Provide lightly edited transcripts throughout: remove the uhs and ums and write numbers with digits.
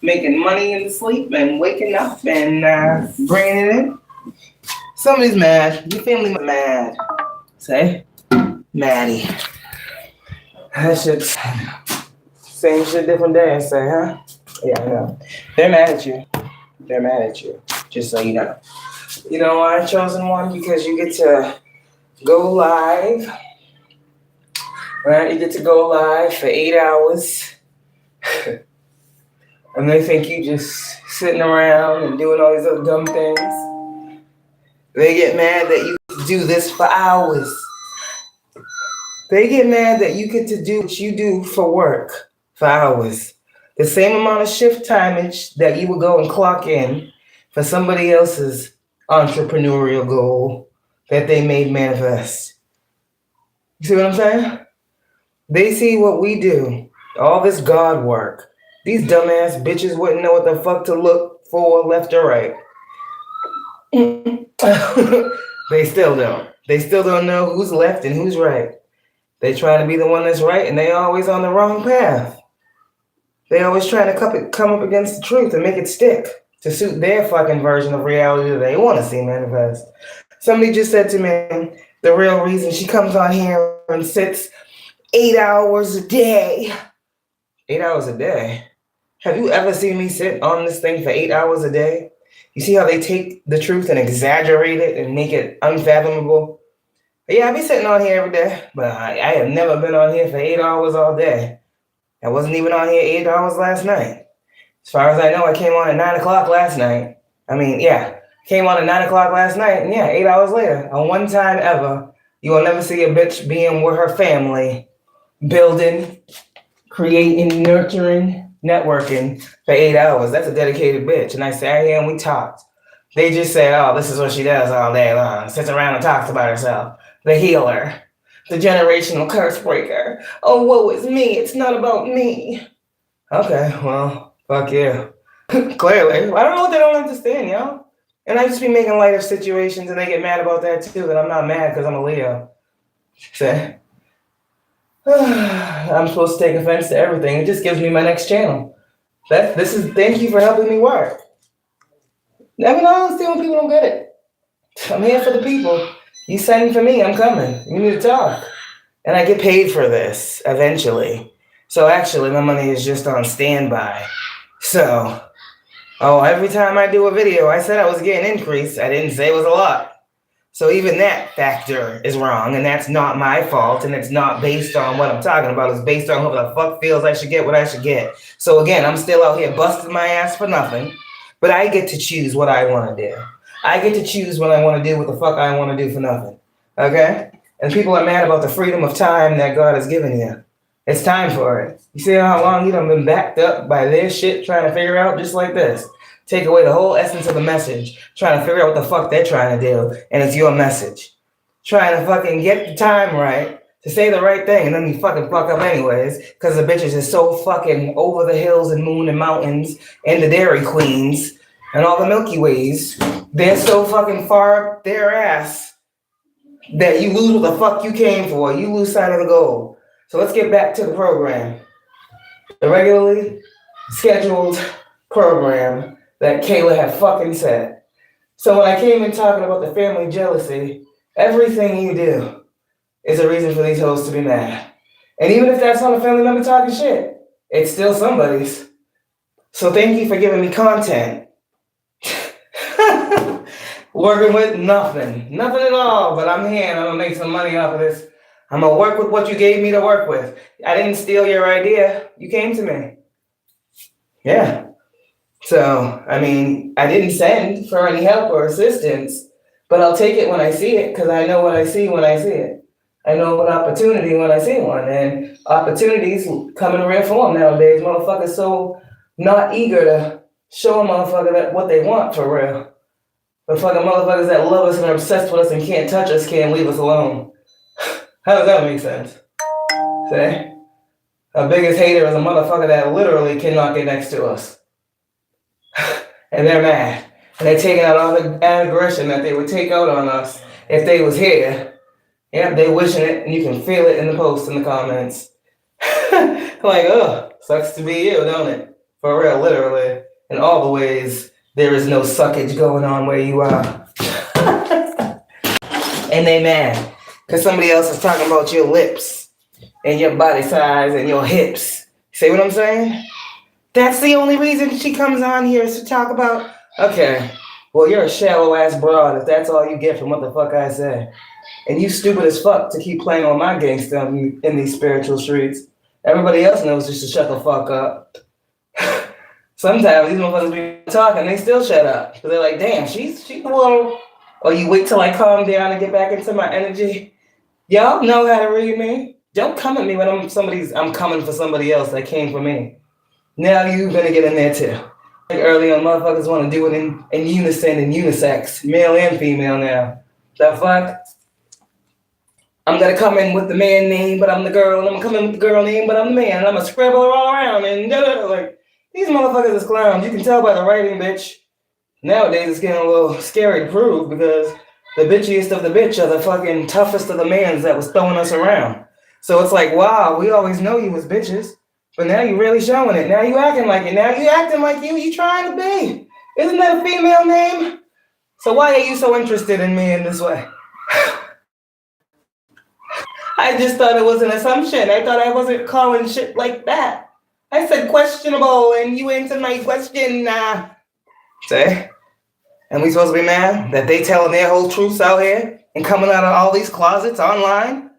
making money in sleep and waking up and bringing it in. Somebody's mad. Your family mad. Say, Maddie. That shit's same shit, different day. I say, huh? Yeah, I know. They're mad at you. They're mad at you. Just so you know. You know why, chosen one? Because you get to go live. Right? You get to go live for 8 hours. And they think you just sitting around and doing all these other dumb things. They get mad that you do this for hours. They get mad that you get to do what you do for work for hours. The same amount of shift timage that you would go and clock in for somebody else's entrepreneurial goal that they made manifest. You see what I'm saying? They see what we do, all this God work. These dumbass bitches wouldn't know what the fuck to look for left or right. They still don't. They still don't know who's left and who's right. They try to be the one that's right and they always on the wrong path. They always trying to come up against the truth and make it stick to suit their fucking version of reality that they want to see manifest. Somebody just said to me, the real reason she comes on here and sits 8 hours a day. 8 hours a day? Have you ever seen me sit on this thing for 8 hours a day? You see how they take the truth and exaggerate it and make it unfathomable? Yeah, I be sitting on here every day, but I have never been on here for 8 hours all day. I wasn't even on here 8 hours last night. As far as I know, I came on at 9 o'clock last night. Came on at 9 o'clock last night, and 8 hours later, a one time ever, you will never see a bitch being with her family, building, creating, nurturing, networking for 8 hours. That's a dedicated bitch. And I sat here and we talked. They just say, oh, this is what she does all day long. Sits around and talks about herself. The healer. The generational curse breaker. Oh, woe is me. It's not about me. Okay, well, fuck you. Clearly. I don't know what they don't understand, yo. And I just be making light of situations and they get mad about that too, that I'm not mad because I'm a Leo. See? I'm supposed to take offense to everything. It just gives me my next channel. Thank you for helping me work. Never know, when people don't get it. I'm here for the people. You send for me, I'm coming. You need to talk. And I get paid for this eventually. So actually, my money is just on standby. So, every time I do a video, I said I was getting increased. I didn't say it was a lot. So even that factor is wrong, and that's not my fault, and it's not based on what I'm talking about. It's based on who the fuck feels I should get what I should get. So again, I'm still out here busting my ass for nothing, but I get to choose what I want to do. I get to choose what I want to do, what the fuck I want to do for nothing. Okay? And people are mad about the freedom of time that God has given you. It's time for it. You see how long you done been backed up by their shit trying to figure out just like this? Take away the whole essence of the message, trying to figure out what the fuck they're trying to do, and it's your message. Trying to fucking get the time right to say the right thing, and then you fucking fuck up anyways, because the bitches is so fucking over the hills and moon and mountains, and the Dairy Queens, and all the Milky Ways. They're so fucking far up their ass that you lose what the fuck you came for. You lose sight of the goal. So let's get back to the program. The regularly scheduled program that Kayla had fucking said. So when I came in talking about the family jealousy, everything you do is a reason for these hoes to be mad. And even if that's not a family member talking shit, it's still somebody's. So thank you for giving me content. Working with nothing at all, but I'm here and I'm gonna make some money off of this. I'm gonna work with what you gave me to work with. I didn't steal your idea. You came to me. Yeah. So, I didn't send for any help or assistance, but I'll take it when I see it because I know what I see when I see it. I know an opportunity when I see one, and opportunities come in rare form nowadays. Motherfuckers so not eager to show a motherfucker that what they want for real. But fucking motherfuckers that love us and are obsessed with us and can't touch us can't leave us alone. How does that make sense? See? Our biggest hater is a motherfucker that literally cannot get next to us. And they're mad. And they're taking out all the aggression that they would take out on us if they was here. Yeah, they wishing it, and you can feel it in the posts and the comments. Like, oh, sucks to be you, don't it? For real, literally. In all the ways, there is no suckage going on where you are. And they mad. Because somebody else is talking about your lips and your body size and your hips. See what I'm saying? That's the only reason she comes on here is to talk about, okay, well, you're a shallow ass broad if that's all you get from what the fuck I say. And you stupid as fuck to keep playing on my gangsta in these spiritual streets. Everybody else knows just to shut the fuck up. Sometimes these motherfuckers be talking, they still shut up. Because they're like, damn, she's a little... Or you wait till I calm down and get back into my energy. Y'all know how to read me. Don't come at me when I'm coming for somebody else that came for me. Now you're gonna get in there too. Like early on, motherfuckers want to do it in unison and unisex, male and female now. The fuck? I'm gonna come in with the man name, but I'm the girl, and I'm gonna come in with the girl name, but I'm the man, and I'm gonna scribble all around, and like, these motherfuckers is clowns. You can tell by the writing, bitch. Nowadays, it's getting a little scary to prove because the bitchiest of the bitch are the fucking toughest of the mans that was throwing us around. So it's like, wow, we always know you was bitches, but now you really showing it. Now you acting like it. Now you acting like you trying to be. Isn't that a female name? So why are you so interested in me in this way? I just thought it was an assumption. I thought I wasn't calling shit like that. I said questionable, and you answered my question. See? And we supposed to be mad that they telling their whole truths out here and coming out of all these closets online?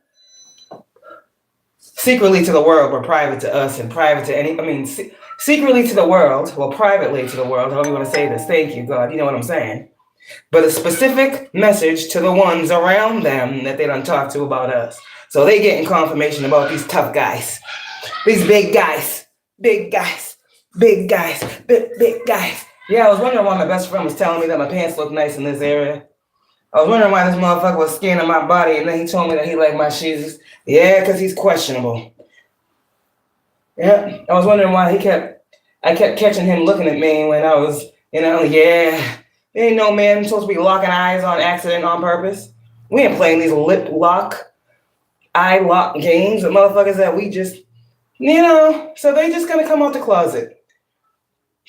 Secretly to the world, but private to us and private to secretly to the world, well, privately to the world, however you want to say this. Thank you, God. You know what I'm saying? But a specific message to the ones around them that they don't talk to about us. So they getting confirmation about these tough guys. These big guys. Big guys. Big guys. Big guys. Yeah, I was wondering why my best friend was telling me that my pants look nice in this area. I was wondering why this motherfucker was scanning my body, and then he told me that he liked my shoes. Yeah, because he's questionable. Yeah, I was wondering why I kept catching him looking at me when I was, yeah. There ain't no man supposed to be locking eyes on accident on purpose. We ain't playing these lip lock, eye lock games with motherfuckers that we just, so they just gonna come out the closet.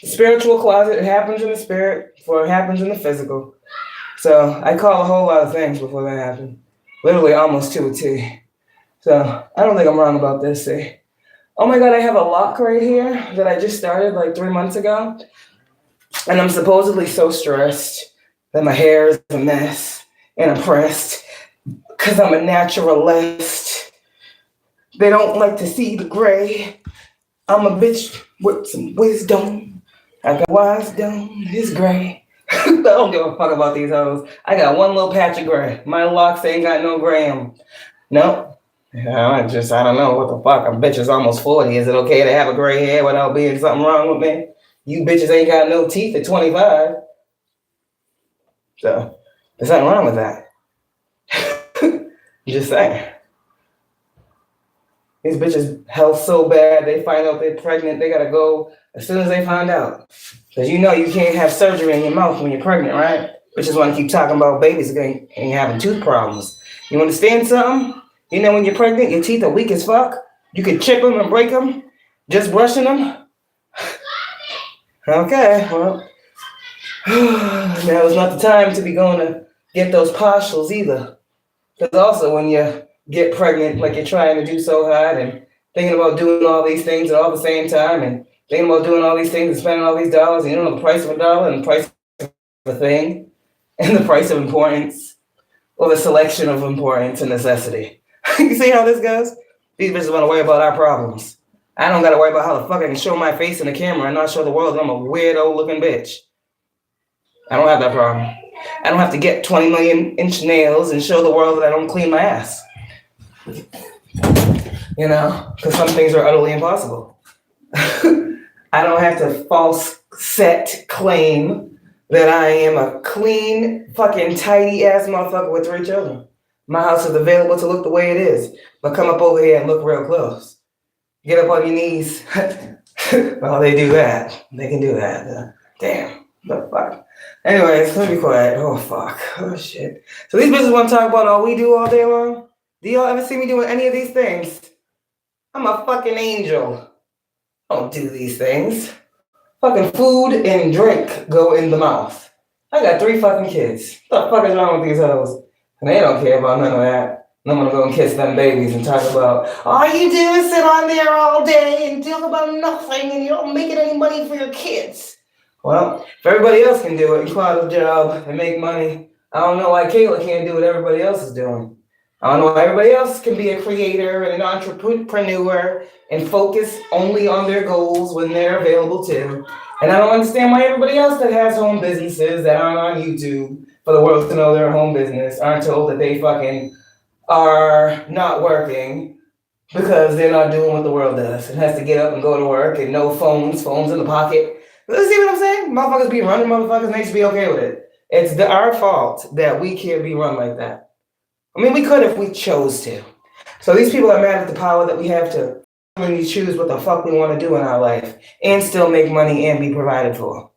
The spiritual closet, it happens in the spirit before it happens in the physical. So I call a whole lot of things before that happened. Literally almost to a T. So I don't think I'm wrong about this, see. Oh my God, I have a lock right here that I just started like 3 months ago. And I'm supposedly so stressed that my hair is a mess and I'm pressed because I'm a naturalist. They don't like to see the gray. I'm a bitch with some wisdom. I got wisdom, it's gray. I don't give a fuck about these hoes. I got one little patch of gray. My locks ain't got no gray in them. Nope. I don't know what the fuck. A bitch is almost 40. Is it okay to have a gray hair without being something wrong with me? You bitches ain't got no teeth at 25. So, there's nothing wrong with that. I'm just saying. These bitches' health so bad, they find out they're pregnant, they gotta go as soon as they find out. Because you can't have surgery in your mouth when you're pregnant, right? Bitches want to keep talking about babies and you're having tooth problems. You understand something? When you're pregnant, your teeth are weak as fuck. You can chip them and break them just brushing them. Okay, well, now is not the time to be going to get those partials either. Because also when you get pregnant, like you're trying to do so hard and thinking about doing all these things at all the same time and thinking about doing all these things and spending all these dollars, and you don't know the price of a dollar and the price of a thing and the price of importance or the selection of importance and necessity. You see how this goes? These bitches want to worry about our problems. I don't got to worry about how the fuck I can show my face in the camera and not show the world that I'm a weirdo looking bitch. I don't have that problem. I don't have to get 20 million inch nails and show the world that I don't clean my ass. Because some things are utterly impossible. I don't have to false set claim that I am a clean, fucking tidy ass motherfucker with 3 children. My house is available to look the way it is, but come up over here and look real close. Get up on your knees. Well, they do that. They can do that. Damn. The fuck. Anyways, let me be quiet. Oh, fuck. Oh, shit. So these bitches want to talk about all we do all day long? Do y'all ever see me doing any of these things? I'm a fucking angel. I don't do these things. Fucking food and drink go in the mouth. I got 3 fucking kids. What the fuck is wrong with these hoes? And they don't care about none of that. I'm gonna go and kiss them babies and talk about all you do is sit on there all day and talk about nothing and you don't make any money for your kids. Well, if everybody else can do it and quit a job and make money, I don't know why Kayla can't do what everybody else is doing. I don't know why everybody else can be a creator and an entrepreneur and focus only on their goals when they're available too. And I don't understand why everybody else that has home businesses that aren't on YouTube for the world to know their home business aren't told that they fucking are not working because they're not doing what the world does. It has to get up and go to work and no phones in the pocket. Let's see what I'm saying? Motherfuckers be running motherfuckers and they should be okay with it. It's our fault that we can't be run like that. I mean, we could if we chose to. So these people are mad at the power that we have to really choose what the fuck we want to do in our life and still make money and be provided for.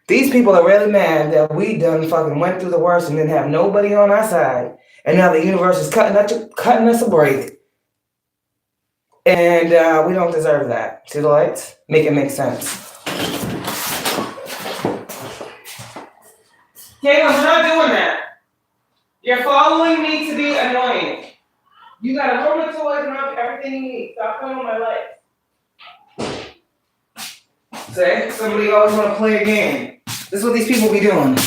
These people are really mad that we done fucking went through the worst and didn't have nobody on our side. And now the universe is cutting us a break. And we don't deserve that. See the lights? Make it make sense. Caleb, we're not doing that. You're following me to be annoying. You got a room of toys and everything you need. Stop playing with my life. Say, somebody always want to play a game. This is what these people be doing.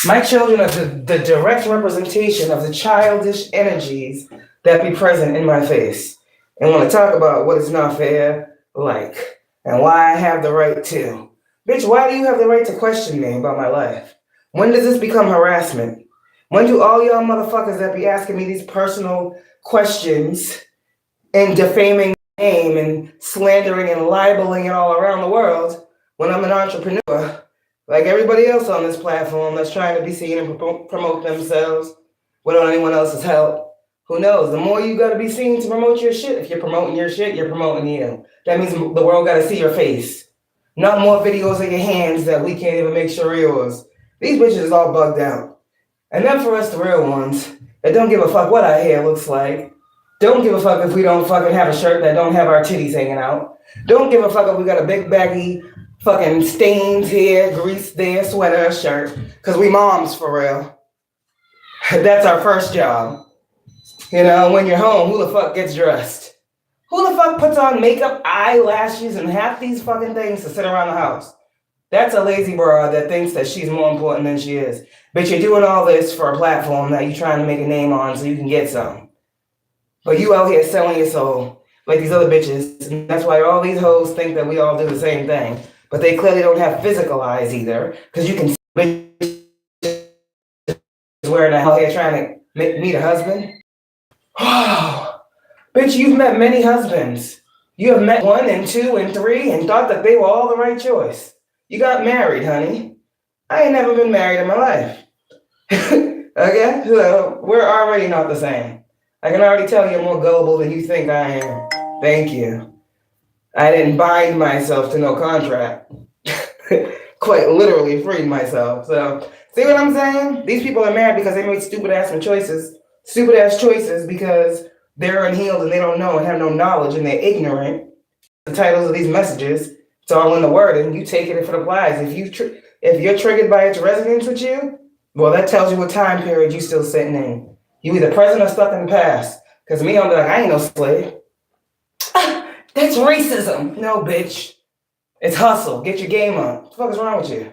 My children are the direct representation of the childish energies that be present in my face. And want to talk about what is not fair, like, and why I have the right to. Bitch, why do you have the right to question me about my life? When does this become harassment? When do all y'all motherfuckers that be asking me these personal questions and defaming my name and slandering and libeling it all around the world when I'm an entrepreneur, like everybody else on this platform that's trying to be seen and promote themselves without anyone else's help? Who knows? The more you got to be seen to promote your shit. If you're promoting your shit, you're promoting you. That means the world got to see your face. Not more videos of your hands that we can't even make sure are yours. These bitches is all bugged out. And then for us, the real ones, that don't give a fuck what our hair looks like. Don't give a fuck if we don't fucking have a shirt that don't have our titties hanging out. Don't give a fuck if we got a big baggy fucking stains here, grease there, sweater, shirt. Because we moms for real. That's our first job. You know, when you're home, who the fuck gets dressed? Who the fuck puts on makeup, eyelashes, and half these fucking things to sit around the house? That's a lazy broad that thinks that she's more important than she is. But you're doing all this for a platform that you're trying to make a name on so you can get some. But you out here selling your soul like these other bitches. And that's why all these hoes think that we all do the same thing. But they clearly don't have physical eyes either. Because you can see bitches wearing the hell here trying to meet a husband. Oh, bitch, you've met many husbands. You have met 1 and 2 and 3 and thought that they were all the right choice. You got married, honey. I ain't never been married in my life. Okay? So we're already not the same. I can already tell you're more gullible than you think I am. Thank you. I didn't bind myself to no contract. Quite literally freed myself. So, see what I'm saying? These people are mad because they made stupid ass choices. Stupid ass choices because they're unhealed and they don't know and have no knowledge and they're ignorant. The titles of these messages, it's all in the word and you take it if it applies. If you're triggered by its resonance with you, well, that tells you what time period you still sitting in. You either present or stuck in the past. Because me, I'm like, I ain't no slave. That's racism. No, bitch. It's hustle. Get your game on. What the fuck is wrong with you?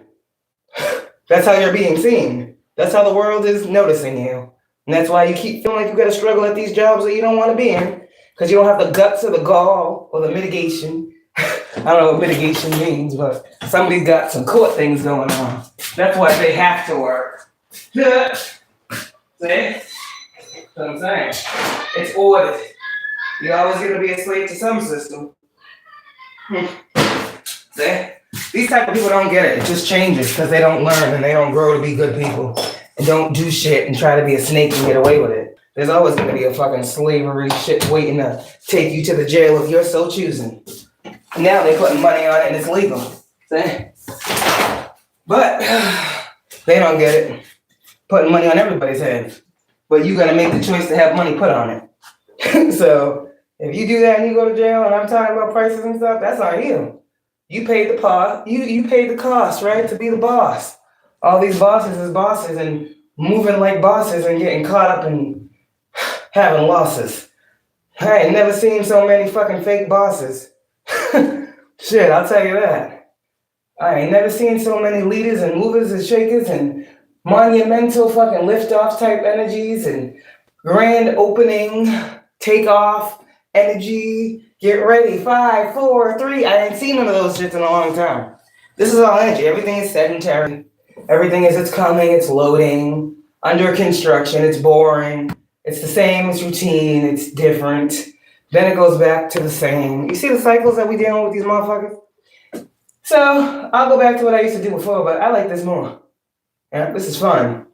That's how you're being seen. That's how the world is noticing you. And that's why you keep feeling like you got to struggle at these jobs that you don't want to be in. Because you don't have the guts or the gall or the mitigation. I don't know what mitigation means, but somebody's got some court things going on. That's why they have to work. See? That's what I'm saying. It's ordered. You're always going to be a slave to some system. See? These type of people don't get it. It just changes because they don't learn and they don't grow to be good people. And don't do shit and try to be a snake and get away with it. There's always going to be a fucking slavery shit waiting to take you to the jail if you're so choosing. Now they're putting money on it and it's legal. See? But they don't get it. Putting money on everybody's head. But you got to make the choice to have money put on it. So if you do that and you go to jail and I'm talking about prices and stuff, that's on you. You paid you paid the cost, right, to be the boss. All these bosses is bosses and moving like bosses and getting caught up in having losses. I ain't never seen so many fucking fake bosses. Shit, I'll tell you that. I ain't never seen so many leaders and movers and shakers and monumental fucking liftoff type energies and grand opening, takeoff, energy, get ready, 5, 4, 3. I ain't seen none of those shits in a long time. This is all energy. Everything is sedentary. Everything is it's coming, it's loading, under construction, it's boring. It's the same, it's routine, it's different. Then it goes back to the same. You see the cycles that we dealing with these motherfuckers? So I'll go back to what I used to do before, but I like this more. Yeah, this is fun.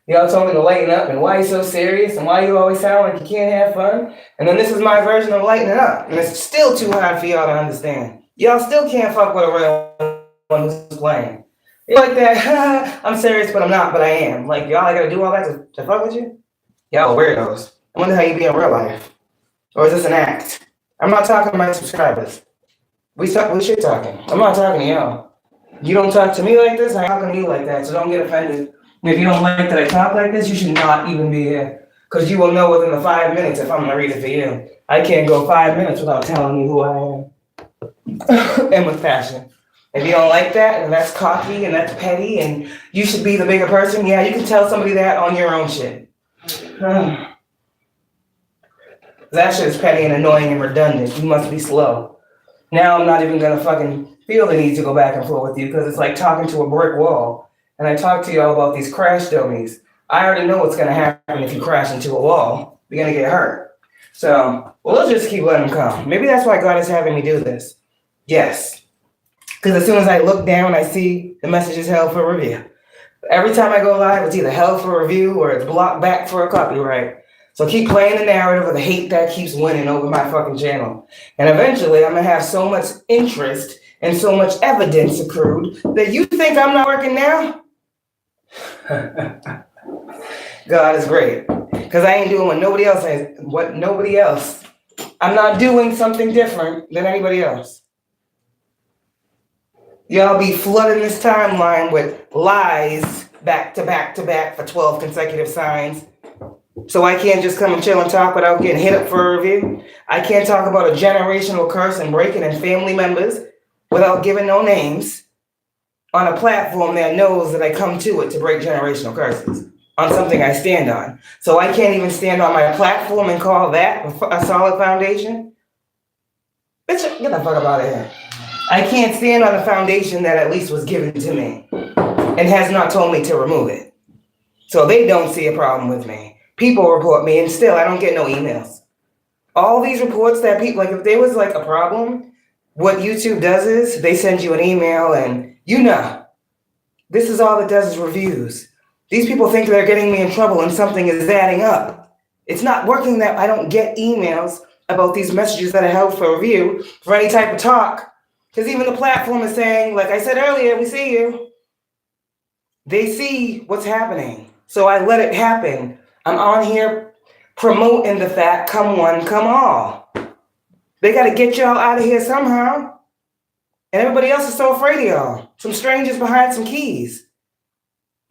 Y'all told me to lighten up and why you so serious and why you always sound like you can't have fun. And then this is my version of lightening up. And it's still too hard for y'all to understand. Y'all still can't fuck with a real one who's playing. You're like that, I'm serious, but I'm not, but I am. Like, y'all, I gotta do all that to fuck with you? Y'all are weirdos. I wonder how you be in real life. Or is this an act? I'm not talking to my subscribers. We shit talking. I'm not talking to y'all. You don't talk to me like this, I'm talking to you like that, so don't get offended. And if you don't like that I talk like this, you should not even be here. Because you will know within the 5 minutes if I'm going to read it for you. I can't go 5 minutes without telling you who I am. And with passion. If you don't like that, and that's cocky, and that's petty, and you should be the bigger person, yeah, you can tell somebody that on your own shit. That shit is petty and annoying and redundant. You must be slow. Now I'm not even going to fucking feel the need to go back and forth with you because it's like talking to a brick wall. And I talk to y'all about these crash dummies. I already know what's going to happen if you crash into a wall. You're going to get hurt. So, well, let's just keep letting them come. Maybe that's why God is having me do this. Yes. Because as soon as I look down, I see the message is held for review. Every time I go live, it's either held for review or it's blocked back for a copyright. So keep playing the narrative of the hate that keeps winning over my fucking channel. And eventually, I'm going to have so much interest and so much evidence accrued that you think I'm not working now? God is great. Because I ain't doing what nobody else. I'm not doing something different than anybody else. Y'all be flooding this timeline with lies back to back to back for 12 consecutive signs. So I can't just come and chill and talk without getting hit up for a review. I can't talk about a generational curse and breaking in family members without giving no names on a platform that knows that I come to it to break generational curses on something I stand on. So I can't even stand on my platform and call that a solid foundation? Bitch, get the fuck up out of here. I can't stand on a foundation that at least was given to me and has not told me to remove it. So they don't see a problem with me. People report me and still I don't get no emails. All these reports that people, like if there was like a problem, what YouTube does is they send you an email and this is all it does is reviews. These people think they're getting me in trouble and something is adding up. It's not working that I don't get emails about these messages that are held for review for any type of talk. Because even the platform is saying, like I said earlier, we see you. They see what's happening. So I let it happen. I'm on here promoting the fact, come one, come all. They got to get y'all out of here somehow. And everybody else is so afraid of y'all. Some strangers behind some keys.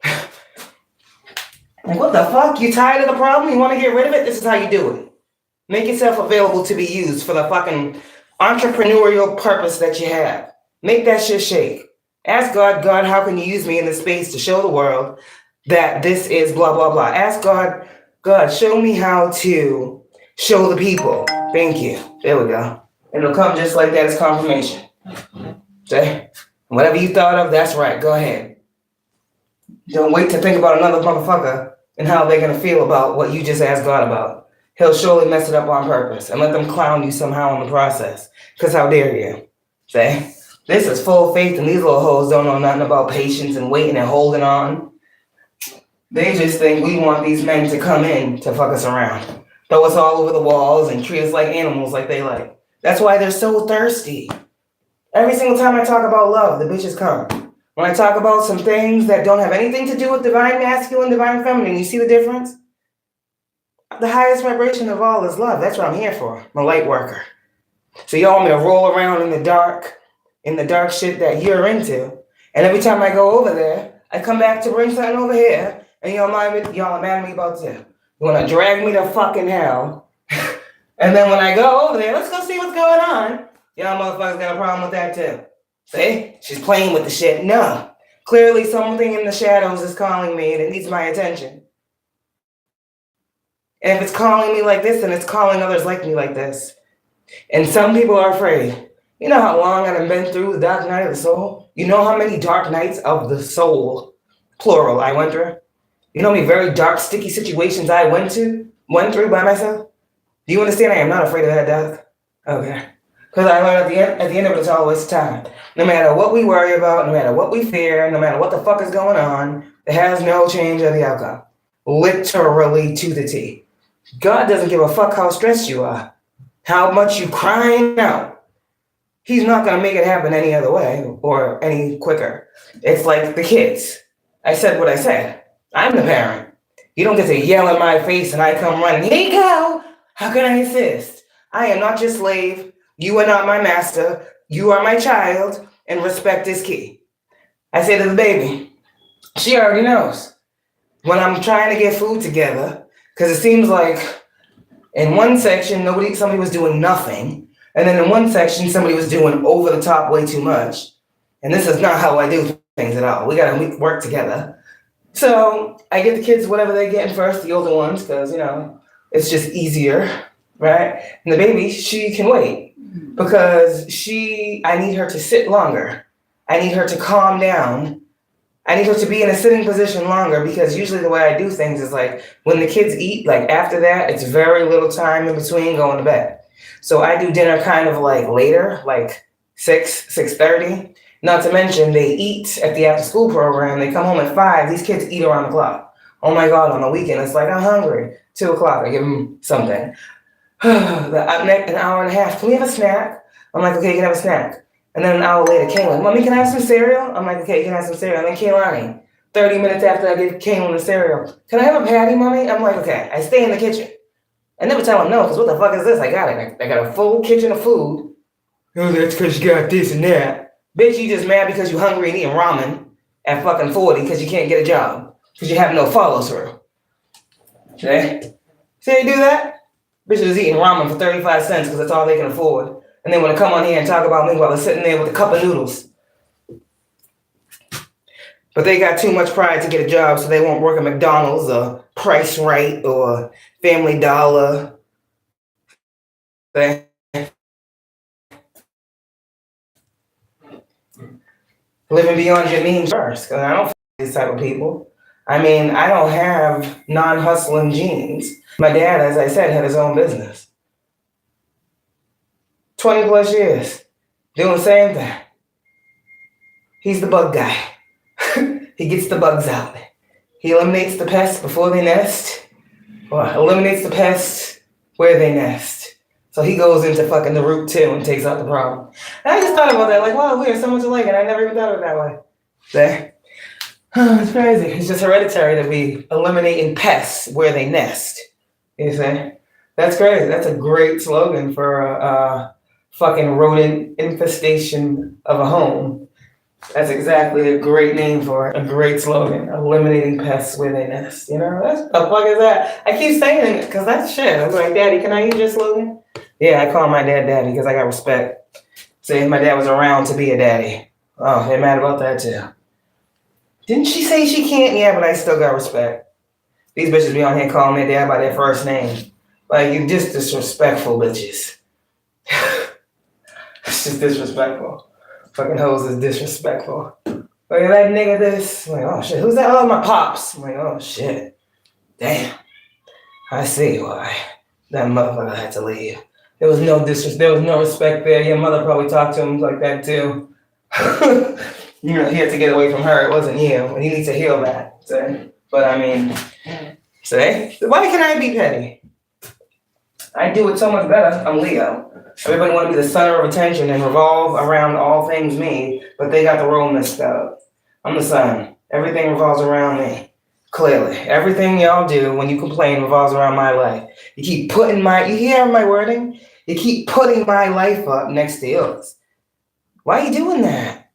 Like, what the fuck? You tired of the problem? You want to get rid of it? This is how you do it. Make yourself available to be used for the fucking entrepreneurial purpose that you have. Make that shit shake. Ask God, how can you use me in this space to show the world that this is blah, blah, blah. Ask God, show me how to show the people. Thank you. There we go. It'll come just like that as confirmation. Okay? Whatever you thought of, that's right. Go ahead. Don't wait to think about another motherfucker and how they're going to feel about what you just asked God about. He'll surely mess it up on purpose and let them clown you somehow in the process. Because how dare you? See? This is full faith and these little hoes don't know nothing about patience and waiting and holding on. They just think we want these men to come in to fuck us around. Throw us all over the walls and treat us like animals like they like. That's why they're so thirsty. Every single time I talk about love, the bitches come. When I talk about some things that don't have anything to do with divine masculine, divine feminine, you see the difference? The highest vibration of all is love. That's what I'm here for. I'm a light worker. So y'all want me to roll around in the dark in the dark shit that you're into. And every time I go over there, I come back to bring something over here, and y'all mad at me about too. You wanna drag me to fucking hell. And then when I go over there, let's go see what's going on. Y'all motherfuckers got a problem with that too. See? She's playing with the shit. No. Clearly something in the shadows is calling me and it needs my attention. And if it's calling me like this, then it's calling others like me like this. And some people are afraid. You know how long I've been through the dark night of the soul? You know how many dark nights of the soul, plural, I went through? You know how many very dark, sticky situations I went through by myself? Do you understand I am not afraid of that death? Okay. Because I learned at the end of it, it's always time. No matter what we worry about, no matter what we fear, no matter what the fuck is going on, it has no change of the outcome. Literally to the T. God doesn't give a fuck how stressed you are, how much you crying out. He's not going to make it happen any other way or any quicker. It's like the kids. I said what I said. I'm the parent. You don't get to yell in my face and I come running. Here you go. How can I assist? I am not your slave. You are not my master. You are my child, and respect is key. I say to the baby, she already knows. When I'm trying to get food together, because it seems like in one section, somebody was doing nothing. And then in one section, somebody was doing over the top way too much. And this is not how I do things at all. We got to work together. So I get the kids whatever they're getting first, the older ones, because, it's just easier, right? And the baby, she can wait because I need her to sit longer. I need her to calm down. I need her to be in a sitting position longer because usually the way I do things is like when the kids eat, like after that, it's very little time in between going to bed. So I do dinner kind of like later, like 6:30. Not to mention they eat at the after school program. They come home at 5. These kids eat around the clock. Oh my God, on the weekend, it's like, I'm hungry. 2 o'clock, I give them something. An hour and a half, can we have a snack? I'm like, okay, you can have a snack. And then an hour later, Kaylin, Mommy, can I have some cereal? I'm like, okay, you can have some cereal. And then Kaylani, 30 minutes after I give Kaylin the cereal, can I have a patty, Mommy? I'm like, okay, I stay in the kitchen. I never tell them no, because what the fuck is this? I got it. I got a full kitchen of food. Oh, that's because you got this and that. Bitch, you just mad because you hungry and eating ramen at fucking 40 because you can't get a job. Because you have no follow through. See? See how you do that? Bitches is eating ramen for 35 cents because that's all they can afford. And they want to come on here and talk about me while they're sitting there with a cup of noodles. But they got too much pride to get a job, so they won't work at McDonald's or Price Right or Family Dollar. Living beyond your means first, because I don't these type of people. I mean, I don't have non-hustling genes. My dad, as I said, had his own business. 20 plus years, doing the same thing. He's the bug guy. He gets the bugs out. He eliminates the pests before they nest, or eliminates the pests where they nest. So he goes into fucking the root too and takes out the problem. And I just thought about that, like, wow, we're so much alike, and I never even thought of it that way. There. Oh, it's crazy. It's just hereditary to be eliminating pests where they nest. You see? That's crazy. That's a great slogan for a fucking rodent infestation of a home. That's exactly a great name for it. A great slogan. Eliminating pests where they nest. You know, what the fuck is that? I keep saying it because that's shit. I'm like, Daddy, can I use your slogan? Yeah, I call my dad Daddy because I got respect. Say my dad was around to be a daddy. Oh, they're mad about that too. Didn't she say she can't? Yeah, but I still got respect. These bitches be on here calling their dad by their first name. Like, you just disrespectful bitches. It's just disrespectful. Fucking hoes is disrespectful. Like, that nigga this. I'm like, oh shit, who's that? Oh, my pops. I'm like, oh shit. Damn. I see why that motherfucker had to leave. There was no respect there. Your mother probably talked to him like that too. You know, he had to get away from her. It wasn't you. And he needs to heal that. See? But I mean, see? Why can I be petty? I do it so much better. I'm Leo. Everybody want to be the center of attention and revolve around all things me, but they got the role messed up. I'm the sun. Everything revolves around me. Clearly. Everything y'all do when you complain revolves around my life. You keep putting you hear my wording? You keep putting my life up next to yours. Why are you doing that?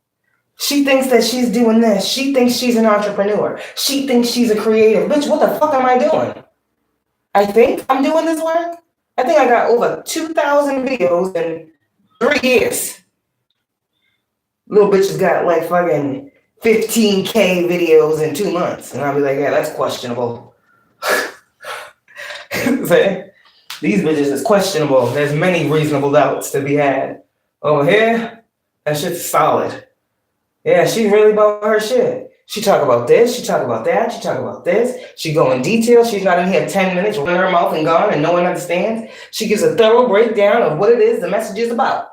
She thinks that she's doing this. She thinks she's an entrepreneur. She thinks she's a creative. Bitch, what the fuck am I doing? I think I'm doing this work. I think I got over 2,000 videos in 3 years. Little bitches got like fucking 15K videos in 2 months. And I'll be like, yeah, that's questionable. These bitches is questionable. There's many reasonable doubts to be had. Over here, that shit's solid. Yeah, she really about her shit. She talk about this, she talk about that, she talk about this. She go in detail. She's not in here 10 minutes, running her mouth and gone, and no one understands. She gives a thorough breakdown of what it is the message is about.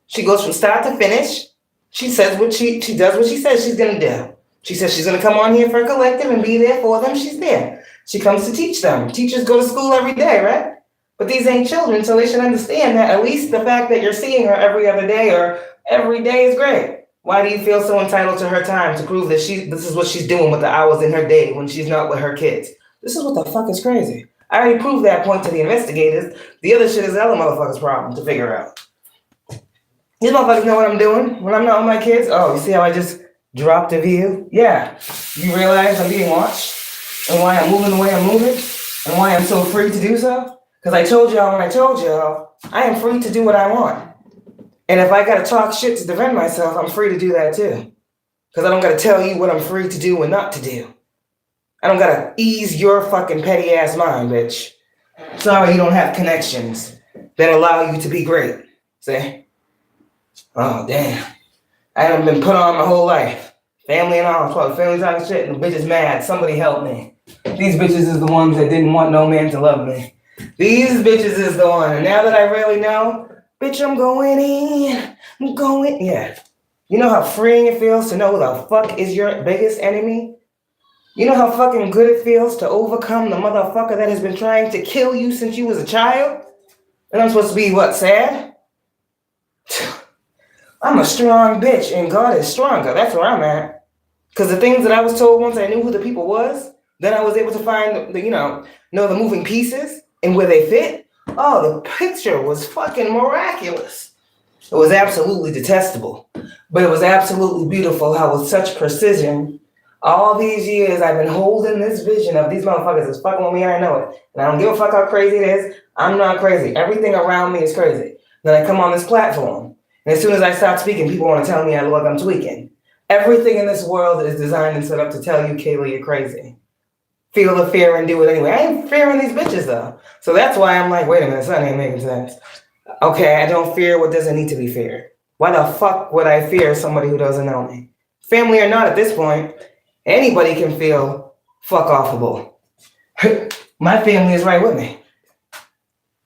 She goes from start to finish. She says what she does what she says she's gonna do. She says she's gonna come on here for a collective and be there for them. She's there. She comes to teach them. Teachers go to school every day, right? But these ain't children, so they should understand that at least the fact that you're seeing her every other day or every day is great. Why do you feel so entitled to her time to prove that this is what she's doing with the hours in her day when she's not with her kids? This is what the fuck is crazy. I already proved that point to the investigators. The other shit is the other motherfucker's problem to figure out. These motherfuckers know what I'm doing when I'm not with my kids. Oh, you see how I just dropped a view? Yeah. You realize I'm being watched and why I'm moving the way I'm moving and why I'm so free to do so? Because I told y'all when I told y'all, I am free to do what I want. And if I gotta talk shit to defend myself, I'm free to do that too. Because I don't gotta tell you what I'm free to do and not to do. I don't gotta ease your fucking petty ass mind, bitch. Sorry you don't have connections that allow you to be great. See? Oh, damn. I haven't been put on my whole life. Family and all. Probably family talking shit and the bitch is mad. Somebody help me. These bitches is the ones that didn't want no man to love me. These bitches is the one. And now that I really know, bitch, I'm going in. I'm going. Yeah. You know how freeing it feels to know who the fuck is your biggest enemy? You know how fucking good it feels to overcome the motherfucker that has been trying to kill you since you was a child? And I'm supposed to be, what, sad? I'm a strong bitch, and God is stronger. That's where I'm at. Because the things that I was told once I knew who the people was, then I was able to find, know the moving pieces and where they fit. Oh, the picture was fucking miraculous. It was absolutely detestable, but it was absolutely beautiful how with such precision, all these years I've been holding this vision of these motherfuckers is fucking with me, I know it. And I don't give a fuck how crazy it is. I'm not crazy. Everything around me is crazy. Then I come on this platform, and as soon as I stop speaking, people want to tell me I'm tweaking. Everything in this world is designed and set up to tell you, Kayla, you're crazy. Feel the fear and do it anyway. I ain't fearing these bitches though. So that's why I'm like, wait a minute, something ain't making sense. Okay, I don't fear what doesn't need to be feared. Why the fuck would I fear somebody who doesn't know me? Family or not at this point, anybody can feel fuck offable. My family is right with me.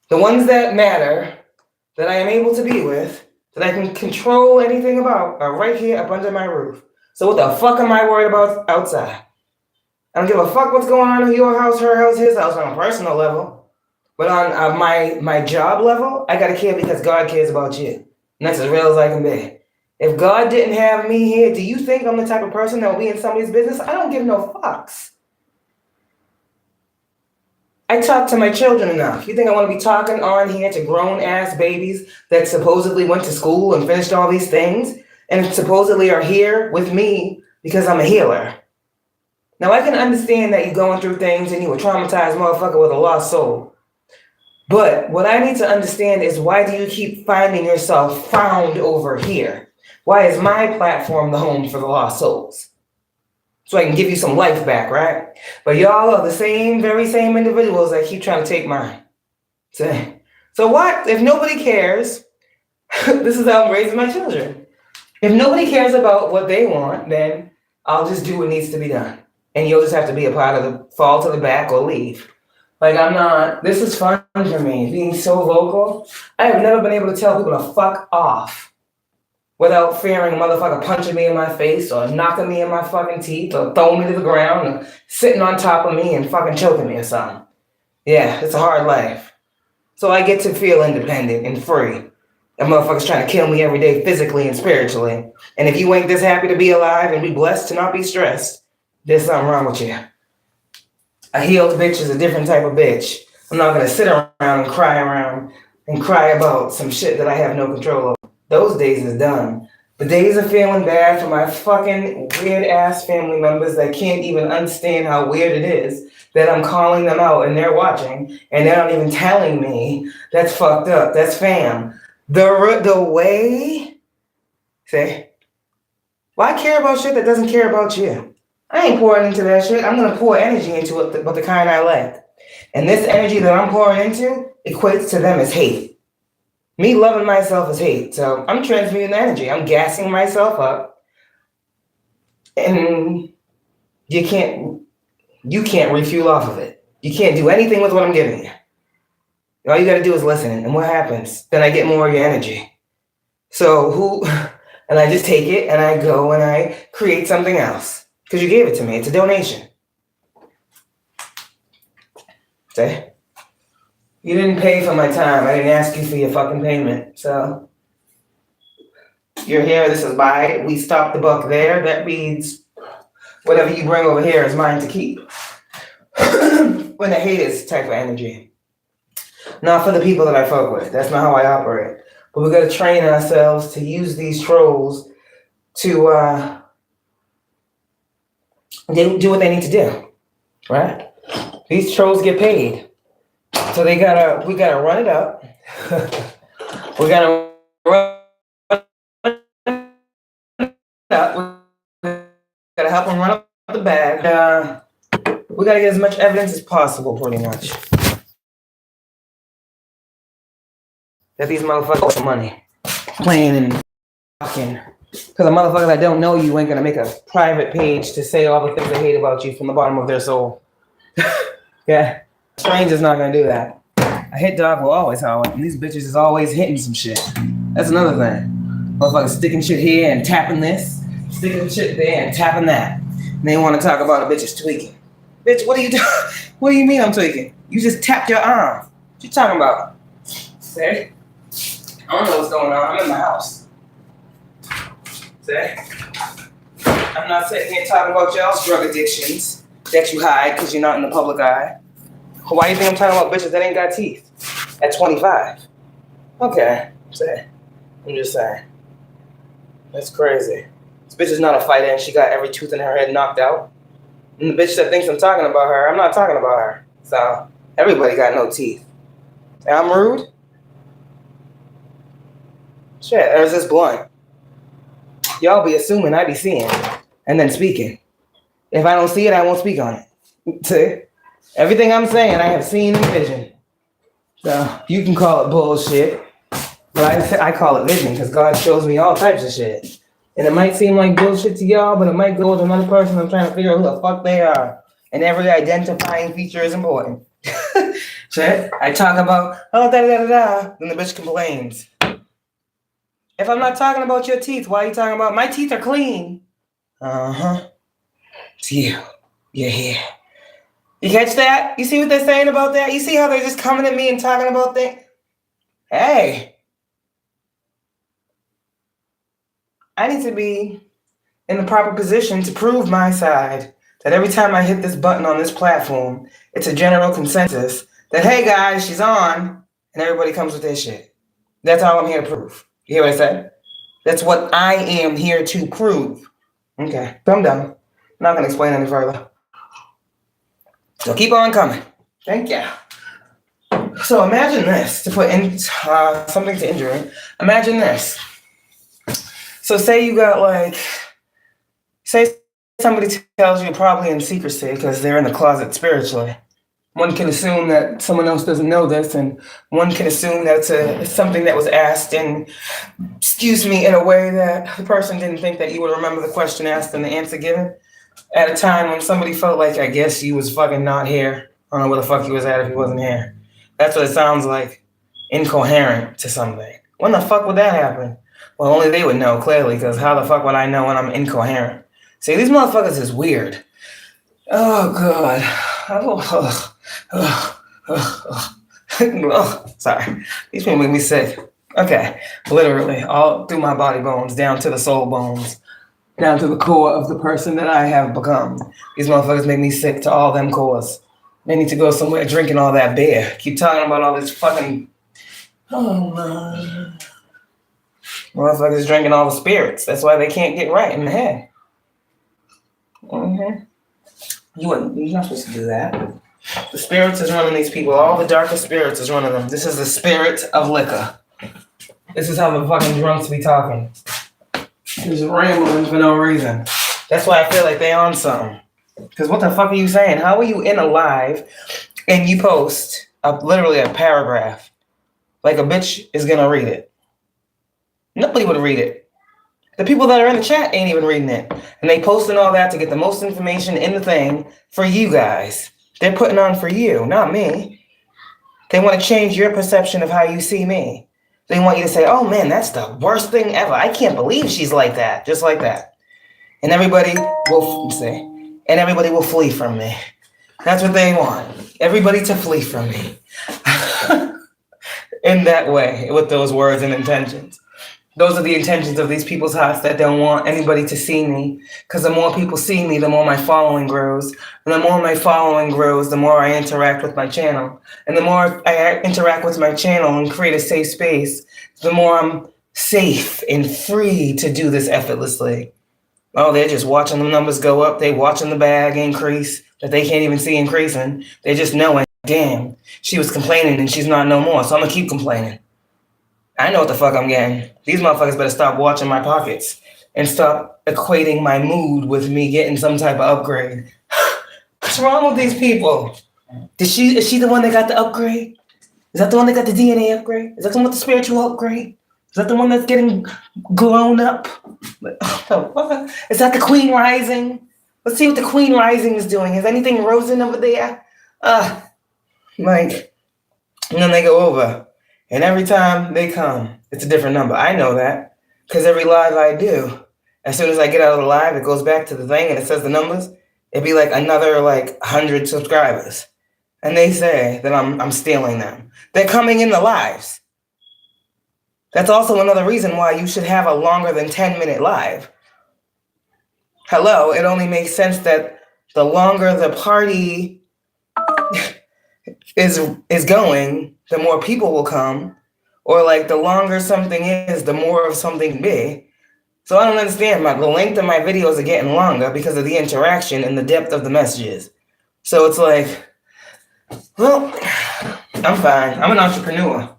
The ones that matter, that I am able to be with, that I can control anything about, are right here up under my roof. So what the fuck am I worried about outside? I don't give a fuck what's going on in your house, her house, his house on a personal level. But on my job level, I gotta care because God cares about you. And that's as real as I can be. If God didn't have me here, do you think I'm the type of person that will be in somebody's business? I don't give no fucks. I talk to my children enough. You think I want to be talking on here to grown-ass babies that supposedly went to school and finished all these things and supposedly are here with me because I'm a healer? Now, I can understand that you're going through things and you a traumatized motherfucker with a lost soul. But what I need to understand is, why do you keep finding yourself found over here? Why is my platform the home for the lost souls? So I can give you some life back, right? But y'all are the very same individuals that keep trying to take mine. So what? If nobody cares, this is how I'm raising my children. If nobody cares about what they want, then I'll just do what needs to be done. And you'll just have to be a part of the fall to the back or leave. Like, this is fun for me, being so vocal. I have never been able to tell people to fuck off without fearing a motherfucker punching me in my face or knocking me in my fucking teeth or throwing me to the ground or sitting on top of me and fucking choking me or something. Yeah, it's a hard life. So I get to feel independent and free. That motherfucker's trying to kill me every day physically and spiritually. And if you ain't this happy to be alive and be blessed to not be stressed, there's something wrong with you. A healed bitch is a different type of bitch. I'm not gonna sit around and cry about some shit that I have no control over. Those days is done. The days of feeling bad for my fucking weird ass family members that can't even understand how weird it is that I'm calling them out and they're watching and they're not even telling me. That's fucked up. That's fam. The way, say, why care about shit that doesn't care about you? I ain't pouring into that shit. I'm gonna pour energy into it, but the kind I like. And this energy that I'm pouring into equates to them as hate. Me loving myself is hate. So I'm transmuting the energy. I'm gassing myself up. And you can't refuel off of it. You can't do anything with what I'm giving you. All you gotta do is listen. And what happens? Then I get more of your energy. So and I just take it and I go and I create something else. Because you gave it to me. It's a donation. See? You didn't pay for my time. I didn't ask you for your fucking payment. So you're here. This is mine. We stop the buck there. That means whatever you bring over here is mine to keep. When the hate is type of energy. Not for the people that I fuck with. That's not how I operate. But we got to train ourselves to use these trolls to do what they need to do. Right? These trolls get paid. So we gotta run it up. We gotta run it up. We gotta help them run up the bag. We gotta get as much evidence as possible, pretty much. That these motherfuckers want money. Playing and talking. Because a motherfucker that don't know you ain't gonna make a private page to say all the things they hate about you from the bottom of their soul. Yeah. Stranger's not gonna do that. A hit dog will always holler, and these bitches is always hitting some shit. That's another thing. Motherfuckers sticking shit here and tapping this, sticking shit there and tapping that. And they want to talk about a bitch is tweaking. Bitch, what are you doing? What do you mean I'm tweaking? You just tapped your arm. What you talking about? See? I don't know what's going on. I'm in my house. See? I'm not sitting here talking about y'all's drug addictions that you hide because you're not in the public eye. Why do you think I'm talking about bitches that ain't got teeth at 25? Okay, I'm just saying. That's crazy. This bitch is not a fighter and she got every tooth in her head knocked out. And the bitch that thinks I'm talking about her, I'm not talking about her. So, everybody got no teeth. And I'm rude? Shit, there's this blunt. Y'all be assuming I be seeing and then speaking. If I don't see it, I won't speak on it. See? Everything I'm saying, I have seen in vision. So you can call it bullshit, but I call it vision because God shows me all types of shit. And it might seem like bullshit to y'all, but it might go with another person. I'm trying to figure out who the fuck they are. And every identifying feature is important. Shit, I talk about, oh, da-da-da-da-da, then the bitch complains. If I'm not talking about your teeth, why are you talking about, my teeth are clean? Uh-huh. It's you. You're here. You catch that? You see what they're saying about that? You see how they're just coming at me and talking about things? Hey. I need to be in the proper position to prove my side. That every time I hit this button on this platform, it's a general consensus that, hey guys, she's on, and everybody comes with their shit. That's all I'm here to prove. You hear what I said? That's what I am here to prove. Okay, so I'm done. I'm not going to explain any further. So keep on coming. Thank you. So imagine this, to put in something to injury. Imagine this. So say you got say somebody tells you probably in secrecy because they're in the closet spiritually. One can assume that someone else doesn't know this, and one can assume that it's something that was asked in a way that the person didn't think that you would remember the question asked and the answer given. At a time when somebody felt like, I guess he was fucking not here. I don't know where the fuck he was at if he wasn't here. That's what it sounds like. Incoherent to something. When the fuck would that happen? Well, only they would know, clearly, because how the fuck would I know when I'm incoherent? See, these motherfuckers is weird. Oh, God. Sorry. These people make me sick. Okay. Literally, all through my body bones, down to the soul bones. Down to the core of the person that I have become. These motherfuckers make me sick to all them cores. They need to go somewhere drinking all that beer. Keep talking about all this fucking... Oh, man. Motherfuckers drinking all the spirits. That's why they can't get right in the head. You're not supposed to do that. The spirits is running these people. All the darkest spirits is running them. This is the spirit of liquor. This is how the fucking drunks be talking. Just rambling for no reason. That's why I feel like they on something. Because what the fuck are you saying? How are you in a live and you post literally a paragraph? Like a bitch is gonna read it. Nobody would read it. The people that are in the chat ain't even reading it. And they posting all that to get the most information in the thing for you guys. They're putting on for you, not me. They want to change your perception of how you see me. They want you to say, oh man, that's the worst thing ever. I can't believe she's like that. Just like that. And everybody will say, and everybody will flee from me. That's what they want. Everybody to flee from me. In that way, with those words and intentions. Those are the intentions of these people's hearts that don't want anybody to see me. Because the more people see me, the more my following grows. And the more my following grows, the more I interact with my channel. And the more I interact with my channel and create a safe space, the more I'm safe and free to do this effortlessly. Oh, they're just watching the numbers go up. They're watching the bag increase that they can't even see increasing. They're just knowing, damn, she was complaining and she's not no more. So I'm going to keep complaining. I know what the fuck I'm getting. These motherfuckers better stop watching my pockets and stop equating my mood with me getting some type of upgrade. What's wrong with these people? Is she the one that got the upgrade? Is that the one that got the DNA upgrade? Is that the one with the spiritual upgrade? Is that the one that's getting grown up? Is that the Queen Rising? Let's see what the Queen Rising is doing. Is anything rosing over there? And then they go over. And every time they come, it's a different number. I know that because every live I do, as soon as I get out of the live, it goes back to the thing and it says the numbers. It'd be like another 100 subscribers. And they say that I'm stealing them. They're coming in the lives. That's also another reason why you should have a longer than 10-minute live. Hello, it only makes sense that the longer the party is going, the more people will come, or the longer something is, the more of something be. So I don't understand. The length of my videos are getting longer because of the interaction and the depth of the messages. So it's well, I'm fine. I'm an entrepreneur.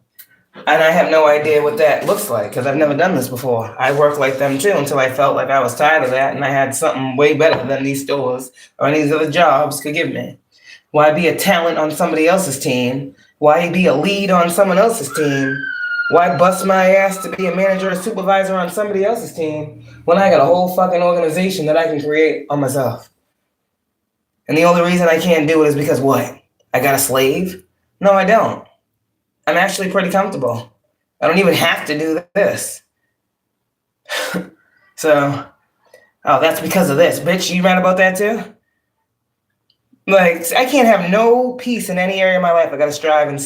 And I have no idea what that looks like because I've never done this before. I worked like them too until I felt like I was tired of that and I had something way better than these stores or any of these other jobs could give me. Why be a talent on somebody else's team? Why be a lead on someone else's team? Why bust my ass to be a manager or supervisor on somebody else's team when I got a whole fucking organization that I can create on myself? And the only reason I can't do it is because what? I got a slave? No, I don't. I'm actually pretty comfortable. I don't even have to do this. So, that's because of this. Bitch, you mad about that too? I can't have no peace in any area of my life. I gotta strive and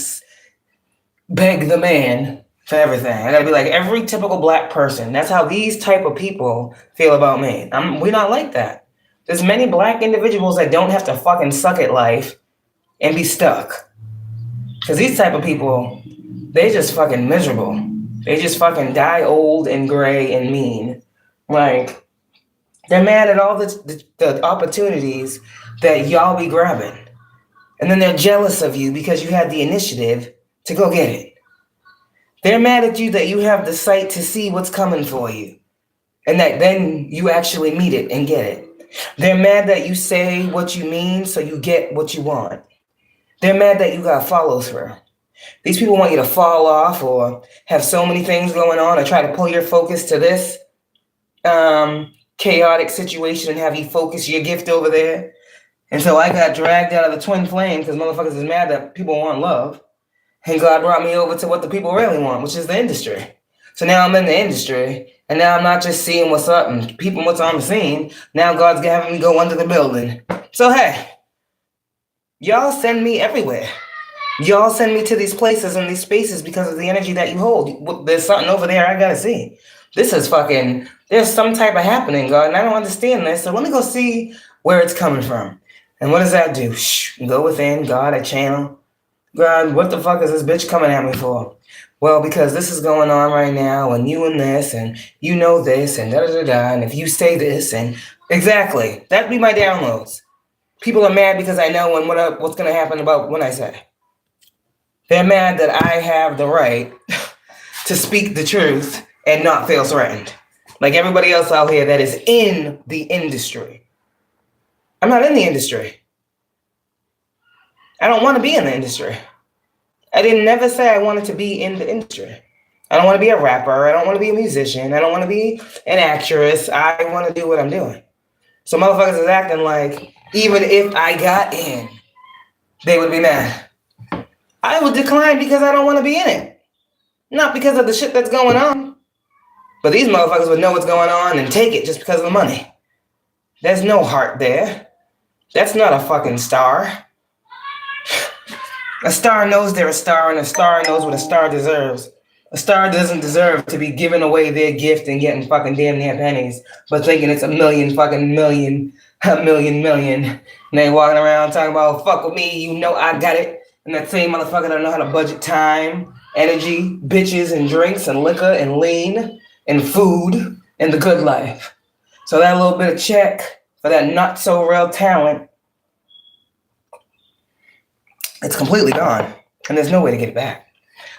beg the man for everything. I gotta be like every typical black person. That's how these type of people feel about me. We're not like that. There's many black individuals that don't have to fucking suck at life and be stuck. Because these type of people, they just fucking miserable. They just fucking die old and gray and mean. They're mad at all the opportunities that y'all be grabbing. And then they're jealous of you because you had the initiative to go get it. They're mad at you that you have the sight to see what's coming for you. And that then you actually meet it and get it. They're mad that you say what you mean so you get what you want. They're mad that you got follow through. These people want you to fall off or have so many things going on or try to pull your focus to this chaotic situation and have you focus your gift over there. And so I got dragged out of the twin flame because motherfuckers is mad that people want love. And God brought me over to what the people really want, which is the industry. So now I'm in the industry, and now I'm not just seeing what's up and peeping what's on the scene. Now God's having me go under the building. So hey, y'all send me everywhere. Y'all send me to these places and these spaces because of the energy that you hold. There's something over there I gotta see. This is there's some type of happening, God, and I don't understand this. So let me go see where it's coming from. And what does that do? Go within, God, a channel. God, what the fuck is this bitch coming at me for? well, because this is going on right now, and you and this, and you know this, and da-da-da-da, and if you say this, and exactly, that'd be my downloads. People are mad because I know what's going to happen about when I say. They're mad that I have the right to speak the truth and not feel threatened. Like everybody else out here that is in the industry. I'm not in the industry. I don't want to be in the industry. I didn't never say I wanted to be in the industry. I don't want to be a rapper. I don't want to be a musician. I don't want to be an actress. I want to do what I'm doing. So motherfuckers is acting like even if I got in, they would be mad. I would decline because I don't want to be in it. Not because of the shit that's going on. But these motherfuckers would know what's going on and take it just because of the money. There's no heart there. That's not a fucking star. A star knows they're a star, and a star knows what a star deserves. A star doesn't deserve to be giving away their gift and getting fucking damn near pennies, but thinking it's a million. And they walking around talking about, fuck with me, you know I got it. And that same motherfucker don't know how to budget time, energy, bitches and drinks and liquor and lean and food and the good life. So that little bit of check for that not so real talent, it's completely gone, and there's no way to get it back.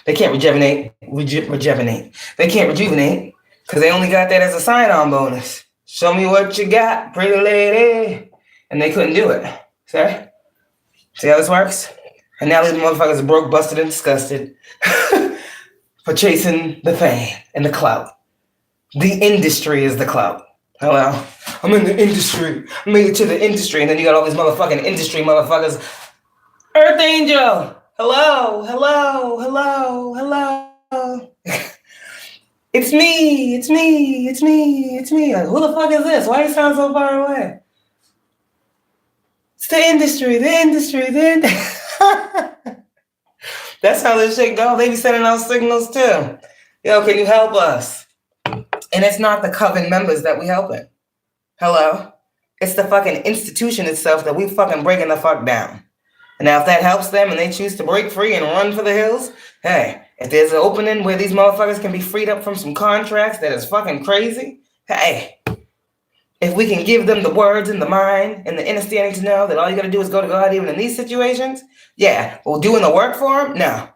They can't rejuvenate. They can't rejuvenate because they only got that as a sign-on bonus. Show me what you got, pretty lady. And they couldn't do it. See how this works? And now these motherfuckers are broke, busted, and disgusted for chasing the fame and the clout. The industry is the clout. Hello? I'm in the industry. I made it to the industry. And then you got all these motherfucking industry motherfuckers. Earth Angel! Hello! It's me! Like, who the fuck is this? Why do you sound so far away? It's the industry. That's how this shit go. They be sending out signals too. Yo, can you help us? And it's not the coven members that we helping. Hello? It's the fucking institution itself that we fucking breaking the fuck down. And now if that helps them and they choose to break free and run for the hills, hey, if there's an opening where these motherfuckers can be freed up from some contracts that is fucking crazy, hey, if we can give them the words and the mind and the understanding to know that all you gotta do is go to God even in these situations, yeah, well, doing the work for them? No.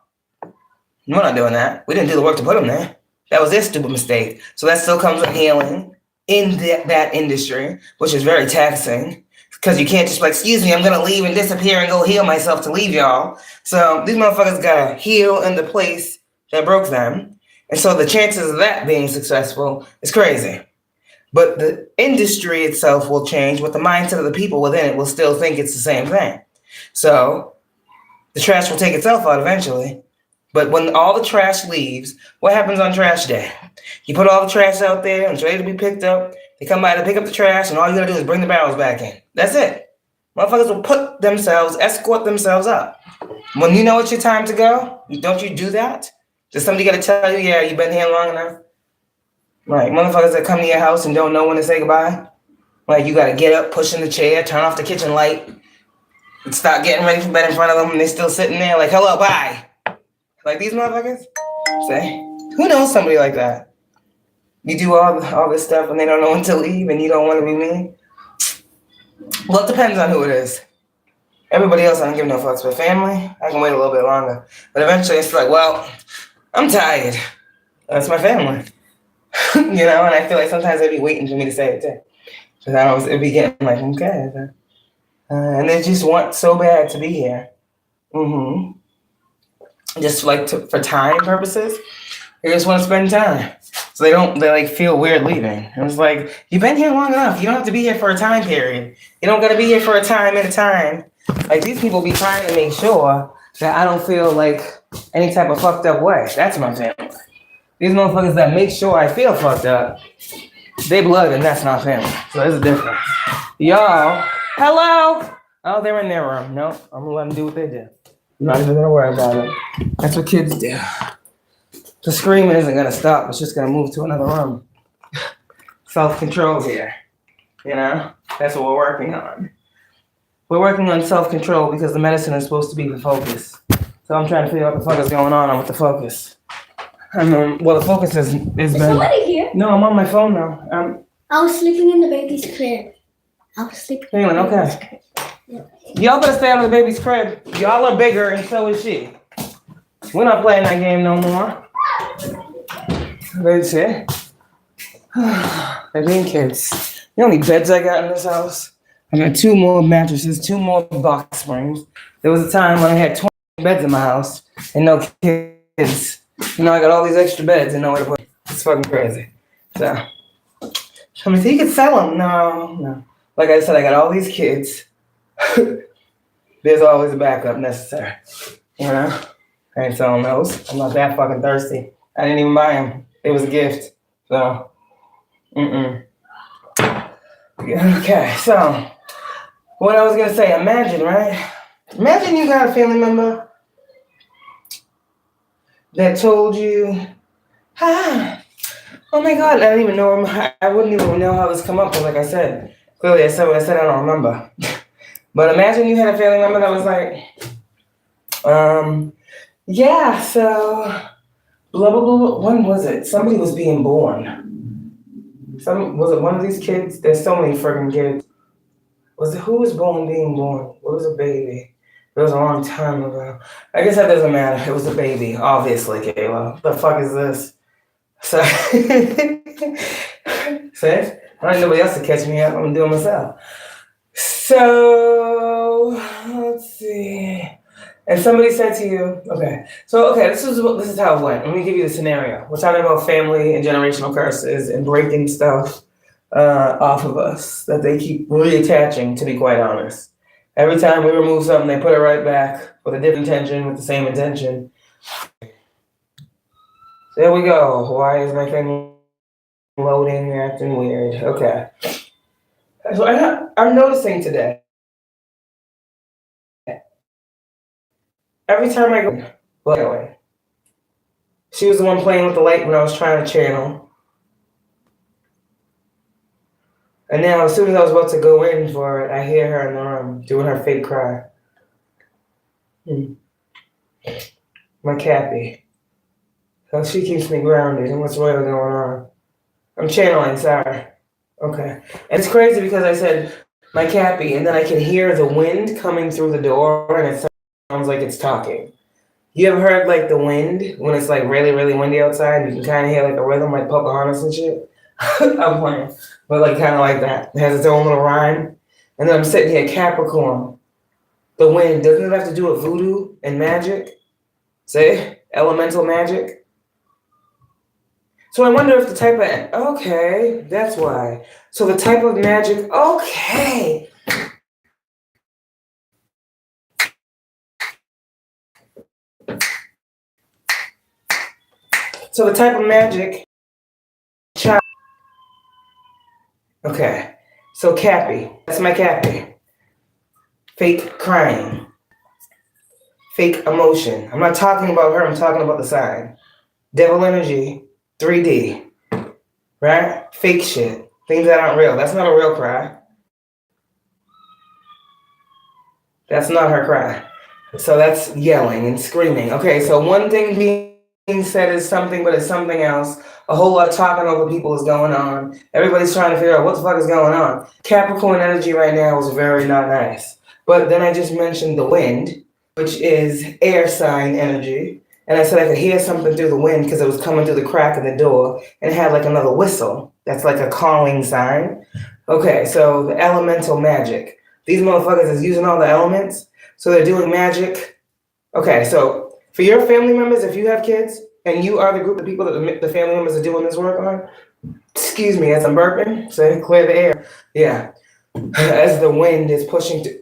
We're not doing that. We didn't do the work to put them there. That was their stupid mistake. So that still comes with healing in that industry, which is very taxing. Because you can't just like, excuse me, I'm going to leave and disappear and go heal myself to leave y'all. So these motherfuckers got to heal in the place that broke them. And so the chances of that being successful is crazy. But the industry itself will change, but the mindset of the people within it will still think it's the same thing. So the trash will take itself out eventually. But when all the trash leaves, what happens on trash day? You put all the trash out there and it's ready to be picked up. They come by to pick up the trash, and all you gotta do is bring the barrels back in. That's it. Motherfuckers will escort themselves up. When you know it's your time to go, don't you do that? Does somebody gotta tell you, yeah, you've been here long enough? Like, motherfuckers that come to your house and don't know when to say goodbye? Like, you gotta get up, push in the chair, turn off the kitchen light, and start getting ready for bed in front of them, and they're still sitting there like, hello, bye. Like these motherfuckers? Say, who knows somebody like that? You do all this stuff and they don't know when to leave and you don't want to be mean? Well, it depends on who it is. Everybody else, I don't give no fucks. But family, I can wait a little bit longer. But eventually it's like, well, I'm tired. That's my family. You know, and I feel like sometimes they'd be waiting for me to say it too. Because I don't, it'd be getting like, okay. And they just want so bad to be here. Just like for time purposes. They just want to spend time. So they like feel weird leaving. And it's like, you've been here long enough. You don't have to be here for a time period. You don't got to be here for a time at a time. Like these people be trying to make sure that I don't feel like any type of fucked up way. That's my family. These motherfuckers that make sure I feel fucked up, they blood and that's not family. So there's a difference. Y'all, hello. Oh, they're in their room. No, I'm gonna let them do what they do. I'm not even gonna worry about it. That's what kids do. The screaming isn't gonna stop. It's just gonna move to another room. Self-control here. You know? That's what we're working on. We're working on self-control because the medicine is supposed to be the focus. So I'm trying to figure out what the fuck is going on with the focus. Well, the focus is somebody here? No, I'm on my phone now. I was sleeping in the baby's crib. Caitlin, okay. Y'all better stay out of the baby's crib. Y'all are bigger, and so is she. We're not playing that game no more. That's it. They're being kids. You know how many beds I got in this house? I got 2 more mattresses, 2 more box springs. There was a time when I had 20 beds in my house and no kids. Now I got all these extra beds and nowhere to put them. It's fucking crazy. So, I mean, so you could sell them. No. Like I said, I got all these kids. There's always a backup necessary. You know? I ain't selling those. I'm not that fucking thirsty. I didn't even buy them. It was a gift. So, Okay, so, what I was going to say, imagine, right? Imagine you got a family member that told you, oh my God, I didn't even know, I wouldn't even know how this come up, because like I said, clearly I said what I said, I don't remember. But imagine you had a family member that was like, yeah, so, blah, blah, blah, when was it? Somebody was being born. Was it one of these kids? There's so many friggin' kids. Who was being born? What was a baby? It was a long time ago. I guess that doesn't matter. It was a baby, obviously, Kayla. The fuck is this? So, see? I need nobody else to catch me up. I'm doing it myself. So, let's see. And somebody said to you, this is how it went. Let me give you the scenario. We're talking about family and generational curses and breaking stuff off of us that they keep reattaching, to be quite honest. Every time we remove something, they put it right back with a different intention, with the same intention. There we go. Why is my thing loading, acting weird? Okay. So I'm noticing today, every time I go, she was the one playing with the light when I was trying to channel. And now, as soon as I was about to go in for it, I hear her in the room doing her fake cry. My Cappy. So she keeps me grounded. And what's really going on? I'm channeling, sorry. Okay. And it's crazy because I said, my Cappy, and then I can hear the wind coming through the door, and it sounds like it's talking. You ever heard like the wind when it's like really, really windy outside? And you can kind of hear like a rhythm like Pocahontas and shit. I'm playing, but like kind of like that. It has its own little rhyme. And then I'm sitting here, Capricorn. The wind, doesn't it have to do with voodoo and magic? Say, elemental magic? So I wonder if the type of, okay, that's why. So the type of magic, okay. So the type of magic, okay. So Cappy, that's my Cappy. Fake crying. Fake emotion. I'm not talking about her, I'm talking about the sign. Devil energy, 3D. Right? Fake shit. Things that aren't real. That's not a real cry. That's not her cry. So that's yelling and screaming. Okay, so one thing being said is something, but it's something else. A whole lot of talking over people is going on. Everybody's trying to figure out what the fuck is going on. Capricorn energy right now is very not nice. But then I just mentioned the wind, which is air sign energy. And I said I could hear something through the wind because it was coming through the crack in the door and it had like another whistle. That's like a calling sign. Okay, so the elemental magic. These motherfuckers is using all the elements. So they're doing magic. Okay, so for your family members, if you have kids and you are the group of people that the family members are doing this work on, excuse me, as I'm burping, so clear the air. Yeah, as the wind is pushing through.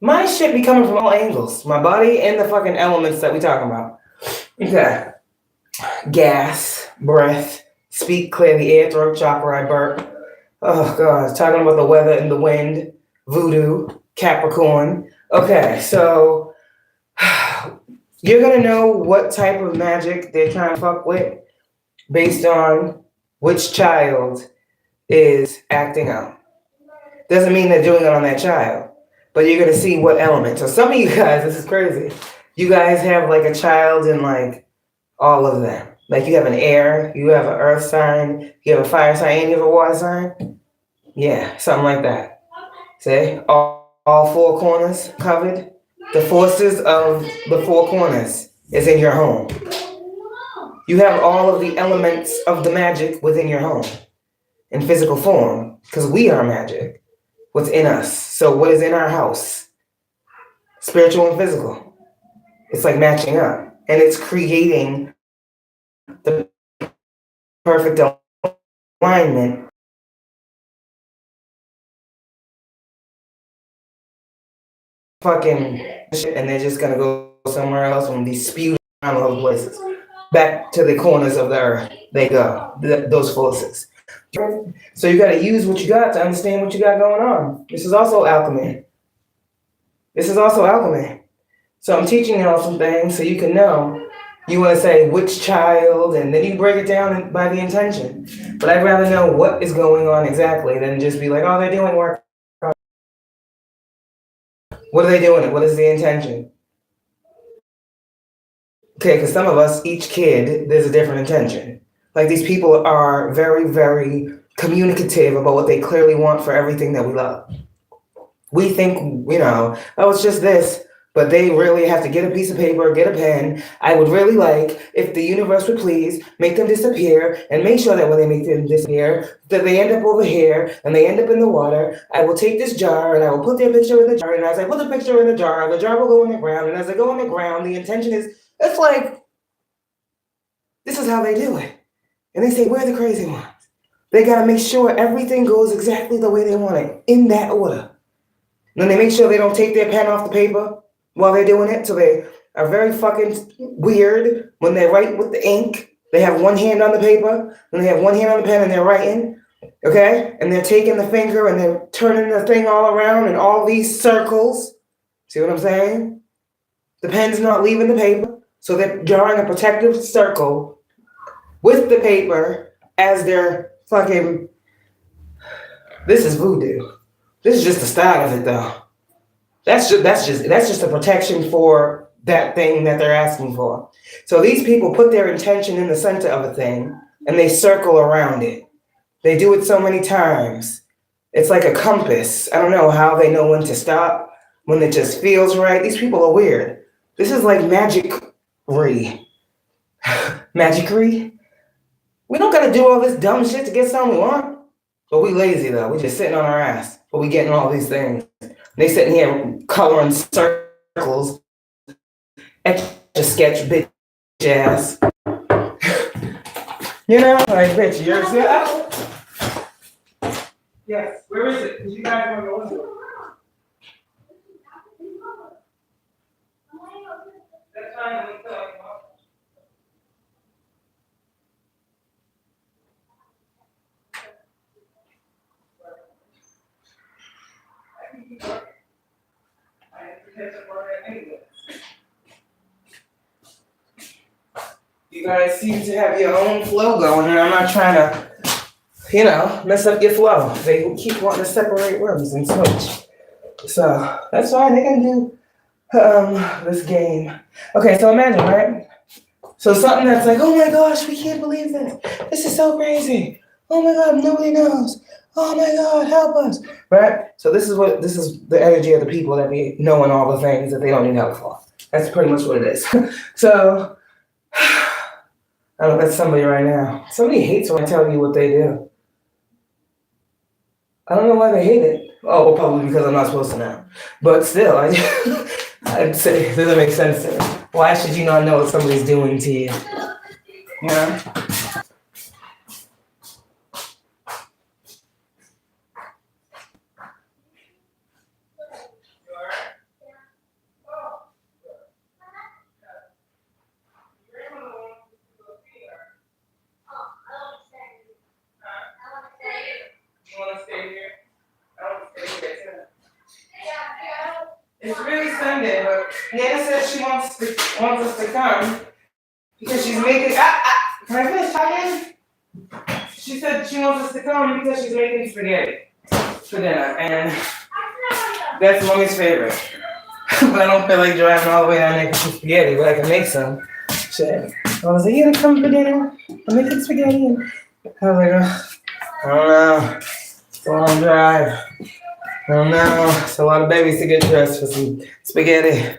My shit be coming from all angles. My body and the fucking elements that we talking about. Okay. Gas, breath, speak, clear the air, throat chakra, I burp. Oh, God. Talking about the weather and the wind, voodoo, Capricorn. Okay, so you're going to know what type of magic they're trying to fuck with based on which child is acting out. Doesn't mean they're doing it on that child, but you're going to see what element. So some of you guys, this is crazy. You guys have like a child in like all of them. Like you have an air, you have an earth sign, you have a fire sign, and you have a water sign. Yeah, something like that. See, all four corners covered. The forces of the four corners is in your home. You have all of the elements of the magic within your home in physical form, because we are magic. What's in us. So what is in our house? Spiritual and physical. It's like matching up. And it's creating the perfect alignment. Fucking shit, and they're just gonna go somewhere else and be spewed around all the places. Back to the corners of the earth. They go. Those forces. So you gotta use what you got to understand what you got going on. This is also alchemy. So I'm teaching y'all some things so you can know. You want to say which child, and then you break it down by the intention. But I'd rather know what is going on exactly than just be like, oh, they're doing work. What are they doing? What is the intention? Okay, because some of us, each kid, there's a different intention. Like these people are very, very communicative about what they clearly want for everything that we love. We think, oh, it's just this. But they really have to get a piece of paper, get a pen. I would really like, if the universe would please, make them disappear and make sure that when they make them disappear, that they end up over here and they end up in the water. I will take this jar and I will put their picture in the jar. And as I put the picture in the jar will go in the ground. And as I go in the ground, the intention is, it's like, this is how they do it. And they say, we're the crazy ones. They got to make sure everything goes exactly the way they want it, in that order. And then they make sure they don't take their pen off the paper while they're doing it, so they are very fucking weird when they write with the ink. They have one hand on the paper, and they have one hand on the pen, and they're writing, okay? And they're taking the finger, and they're turning the thing all around in all these circles. See what I'm saying? The pen's not leaving the paper, so they're drawing a protective circle with the paper as they're fucking... This is voodoo. This is just the start of it, though. That's just a protection for that thing that they're asking for. So these people put their intention in the center of a thing and they circle around it. They do it so many times. It's like a compass. I don't know how they know when to stop, when it just feels right. These people are weird. This is like magic-ry. Magic-ry? We don't gotta do all this dumb shit to get something we want. But we lazy though. We just sitting on our ass. But we getting all these things. They sitting here coloring circles, etch-a-sketch bitch ass. Like bitch, you're yes, where is it? Because you guys want to go into it. That's fine, let me tell you. You guys seem to have your own flow going, and I'm not trying to, mess up your flow. They keep wanting to separate rooms and switch. So that's fine. They can do this game. Okay, so imagine, right? So something that's like, oh my gosh, we can't believe this. This is so crazy. Oh my God, nobody knows. Oh my God, help us. Right? So this is the energy of the people that be knowing all the things that they don't need help for. That's pretty much what it is. So I don't know, that's somebody right now. Somebody hates when I tell you what they do. I don't know why they hate it. Oh, well, probably because I'm not supposed to know. But still, I'd say it doesn't make sense to me. Why should you not know what somebody's doing to you? You know? It's really Sunday, but Nana says she wants us to come because she's making. Can I finish talking? She said she wants us to come because she's making spaghetti for dinner, and that's Mommy's favorite. But I don't feel like driving all the way down there for some spaghetti, but I can make some. Shit, I was like, you gonna come for dinner? I'm making spaghetti. And I was like, I don't know. It's a long drive. I don't know. It's a lot of babies to get dressed for some spaghetti.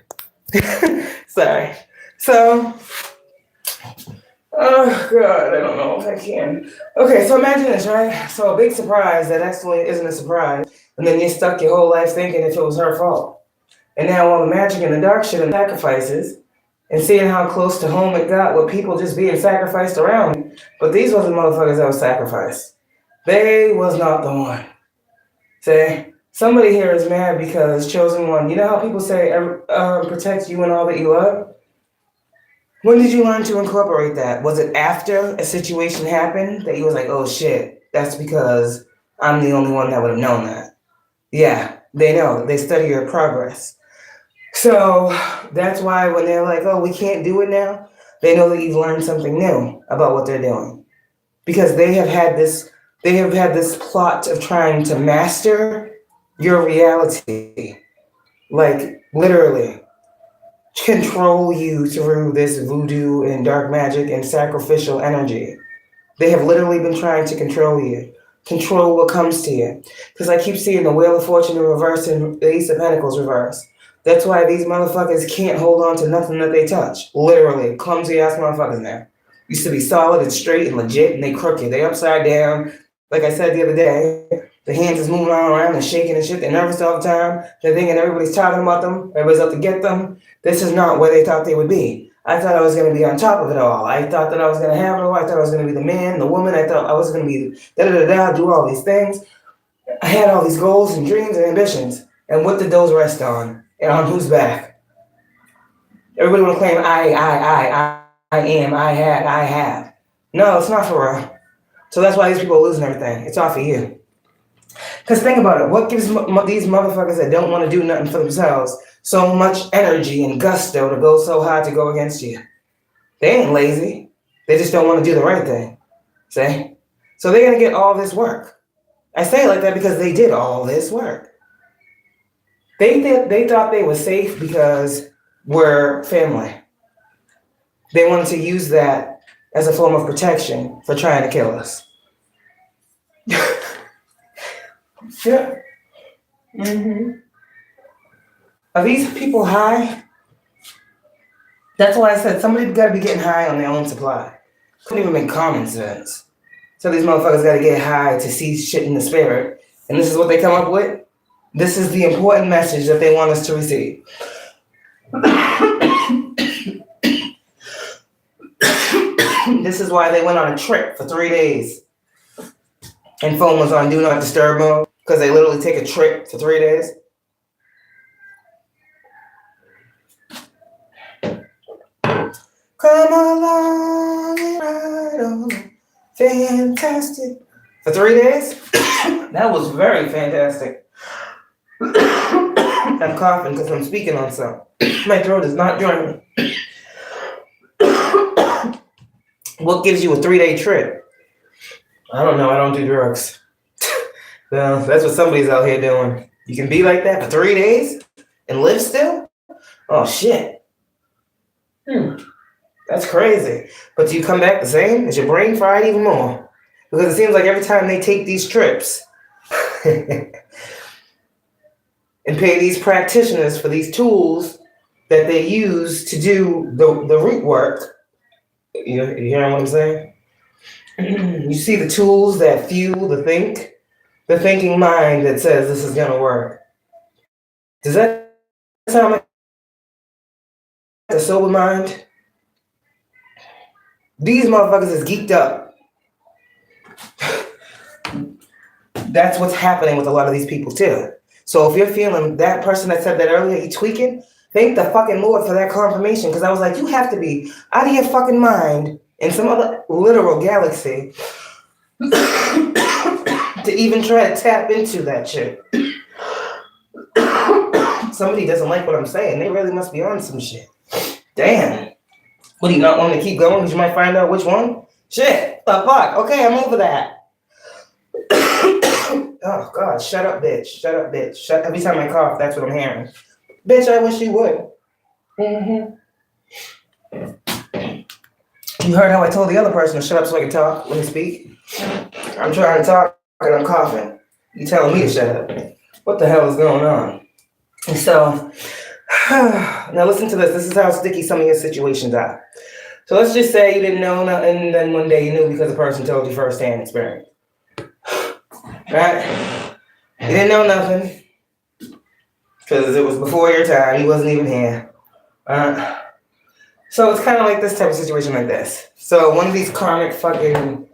Sorry. So, oh God, I don't know if I can. Okay, so imagine this, right? So a big surprise that actually isn't a surprise, and then you stuck your whole life thinking if it was her fault. And now all the magic and the dark shit and sacrifices, and seeing how close to home it got with people just being sacrificed around. But these wasn't motherfuckers that was sacrificed. They was not the one. Say, somebody here is mad because chosen one. You know how people say protect you and all that you love? When did you learn to incorporate that? Was it after a situation happened that you was like, oh shit, that's because I'm the only one that would have known that? Yeah, they know. They study your progress. So that's why when they're like, oh, we can't do it now, they know that you've learned something new about what they're doing. Because they have had this plot of trying to master your reality. Like, literally. Control you through this voodoo and dark magic and sacrificial energy. They have literally been trying to control you. Control what comes to you. Because I keep seeing the Wheel of Fortune in reverse and the Ace of Pentacles reverse. That's why these motherfuckers can't hold on to nothing that they touch. Literally. Clumsy ass motherfuckers now. Used to be solid and straight and legit, and they crooked. They upside down. Like I said the other day, the hands is moving all around and shaking and shit. They're nervous all the time. They're thinking everybody's talking about them. Everybody's out to get them. This is not where they thought they would be. I thought I was going to be on top of it all. I thought that I was going to have it all. I thought I was going to be the man, the woman. I thought I was going to be do all these things. I had all these goals and dreams and ambitions. And what did those rest on? And on whose back? Everybody want to claim I am, I had, I have. No, it's not for real. So that's why these people are losing everything. It's off of you. Because think about it. What gives these motherfuckers that don't want to do nothing for themselves so much energy and gusto to go so hard to go against you? They ain't lazy. They just don't want to do the right thing. See? So they're going to get all this work. I say it like that because they did all this work. They thought they were safe because we're family. They wanted to use that as a form of protection for trying to kill us. Yeah. Mm-hmm. Are these people high? That's why I said somebody's got to be getting high on their own supply. Couldn't even make common sense. So these motherfuckers got to get high to see shit in the spirit. And this is what they come up with? This is the important message that they want us to receive. This is why they went on a trip for 3 days. And phone was on Do Not Disturb mode. Because they literally take a trip for 3 days. Come along and ride on. Fantastic. For 3 days? That was very fantastic. I'm coughing because I'm speaking on something. My throat is not joining me. What gives you a 3-day trip? I don't know. I don't do drugs. Well, that's what somebody's out here doing. You can be like that for 3 days and live still? Oh, shit. That's crazy. But do you come back the same? Is your brain fried even more? Because it seems like every time they take these trips and pay these practitioners for these tools that they use to do the root work. You hearing what I'm saying? You see the tools that fuel the thinking mind that says this is going to work. Does that sound like a sober mind? These motherfuckers is geeked up. That's what's happening with a lot of these people too. So if you're feeling that person that said that earlier, you tweaking, thank the fucking Lord for that confirmation. Because I was like, you have to be out of your fucking mind in some other literal galaxy to even try to tap into that shit. Somebody doesn't like what I'm saying. They really must be on some shit. Damn. What, do you not want to keep going? Because you might find out which one? Shit. The fuck? Okay, I'm over that. Oh, God. Shut up, bitch. Shut up, bitch. Every time I cough, that's what I'm hearing. Bitch, I wish you would. Mm-hmm. You heard how I told the other person to shut up so I can talk? Let me speak. I'm trying to talk and I'm coughing. You telling me to shut up. What the hell is going on? So, now listen to this. This is how sticky some of your situations are. So let's just say you didn't know nothing, and then one day you knew because the person told you firsthand experience. Right? You didn't know nothing because it was before your time. You wasn't even here. So it's kind of like this type of situation like this. So one of these karmic fucking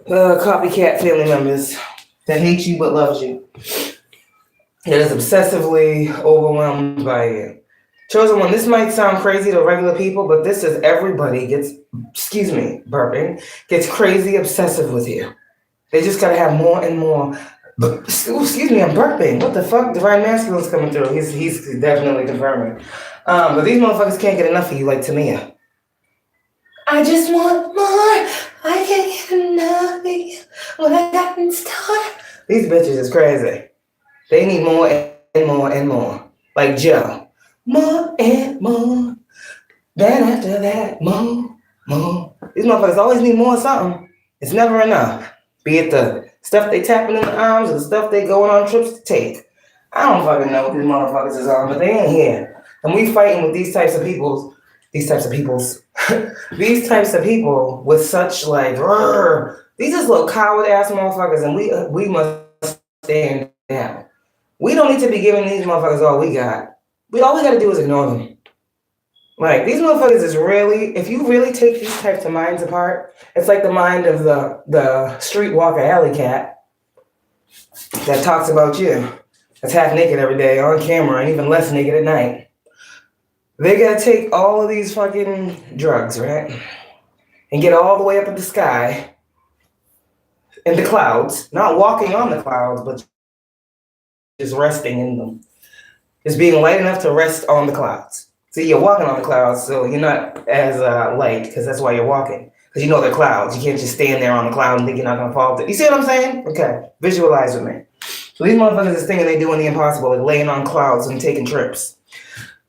copycat family members that hates you but loves you, that is obsessively overwhelmed by you. Chosen one, this might sound crazy to regular people, but this is everybody gets, burping, gets crazy obsessive with you. They just gotta have more and more. Excuse me, I'm burping. What the fuck? Divine Masculine's coming through. He's definitely confirming. But these motherfuckers can't get enough of you like Tamia. I just want more. I can't get enough of you. What I got in store. These bitches is crazy. They need more and more and more. Like Joe. More and more. Then after that, more. These motherfuckers always need more of something. It's never enough. Be it the stuff they tapping in the arms or the stuff they going on trips to take. I don't fucking know what these motherfuckers is on, but they ain't here. And we fighting with these types of people with such like, these just little coward ass motherfuckers, and we must stand down. We don't need to be giving these motherfuckers all we got. All we gotta do is ignore them. Like, these motherfuckers is really, if you really take these types of minds apart, it's like the mind of the streetwalker alley cat that talks about you, that's half naked every day on camera and even less naked at night. They gotta take all of these fucking drugs, right? And get all the way up in the sky, in the clouds, not walking on the clouds, but just resting in them. Just being light enough to rest on the clouds. See, you're walking on the clouds, so you're not as light, because that's why you're walking. Because you know they're clouds. You can't just stand there on the cloud and think you're not going to fall. You see what I'm saying? Okay, visualize with me. So these motherfuckers is thinking they're doing the impossible, like laying on clouds and taking trips.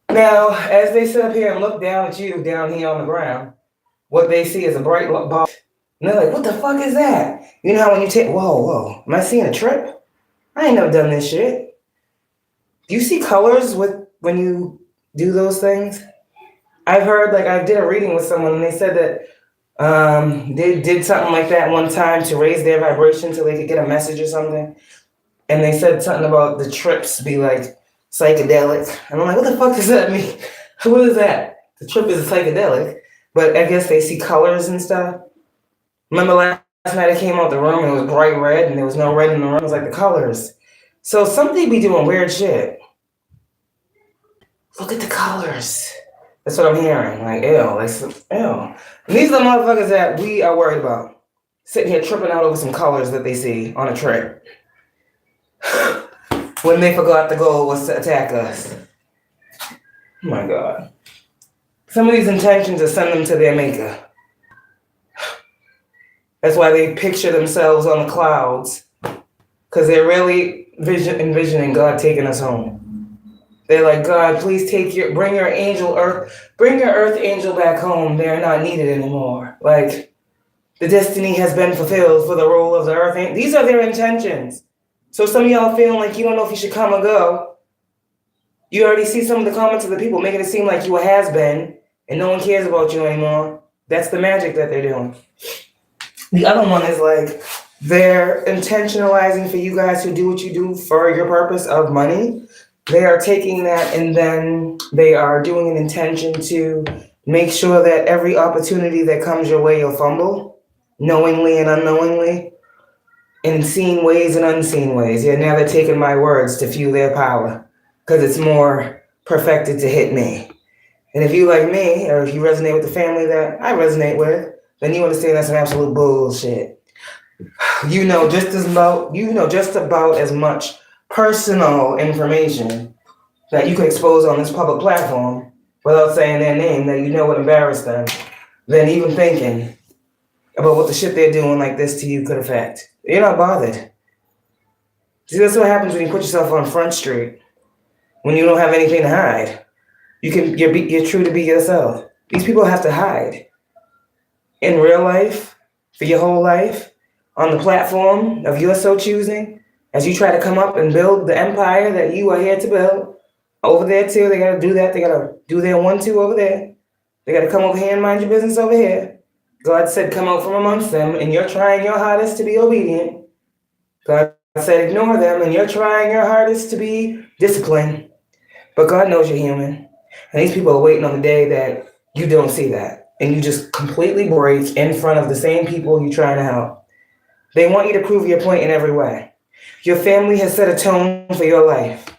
Now, as they sit up here and look down at you down here on the ground, what they see is a bright ball. And they're like, what the fuck is that? You know how when you take, whoa, am I seeing a trip? I ain't never done this shit. Do you see colors when you do those things? I've heard, like, I did a reading with someone and they said that they did something like that one time to raise their vibration so they could get a message or something. And they said something about the trips be like psychedelic. And I'm like, what the fuck does that mean? What is that? The trip is a psychedelic, but I guess they see colors and stuff. Remember last night I came out the room and it was bright red and there was no red in the room. It was like the colors. So somebody be doing weird shit. Look at the colors. That's what I'm hearing. Like, ew. And these are the motherfuckers that we are worried about. Sitting here tripping out over some colors that they see on a trip. When they forgot the goal was to attack us. Oh my God. Some of these intentions are send them to their maker. That's why they picture themselves on the clouds. Because they're really envisioning God taking us home. They're like, God, please bring your earth angel back home. They're not needed anymore. Like, the destiny has been fulfilled for the role of the earth angel. These are their intentions. So some of y'all feeling like you don't know if you should come or go. You already see some of the comments of the people making it seem like you a has-been and no one cares about you anymore. That's the magic that they're doing. The other one is like, they're intentionalizing for you guys to do what you do for your purpose of money. They are taking that and then they are doing an intention to make sure that every opportunity that comes your way, you'll fumble, knowingly and unknowingly, in seen ways and unseen ways. Yeah, now they're taking my words to fuel their power because it's more perfected to hit me. And if you like me, or if you resonate with the family that I resonate with, then you understand that's some absolute bullshit. You know just about as much personal information that you could expose on this public platform without saying their name that you know would embarrass them than even thinking about what the shit they're doing like this to you could affect. You're not bothered. See, that's what happens when you put yourself on Front Street, when you don't have anything to hide. You're true to be yourself. These people have to hide. in real life, for your whole life, on the platform of your so choosing, as you try to come up and build the empire that you are here to build. Over there too, they gotta do that. They gotta do their 1-2 over there. They gotta come over here and mind your business over here. God said, come out from amongst them, and you're trying your hardest to be obedient. God said, ignore them, and you're trying your hardest to be disciplined. But God knows you're human. And these people are waiting on the day that you don't see that. And you just completely break in front of the same people you're trying to help. They want you to prove your point in every way. Your family has set a tone for your life.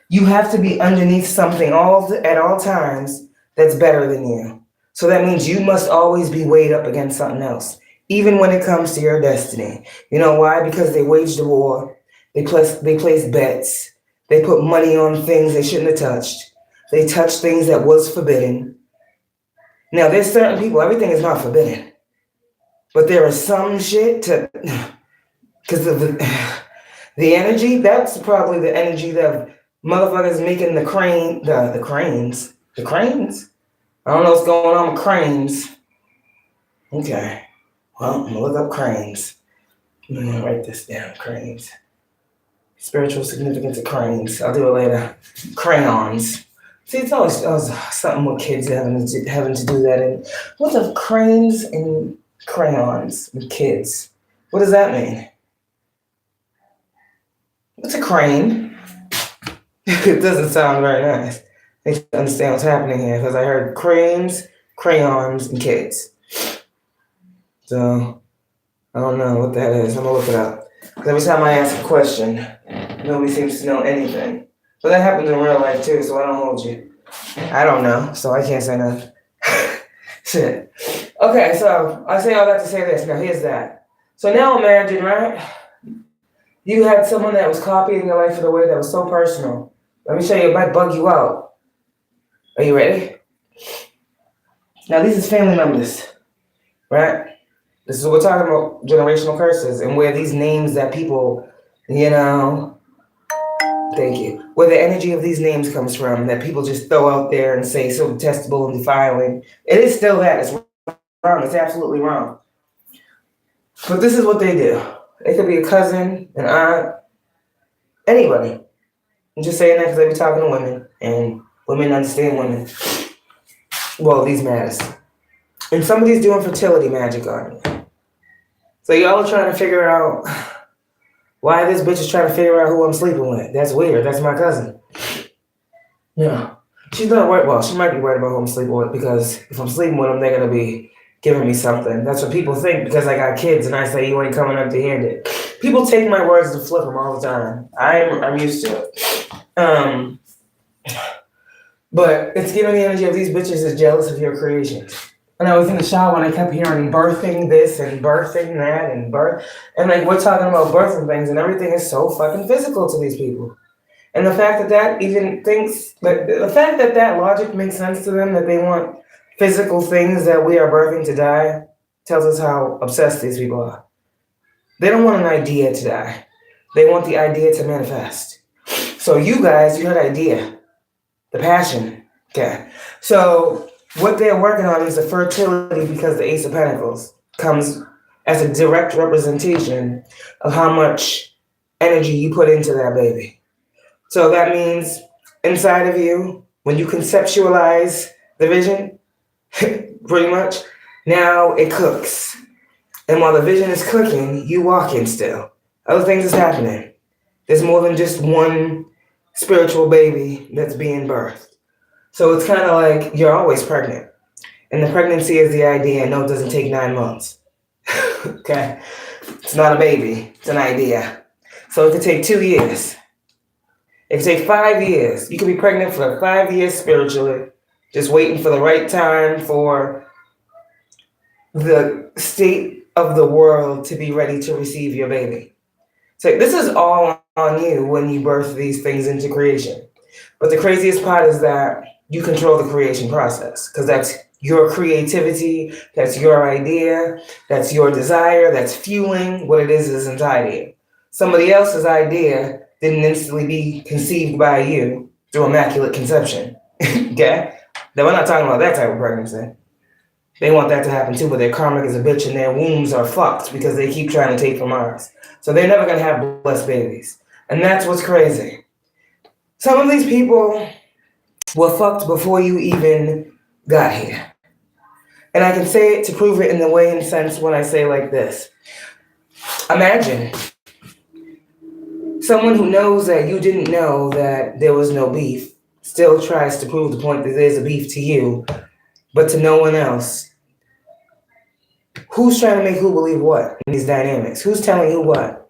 You have to be underneath something at all times that's better than you. So that means you must always be weighed up against something else, even when it comes to your destiny. You know why? Because they waged a war. They placed bets. They put money on things they shouldn't have touched. They touched things that was forbidden. Now, there's certain people, everything is not forbidden. But there is some shit to, because of the energy, that's probably the energy that motherfuckers making the cranes. I don't know what's going on with cranes. Okay. Well, I'm gonna look up cranes. I'm gonna write this down, cranes. Spiritual significance of cranes. I'll do it later. Crayons. See, it's always something with kids having to do that. And what the cranes and crayons with kids? What does that mean? What's a crane? It doesn't sound very nice. I need to understand what's happening here because I heard cranes, crayons, and kids. So, I don't know what that is. I'm gonna look it up. Because every time I ask a question, nobody seems to know anything. But that happens in real life too, so I don't hold you. I don't know, so I can't say nothing. Shit. Okay, so I say all that to say this. Now, here's that. So now imagine, right? You had someone that was copying your life in a way that was so personal. Let me show you, it might bug you out. Are you ready? Now, these is family members, right? This is what we're talking about, generational curses, and where these names that people, thank you, where the energy of these names comes from, that people just throw out there and say so detestable and defiling. It is still that. It's wrong. It's absolutely wrong. But this is what they do. It could be a cousin, an aunt, anybody. I'm just saying that because I be talking to women, and women understand women. Well, these matters. And somebody's doing fertility magic on you. So y'all are trying to figure out why this bitch is trying to figure out who I'm sleeping with. That's weird. That's my cousin. Yeah. She's not worried. Well, she might be worried about who I'm sleeping with because if I'm sleeping with them, they're going to be giving me something. That's what people think because I got kids and I say you ain't coming empty-handed. People take my words to flip them all the time. I'm used to it. But it's giving the energy of these bitches is jealous of your creations. And I was in the shower and I kept hearing birthing this and birthing that and like we're talking about birthing things and everything is so fucking physical to these people. And the fact that the fact that logic makes sense to them, that they want physical things that we are birthing to die, tells us how obsessed these people are. They don't want an idea to die. They want the idea to manifest. So you guys, you had idea, the passion. Okay. So what they're working on is the fertility because the Ace of Pentacles comes as a direct representation of how much energy you put into that baby. So that means inside of you, when you conceptualize the vision, pretty much, now it cooks. And while the vision is cooking, you walking still. Other things is happening. There's more than just one spiritual baby that's being birthed. So it's kind of like you're always pregnant. And the pregnancy is the idea. No, it doesn't take 9 months. Okay? It's not a baby. It's an idea. So it could take 2 years. It could take 5 years. You could be pregnant for 5 years spiritually, just waiting for the right time for the state of the world to be ready to receive your baby. So this is all on you when you birth these things into creation. But the craziest part is that you control the creation process because that's your creativity, that's your idea, that's your desire, that's fueling what it is inside of you. Somebody else's idea didn't instantly be conceived by you through immaculate conception. Okay? Now we're not talking about that type of pregnancy. They want that to happen too, but their karmic is a bitch and their wombs are fucked because they keep trying to take from ours. So they're never gonna have blessed babies. And that's what's crazy. Some of these people were fucked before you even got here. And I can say it to prove it in the way and sense when I say like this. Imagine someone who knows that you didn't know that there was no beef still tries to prove the point that there's a beef to you, but to no one else. Who's trying to make who believe what in these dynamics? Who's telling who what?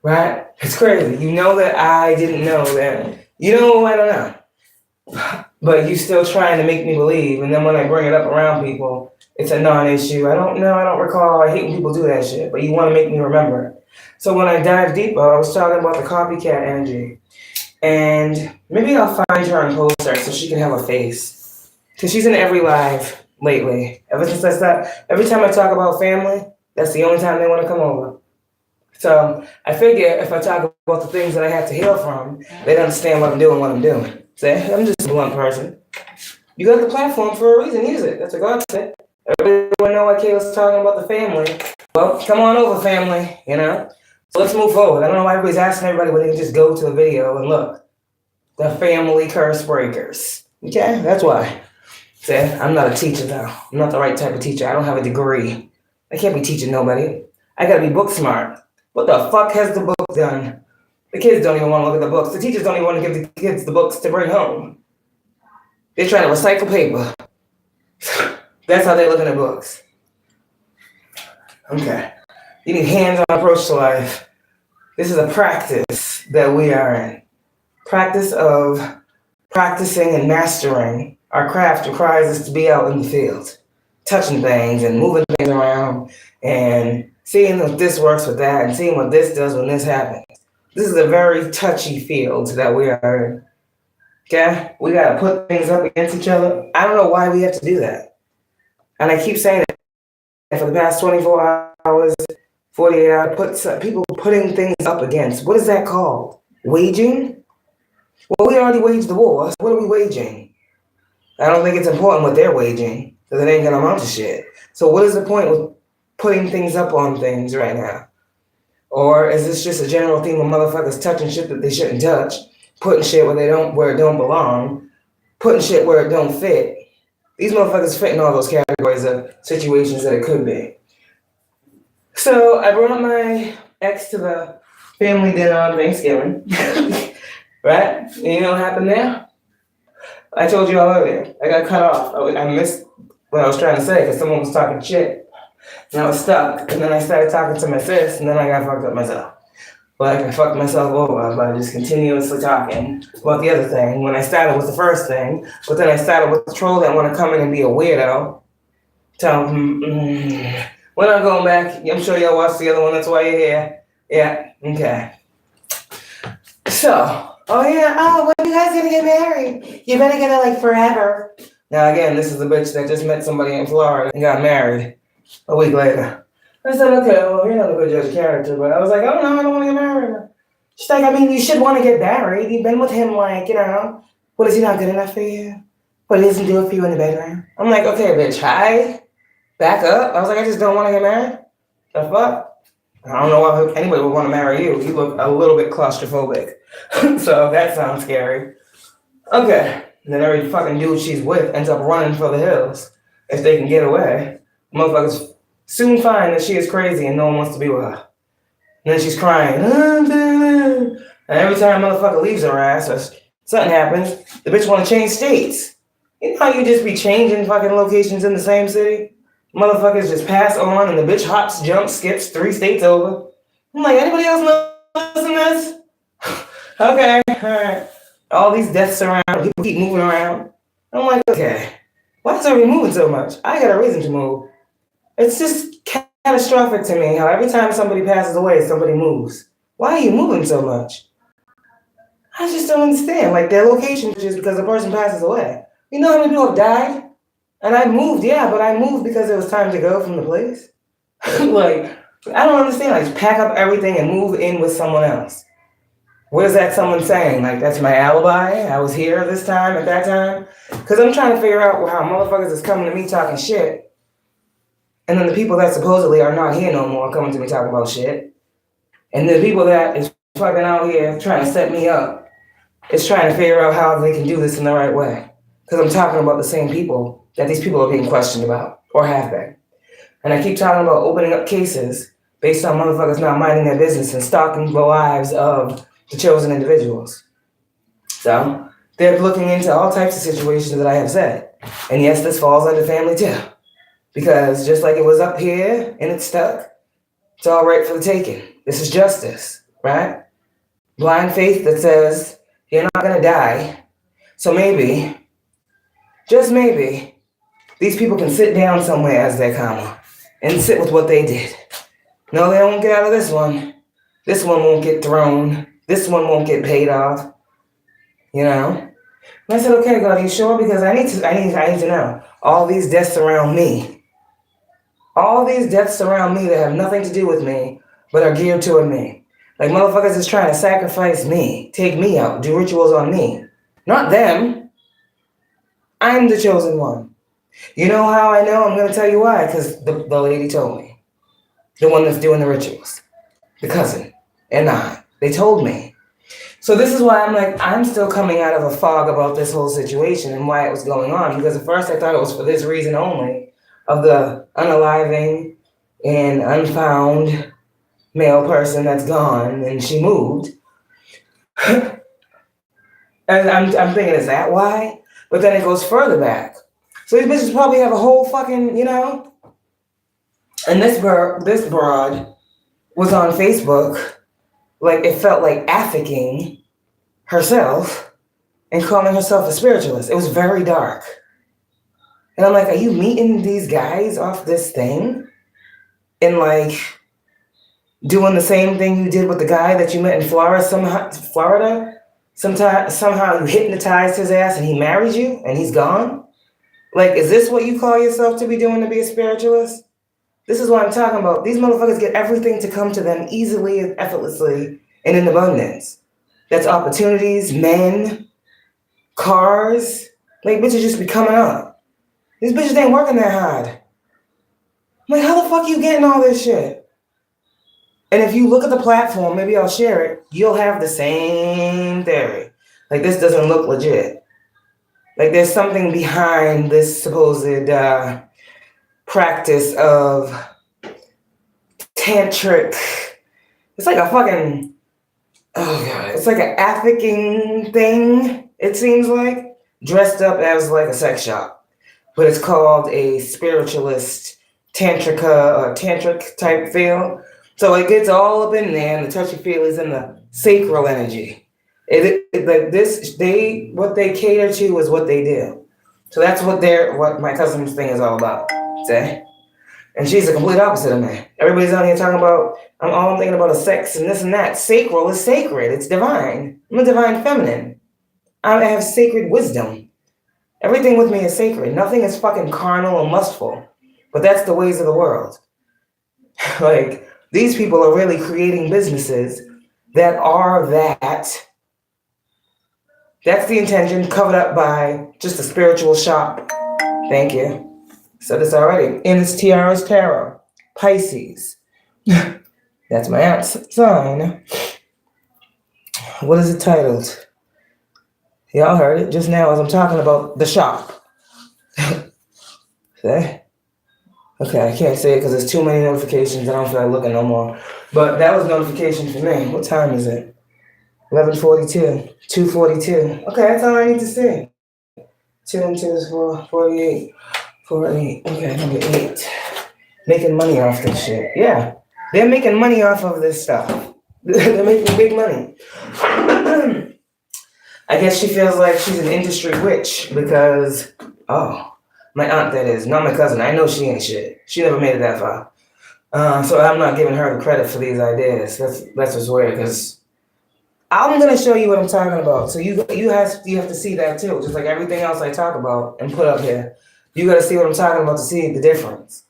Right? It's crazy. You know that I didn't know that. You know, I don't know. But you still trying to make me believe. And then when I bring it up around people, it's a non-issue. I don't know. I don't recall. I hate when people do that shit. But you want to make me remember it. So when I dive deeper, I was talking about the copycat energy. And maybe I'll find her and post her so she can have a face. Because she's in every live lately. Ever since I stopped, every time I talk about family, that's the only time they want to come over. So I figure if I talk about the things that I have to heal from, they'd understand what I'm doing. See, I'm just a blunt person. You got the platform for a reason, use it. That's what God said. Everyone know why Kayla's talking about the family. Well, come on over, family, you know? So let's move forward. I don't know why everybody's asking everybody when they can just go to the video and look. The family curse breakers. Okay, that's why. See, I'm not a teacher though. I'm not the right type of teacher. I don't have a degree. I can't be teaching nobody. I gotta be book smart. What the fuck has the book done? The kids don't even want to look at the books. The teachers don't even want to give the kids the books to bring home. They're trying to recycle paper. That's how they're looking at books. Okay. You need hands-on approach to life. This is a practice that we are in. Practice of practicing and mastering our craft requires us to be out in the field, touching things and moving things around and seeing if this works with that and seeing what this does when this happens. This is a very touchy field that we are in. Okay? We got to put things up against each other. I don't know why we have to do that. And I keep saying it for the past 24 hours, 48 hours, people putting things up against. What is that called? Waging? Well, we already waged the war. So what are we waging? I don't think it's important what they're waging because it ain't going to amount to shit. So what is the point with putting things up on things right now? Or is this just a general theme of motherfuckers touching shit that they shouldn't touch, putting shit where it don't belong, putting shit where it don't fit? These motherfuckers fit in all those categories of situations that it could be. So I brought my ex to the family dinner on Thanksgiving, right? And you know what happened there? I told you all earlier. I got cut off. I missed what I was trying to say because someone was talking shit. And I was stuck. And then I started talking to my sis, and then I got fucked up myself. But I fucked myself over by just continuously talking about the other thing. When I started with the first thing, but then I started with the troll that want to come in and be a weirdo. Tell them, we're not going back. I'm sure y'all watched the other one. That's why you're here. Yeah, okay. So, when you guys gonna get married? You better get it like forever. Now again, this is a bitch that just met somebody in Florida and got married a week later. I said, okay, well, you're not a good judge of character, but I was like, oh no, I don't want to get married. She's like, I mean, you should want to get married. You've been with him, like, you know, what, is he not good enough for you? What, he doesn't do it for you in the bedroom? I'm like, okay, bitch, hi, back up. I was like, I just don't want to get married. The fuck? I don't know why anybody would want to marry you. You look a little bit claustrophobic. So that sounds scary. Okay. And then every fucking dude she's with ends up running for the hills if they can get away. Motherfuckers soon find that she is crazy and no one wants to be with her. And then she's crying. And every time a motherfucker leaves her ass or something happens, the bitch want to change states. You know how you just be changing fucking locations in the same city? Motherfuckers just pass on and the bitch hops, jumps, skips 3 states over. I'm like, anybody else noticing this? Okay, all right. All these deaths around, people keep moving around. I'm like, okay, why is everybody moving so much? I got a reason to move. It's just catastrophic to me how every time somebody passes away, somebody moves. Why are you moving so much? I just don't understand. Like, their location is just because a person passes away. You know how many people have died? And I moved, yeah, but I moved because it was time to go from the place. Like, I don't understand. Like, pack up everything and move in with someone else. What is that someone saying? Like, that's my alibi? I was here this time at that time? Because I'm trying to figure out how motherfuckers is coming to me talking shit. And then the people that supposedly are not here no more coming to me talking about shit. And the people that is fucking out here trying to set me up is trying to figure out how they can do this in the right way. Because I'm talking about the same people that these people are being questioned about, or have been. And I keep talking about opening up cases based on motherfuckers not minding their business and stalking the lives of the chosen individuals. So, they're looking into all types of situations that I have said. And yes, this falls under family too. Because just like it was up here and it's stuck, it's all right for the taking. This is justice, right? Blind faith that says you're not gonna die. So maybe, just maybe, these people can sit down somewhere as their karma and sit with what they did. No, they won't get out of this one. This one won't get thrown. This one won't get paid off. You know? And I said, okay, God, are you sure? Because I need to know. All these deaths around me. All these deaths around me that have nothing to do with me, but are geared toward me. Like motherfuckers is trying to sacrifice me, take me out, do rituals on me. Not them. I'm the chosen one. You know how I know? I'm going to tell you why. Because the lady told me. The one that's doing the rituals. The cousin. And I. They told me. So this is why I'm like, I'm still coming out of a fog about this whole situation and why it was going on. Because at first I thought it was for this reason only. Of the unaliving and unfound male person that's gone and she moved. And I'm thinking, is that why? But then it goes further back. So these bitches probably have a whole fucking, you know? And this broad was on Facebook, like it felt like affecting herself and calling herself a spiritualist. It was very dark. And I'm like, are you meeting these guys off this thing? And like doing the same thing you did with the guy that you met in Florida somehow you hypnotized his ass and he married you and he's gone? Like, is this what you call yourself to be doing to be a spiritualist? This is what I'm talking about. These motherfuckers get everything to come to them easily and effortlessly and in abundance. That's opportunities, men, cars. Like, bitches just be coming up. These bitches ain't working that hard. I'm like, how the fuck you getting all this shit? And if you look at the platform, maybe I'll share it, you'll have the same theory. Like, this doesn't look legit. Like, there's something behind this supposed practice of tantric. It's like a fucking, oh God, it's like an African thing, it seems like, dressed up as like a sex shop. But it's called a spiritualist tantrica or tantric type feel. So it gets all up in there and the touchy-feelies and the sacral energy. What they cater to is what they do. So that's what my cousin's thing is all about. See? And she's the complete opposite of me. Everybody's out here talking about, I'm thinking about a sex and this and that. Sacral is sacred. It's divine. I'm a divine feminine. I have sacred wisdom. Everything with me is sacred. Nothing is fucking carnal and lustful. But that's the ways of the world. Like, these people are really creating businesses that are that. That's the intention, covered up by just a spiritual shop. Thank you. Said this already. And it's Tiara's Tarot. Pisces. That's my aunt's sign. What is it titled? Y'all heard it just now as I'm talking about the shop. See? Okay, I can't say it because there's too many notifications. I don't feel like looking no more. But that was notification for me. What time is it? 11:42. 2:42. Okay, that's all I need to see. 2 and 2 is 4. 48. 48. Okay, number 8. Making money off this shit. Yeah. They're making money off of this stuff. They're making big money. I guess she feels like she's an industry witch because, my aunt that is, not my cousin. I know she ain't shit. She never made it that far. So I'm not giving her the credit for these ideas. That's what's weird because I'm going to show you what I'm talking about. So you have to see that too. Just like everything else I talk about and put up here. You got to see what I'm talking about to see the difference.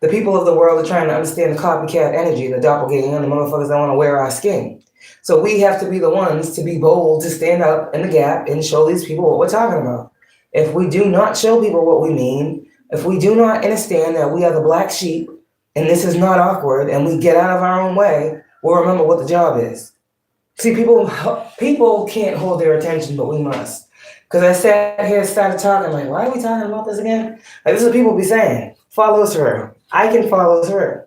The people of the world are trying to understand the copycat energy, the doppelganger, and the motherfuckers that want to wear our skin. So we have to be the ones to be bold, to stand up in the gap and show these people what we're talking about. If we do not show people what we mean, If we do not understand that we are the black sheep and this is not awkward and we get out of our own way, we'll remember what the job is. See, people can't hold their attention, but we must. Because I sat here and started talking, like, why are we talking about this again? Like, this is what people be saying. Follow through. I can follow through.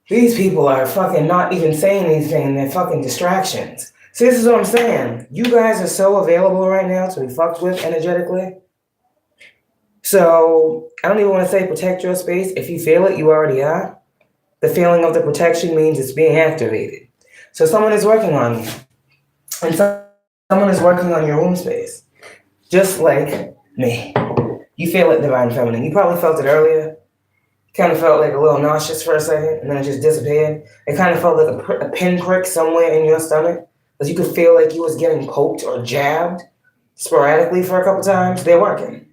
These people are fucking not even saying anything. They're fucking distractions. See, this is what I'm saying. You guys are so available right now to be fucked with energetically. So, I don't even want to say protect your space. If you feel it, you already are. The feeling of the protection means it's being activated. So someone is working on you. And someone is working on your womb space. Just like me. You feel it, Divine Feminine. You probably felt it earlier. Kind of felt like a little nauseous for a second, and then it just disappeared. It kind of felt like a pinprick somewhere in your stomach. Because you could feel like you was getting poked or jabbed sporadically for a couple times. They're working.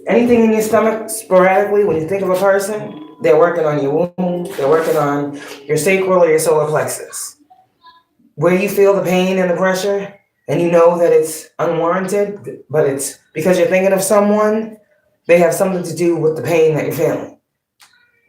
Anything in your stomach sporadically, when you think of a person, they're working on your womb. They're working on your sacral or your solar plexus. Where you feel the pain and the pressure, and you know that it's unwarranted, but it's because you're thinking of someone, they have something to do with the pain that you're feeling.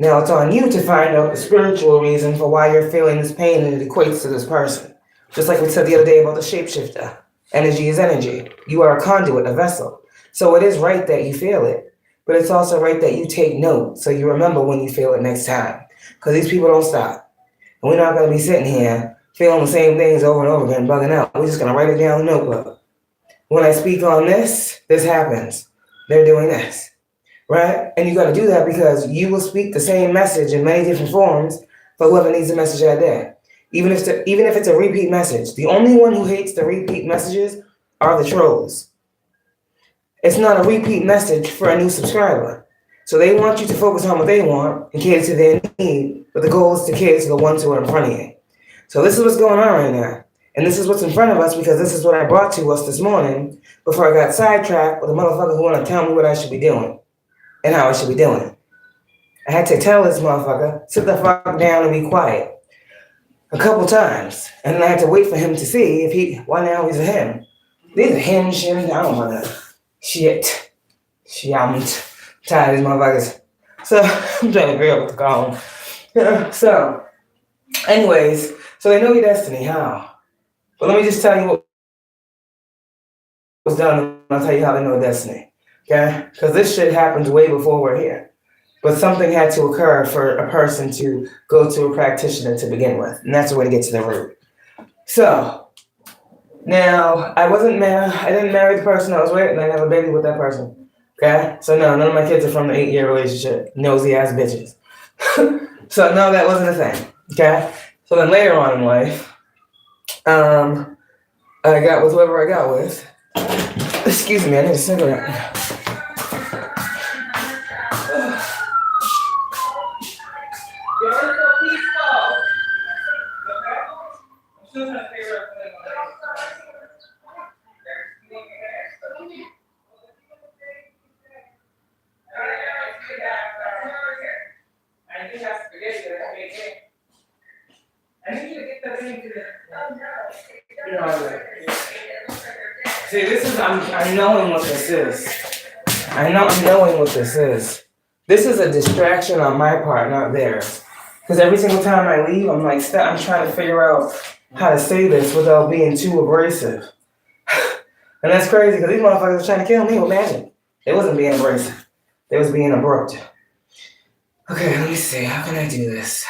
Now it's on you to find out the spiritual reason for why you're feeling this pain and it equates to this person. Just like we said the other day about the shapeshifter. Energy is energy. You are a conduit, a vessel. So it is right that you feel it, but it's also right that you take note so you remember when you feel it next time. Because these people don't stop. And we're not going to be sitting here feeling the same things over and over again, bugging out. We're just going to write it down in the notebook. When I speak on this, this happens. They're doing this. Right? And you got to do that because you will speak the same message in many different forms for whoever needs the message that day. Even if it's a repeat message. The only one who hates the repeat messages are the trolls. It's not a repeat message for a new subscriber. So they want you to focus on what they want and cater to their need, but the goal is to cater to the ones who are in front of you. So this is what's going on right now. And this is what's in front of us because this is what I brought to us this morning before I got sidetracked with a motherfucker who wanted to tell me what I should be doing. And how I should be doing it. I had to tell this motherfucker, sit the fuck down and be quiet. A couple times. And then I had to wait for him to see if why now he's a him. These are him shit. I don't want to. Shit. I'm tired of these motherfuckers. So, I'm trying to figure out what to call them. So, anyways, so they know your destiny. How? But let me just tell you what was done, and I'll tell you how they know destiny. Okay? Because this shit happened way before we're here. But something had to occur for a person to go to a practitioner to begin with. And that's the way to get to the root. So, now, I didn't marry the person I was with, and I didn't have a baby with that person. Okay? So, no, none of my kids are from the 8-year relationship. Nosy ass bitches. So, no, that wasn't a thing. Okay? So then later on in life, I got with whoever I got with. Excuse me, I need a cigarette. See, I'm knowing what this is. I'm knowing what this is. This is a distraction on my part, not theirs. Because every single time I leave, I'm trying to figure out how to say this without being too abrasive. And that's crazy because these motherfuckers are trying to kill me. Imagine. They wasn't being abrasive. They was being abrupt. Okay, let me see. How can I do this?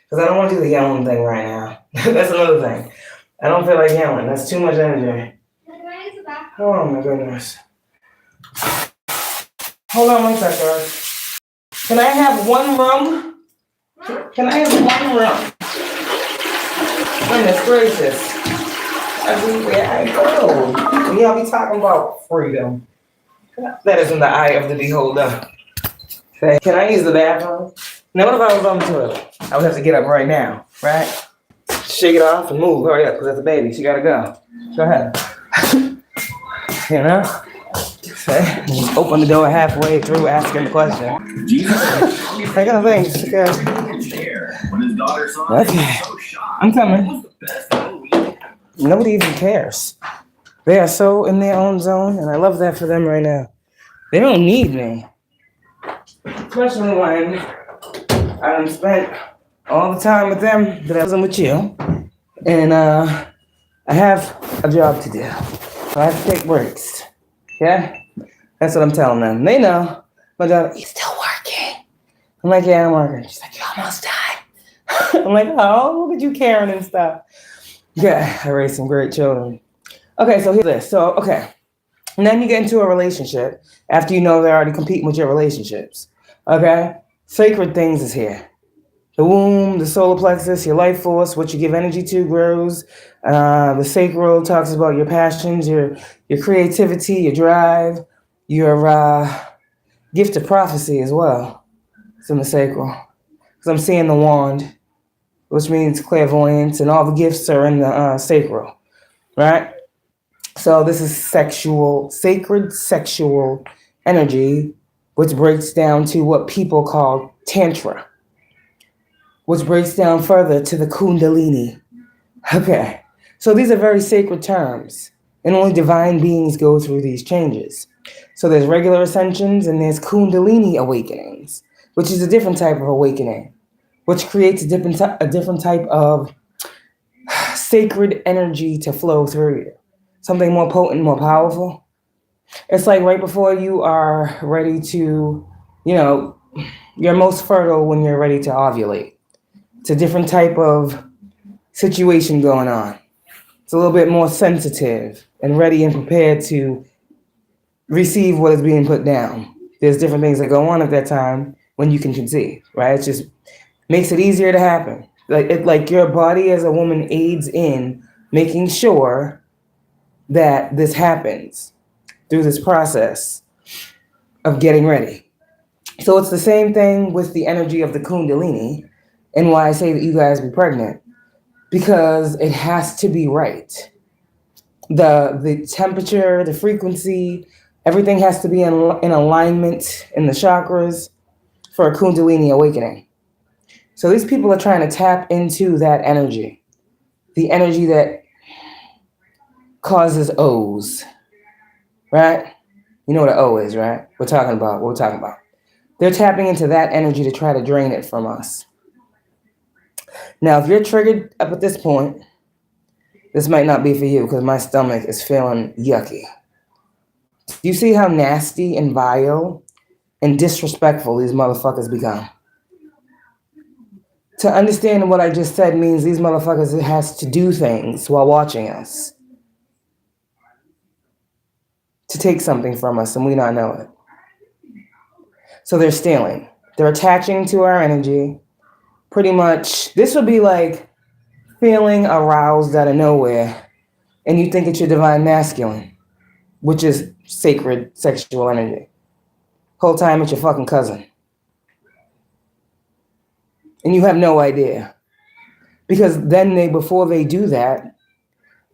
Because I don't want to do the yelling thing right now. That's another thing. I don't feel like yelling. That's too much energy. Oh my goodness. Hold on one second, guys. Can I have one rum? Can I have one rum? Goodness gracious. Everywhere I go. And y'all be talking about freedom. That is in the eye of the beholder. Say, can I use the bathroom? Now what if I was on the toilet? I would have to get up right now, right? Shake it off and move. Hurry up, because that's a baby. She gotta go. Go ahead. You know? Say, open the door halfway through asking the question. I gotta think. Okay. I'm coming. Nobody even cares. They are so in their own zone, and I love that for them right now. They don't need me. Especially when I done spent all the time with them that I wasn't with you. And I have a job to do. So I have to take breaks. Yeah? That's what I'm telling them. They know. My job, you still working? I'm like, yeah, I'm working. She's like, you almost died. I'm like, oh, look at you caring and stuff. Yeah, I raised some great children. Okay, so here's this. So, okay. And then you get into a relationship after you know they're already competing with your relationships. Okay? Sacred things is here. The womb, the solar plexus, your life force, what you give energy to grows. The sacral talks about your passions, your creativity, your drive, your gift of prophecy as well. It's in the sacral. Because I'm seeing the wand, which means clairvoyance, and all the gifts are in the sacral, right? So this is sacred sexual energy, which breaks down to what people call tantra, which breaks down further to the kundalini. Okay, so these are very sacred terms, and only divine beings go through these changes. So there's regular ascensions and there's kundalini awakenings, which is a different type of awakening, which creates a different type of sacred energy to flow through you. Something more potent, more powerful. It's like right before you are ready to, you're most fertile when you're ready to ovulate. It's a different type of situation going on. It's a little bit more sensitive and ready and prepared to receive what is being put down. There's different things that go on at that time when you can conceive, right? It just makes it easier to happen. Like your body as a woman aids in making sure that this happens through this process of getting ready. So it's the same thing with the energy of the kundalini, and why I say that you guys be pregnant, because it has to be right. The temperature, the frequency, everything has to be in alignment in the chakras for a kundalini awakening. So these people are trying to tap into that energy, the energy that causes O's, right? You know what an O is, right? We're talking about what we're talking about. They're tapping into that energy to try to drain it from us. Now, if you're triggered up at this point, this might not be for you because my stomach is feeling yucky. Do you see how nasty and vile and disrespectful these motherfuckers become? To understand what I just said means these motherfuckers has to do things while watching us to take something from us and we not know it. So they're stealing. They're attaching to our energy. Pretty much, this would be like feeling aroused out of nowhere and you think it's your divine masculine, which is sacred sexual energy. Whole time it's your fucking cousin. And you have no idea. Because then before they do that,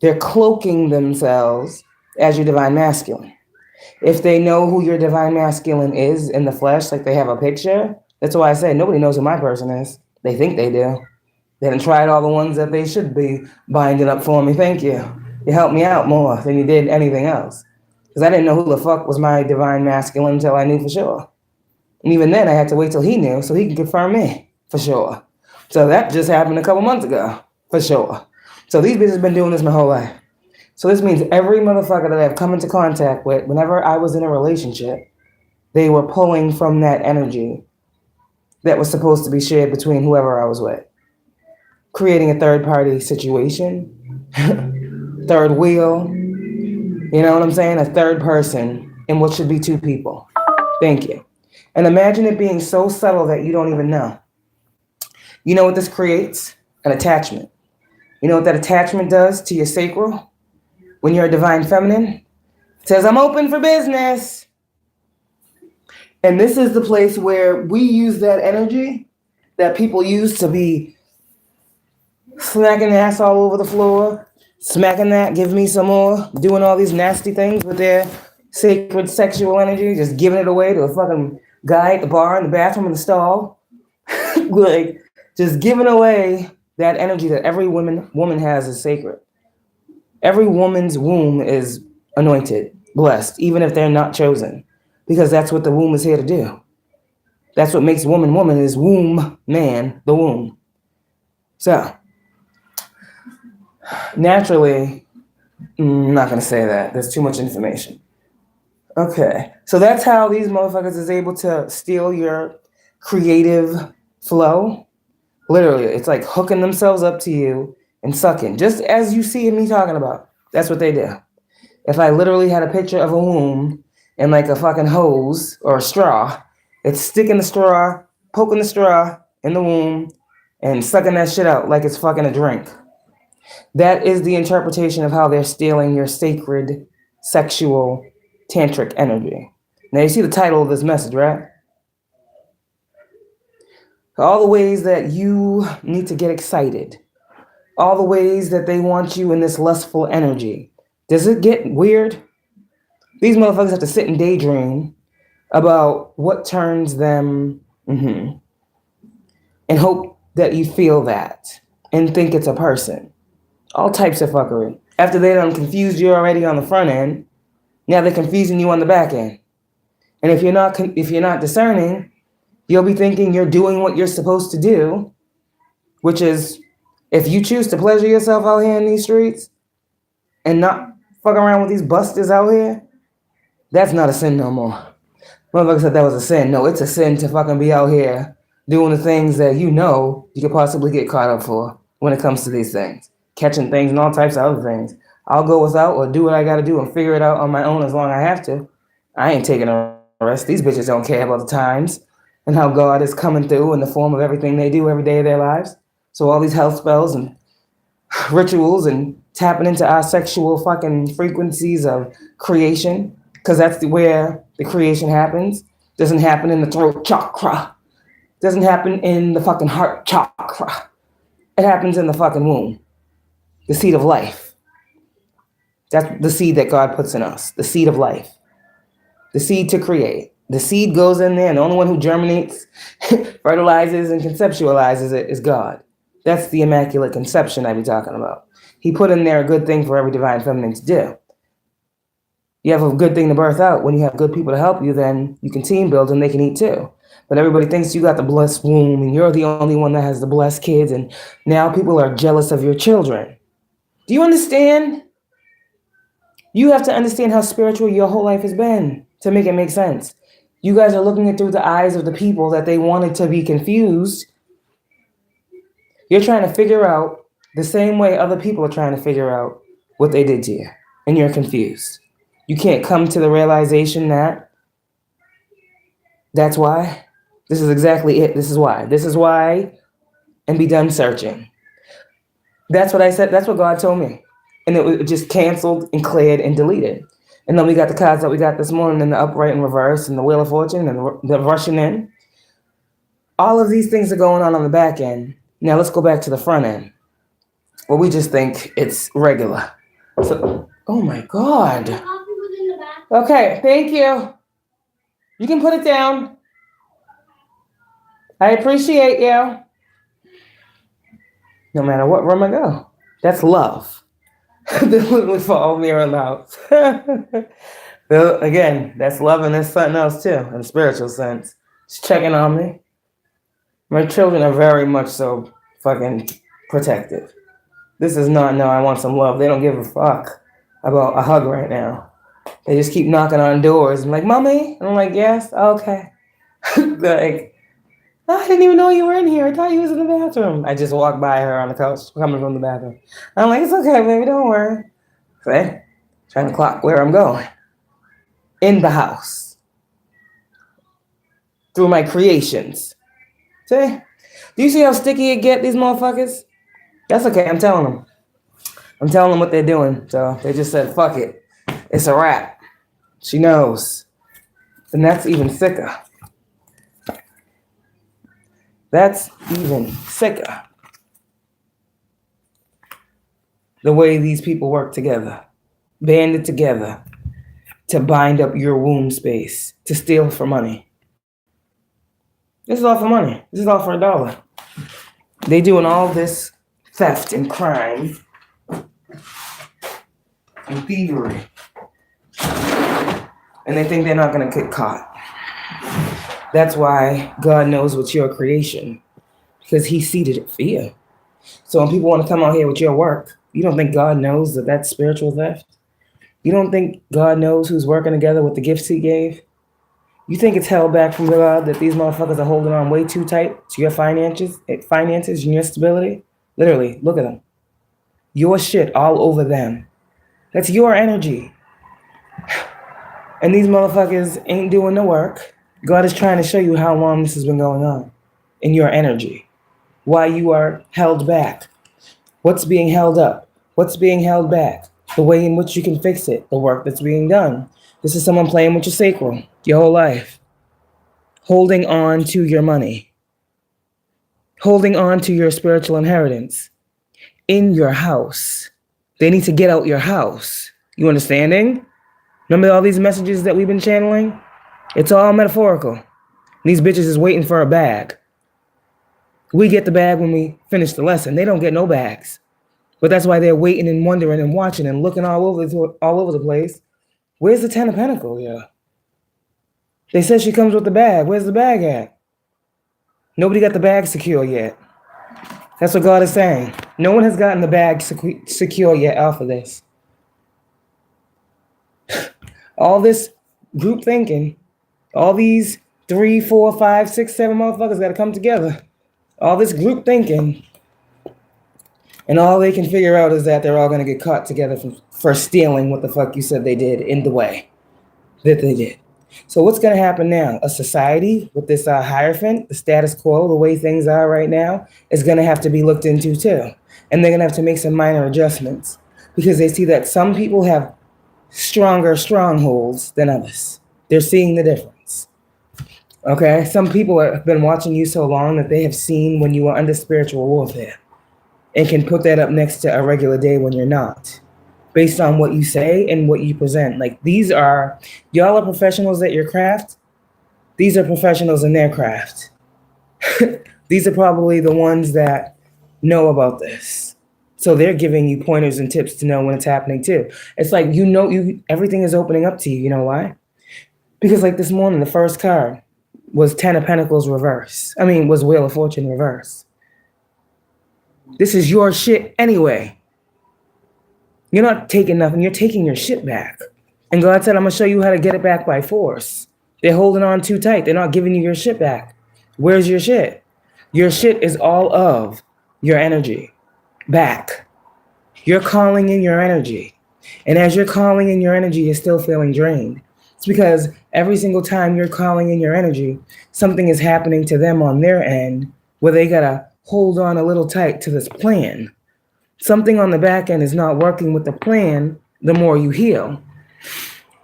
they're cloaking themselves as your divine masculine. If they know who your divine masculine is in the flesh, like they have a picture, that's why I say nobody knows who my person is. They think they do. They haven't tried all the ones that they should be binding up for me. Thank you. You helped me out more than you did anything else. Because I didn't know who the fuck was my divine masculine until I knew for sure. And even then, I had to wait till he knew so he can confirm me for sure. So that just happened a couple months ago, for sure. So these bitches have been doing this my whole life. So this means every motherfucker that I've come into contact with, whenever I was in a relationship, they were pulling from that energy that was supposed to be shared between whoever I was with. Creating a third-party situation, third wheel, you know what I'm saying? A third person in what should be two people. Thank you. And imagine it being so subtle that you don't even know. You know what this creates? An attachment. You know what that attachment does to your sacral? When you're a divine feminine, it says, I'm open for business. And this is the place where we use that energy that people use to be smacking ass all over the floor, smacking that, give me some more, doing all these nasty things with their sacred sexual energy, just giving it away to a fucking guy at the bar, in the bathroom, in the stall. Like, just giving away that energy that every woman has is sacred. Every woman's womb is anointed, blessed, even if they're not chosen, because that's what the womb is here to do. That's what makes woman woman is womb, man, the womb. So, naturally, I'm not going to say that. There's too much information. Okay, so that's how these motherfuckers is able to steal your creative flow. Literally, it's like hooking themselves up to you and sucking, just as you see me talking about. That's what they do. If I literally had a picture of a womb and like a fucking hose or a straw, it's sticking the straw, poking the straw in the womb, and sucking that shit out like it's fucking a drink. That is the interpretation of how they're stealing your sacred, sexual, tantric energy. Now you see the title of this message, right? All the ways that you need to get excited. All the ways that they want you in this lustful energy. Does it get weird? These motherfuckers have to sit and daydream about what turns them and hope that you feel that and think it's a person. All types of fuckery. After they done confused you already on the front end, now they're confusing you on the back end. And if you're not discerning, you'll be thinking you're doing what you're supposed to do, which is if you choose to pleasure yourself out here in these streets and not fuck around with these busters out here, that's not a sin no more. Motherfucker said that was a sin. No, it's a sin to fucking be out here doing the things that you know you could possibly get caught up for when it comes to these things. Catching things and all types of other things. I'll go without or do what I gotta do and figure it out on my own as long as I have to. I ain't taking a rest. These bitches don't care about the times and how God is coming through in the form of everything they do every day of their lives. So all these health spells and rituals and tapping into our sexual fucking frequencies of creation, because that's where the creation happens. Doesn't happen in the throat chakra. Doesn't happen in the fucking heart chakra. It happens in the fucking womb. The seed of life. That's the seed that God puts in us. The seed of life. The seed to create. The seed goes in there, and the only one who germinates, fertilizes, and conceptualizes it is God. That's the Immaculate Conception I be talking about. He put in there a good thing for every divine feminine to do. You have a good thing to birth out. When you have good people to help you, then you can team build and they can eat too. But everybody thinks you got the blessed womb and you're the only one that has the blessed kids, and now people are jealous of your children. Do you understand? You have to understand how spiritual your whole life has been to make it make sense. You guys are looking it through the eyes of the people that they wanted to be confused. You're trying to figure out the same way other people are trying to figure out what they did to you, and you're confused. You can't come to the realization that that's why. This is exactly it. This is why. This is why, and be done searching. That's what I said. That's what God told me. And it was just canceled and cleared and deleted. And then we got the cards that we got this morning in the upright and reverse and the Wheel of Fortune and the rushing in. All of these things are going on the back end. Now let's go back to the front end. Well, we just think it's regular. So, oh my God. Okay, thank you. You can put it down. I appreciate you. No matter what room I go. That's love. They literally follow me around the house. Well, again, that's love and there's something else too, in a spiritual sense. Just checking on me. My children are very much so fucking protective. This is not, no, I want some love. They don't give a fuck about a hug right now. They just keep knocking on doors. I'm like, Mommy? And I'm like, yes? Okay. Like, I didn't even know you were in here. I thought you was in the bathroom. I just walked by her on the couch coming from the bathroom. I'm like, it's okay, baby, don't worry. See? Trying to clock where I'm going. In the house. Through my creations. See? Do you see how sticky it get, these motherfuckers? That's okay, I'm telling them. I'm telling them what they're doing. So they just said, fuck it. It's a wrap. She knows. And that's even sicker. That's even sicker. The way these people work together. Banded together to bind up your womb space. To steal for money. This is all for money. This is all for $1. They doing all this theft and crime and thievery. And they think they're not going to get caught. That's why God knows what's your creation, because he seeded it for you. So when people want to come out here with your work, you don't think God knows that that's spiritual theft? You don't think God knows who's working together with the gifts he gave? You think it's held back from God that these motherfuckers are holding on way too tight to your finances and your stability? Literally, look at them. Your shit all over them. That's your energy. And these motherfuckers ain't doing the work. God is trying to show you how long this has been going on in your energy. Why you are held back. What's being held up? What's being held back? The way in which you can fix it. The work that's being done. This is someone playing with your sacral your whole life. Holding on to your money. Holding on to your spiritual inheritance. In your house. They need to get out your house. You understanding? Remember all these messages that we've been channeling? It's all metaphorical. These bitches is waiting for a bag. We get the bag when we finish the lesson. They don't get no bags. But that's why they're waiting and wondering and watching and looking all over the place. Where's the Ten of Pentacles? Yeah. They said she comes with the bag. Where's the bag at? Nobody got the bag secure yet. That's what God is saying. No one has gotten the bag secure yet off of this. All this group thinking, all these 3, 4, 5, 6, 7 motherfuckers got to come together. All this group thinking, and all they can figure out is that they're all going to get caught together for stealing what the fuck you said they did in the way that they did. So what's going to happen now? A society with this Hierophant, the status quo, the way things are right now, is going to have to be looked into too. And they're going to have to make some minor adjustments because they see that some people have stronger strongholds than others. They're seeing the difference. Okay? Some people have been watching you so long that they have seen when you are under spiritual warfare and can put that up next to a regular day when you're not, based on what you say and what you present. Like, y'all are professionals at your craft. These are professionals in their craft. These are probably the ones that know about this. So they're giving you pointers and tips to know when it's happening too. It's like, everything is opening up to you. You know why? Because like this morning, the first card was Ten of Pentacles reverse. Was Wheel of Fortune reverse. This is your shit anyway. You're not taking nothing. You're taking your shit back. And God said, I'm going to show you how to get it back by force. They're holding on too tight. They're not giving you your shit back. Where's your shit? Your shit is all of your energy back. You're calling in your energy. And as you're calling in your energy, you're still feeling drained. It's because every single time you're calling in your energy, something is happening to them on their end where they got to hold on a little tight to this plan. Something on the back end is not working with the plan the more you heal.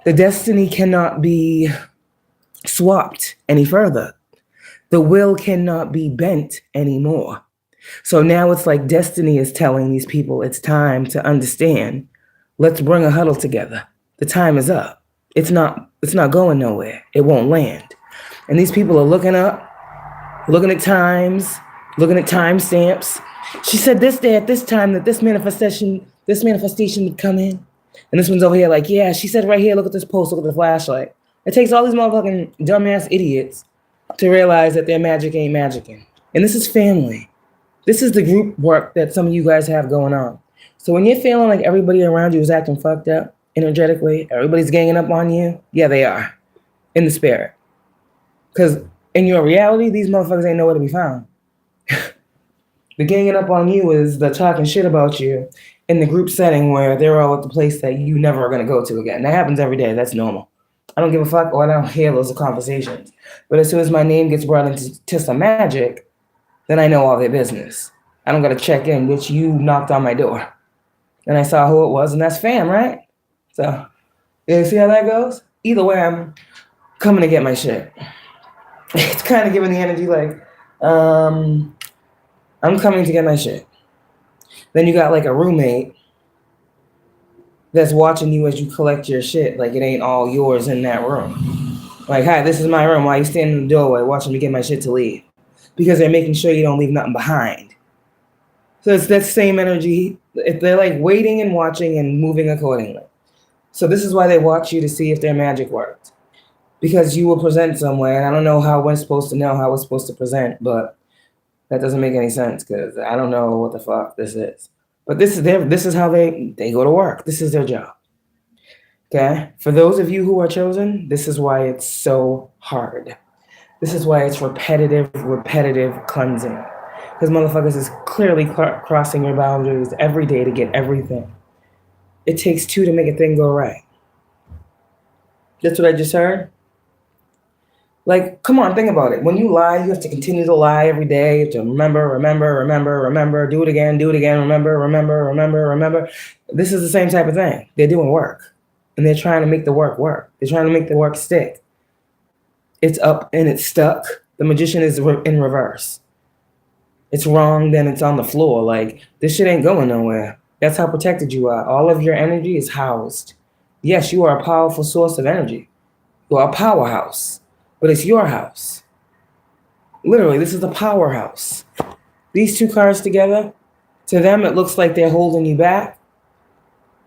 The destiny cannot be swapped any further. The will cannot be bent anymore. So now it's like destiny is telling these people it's time to understand. Let's bring a huddle together. The time is up. It's not going nowhere. It won't land. And these people are looking up, looking at times, looking at timestamps. She said this day at this time that this manifestation would come in. And this one's over here like, yeah, she said right here, look at this post, look at the flashlight. It takes all these motherfucking dumbass idiots to realize that their magic ain't magicking. And this is family. This is the group work that some of you guys have going on. So when you're feeling like everybody around you is acting fucked up energetically, everybody's ganging up on you, yeah, they are. In the spirit. Because in your reality, these motherfuckers ain't nowhere to be found. The ganging up on you is the talking shit about you in the group setting where they're all at the place that you never are going to go to again. That happens every day. That's normal. I don't give a fuck, or I don't hear those conversations. But as soon as my name gets brought into some magic, then I know all their business. I don't got to check in, which you knocked on my door. And I saw who it was, and that's fam, right? So, you see how that goes? Either way, I'm coming to get my shit. It's kind of giving the energy like, I'm coming to get my shit. Then you got like a roommate that's watching you as you collect your shit. Like it ain't all yours in that room. Like, hi, this is my room. Why are you standing in the doorway watching me get my shit to leave? Because they're making sure you don't leave nothing behind. So it's that same energy. They're like waiting and watching and moving accordingly. So this is why they watch you to see if their magic worked. because you will present somewhere, and I don't know how we're supposed to know how we're supposed to present, but that doesn't make any sense because I don't know what the fuck this is. But this is how they go to work. This is their job. Okay? For those of you who are chosen, this is why it's so hard. This is why it's repetitive cleansing. Because motherfuckers is clearly crossing your boundaries every day to get everything. It takes two to make a thing go right. That's what I just heard. Like, come on, think about it. When you lie, you have to continue to lie every day. You have to remember, do it again, remember. This is the same type of thing. They're doing work. And they're trying to make the work work. They're trying to make the work stick. It's up and it's stuck. The magician is in reverse. It's wrong, then it's on the floor. Like, this shit ain't going nowhere. That's how protected you are. All of your energy is housed. Yes, you are a powerful source of energy. You are a powerhouse. But it's your house. Literally, this is the powerhouse. These two cards together, to them, it looks like they're holding you back.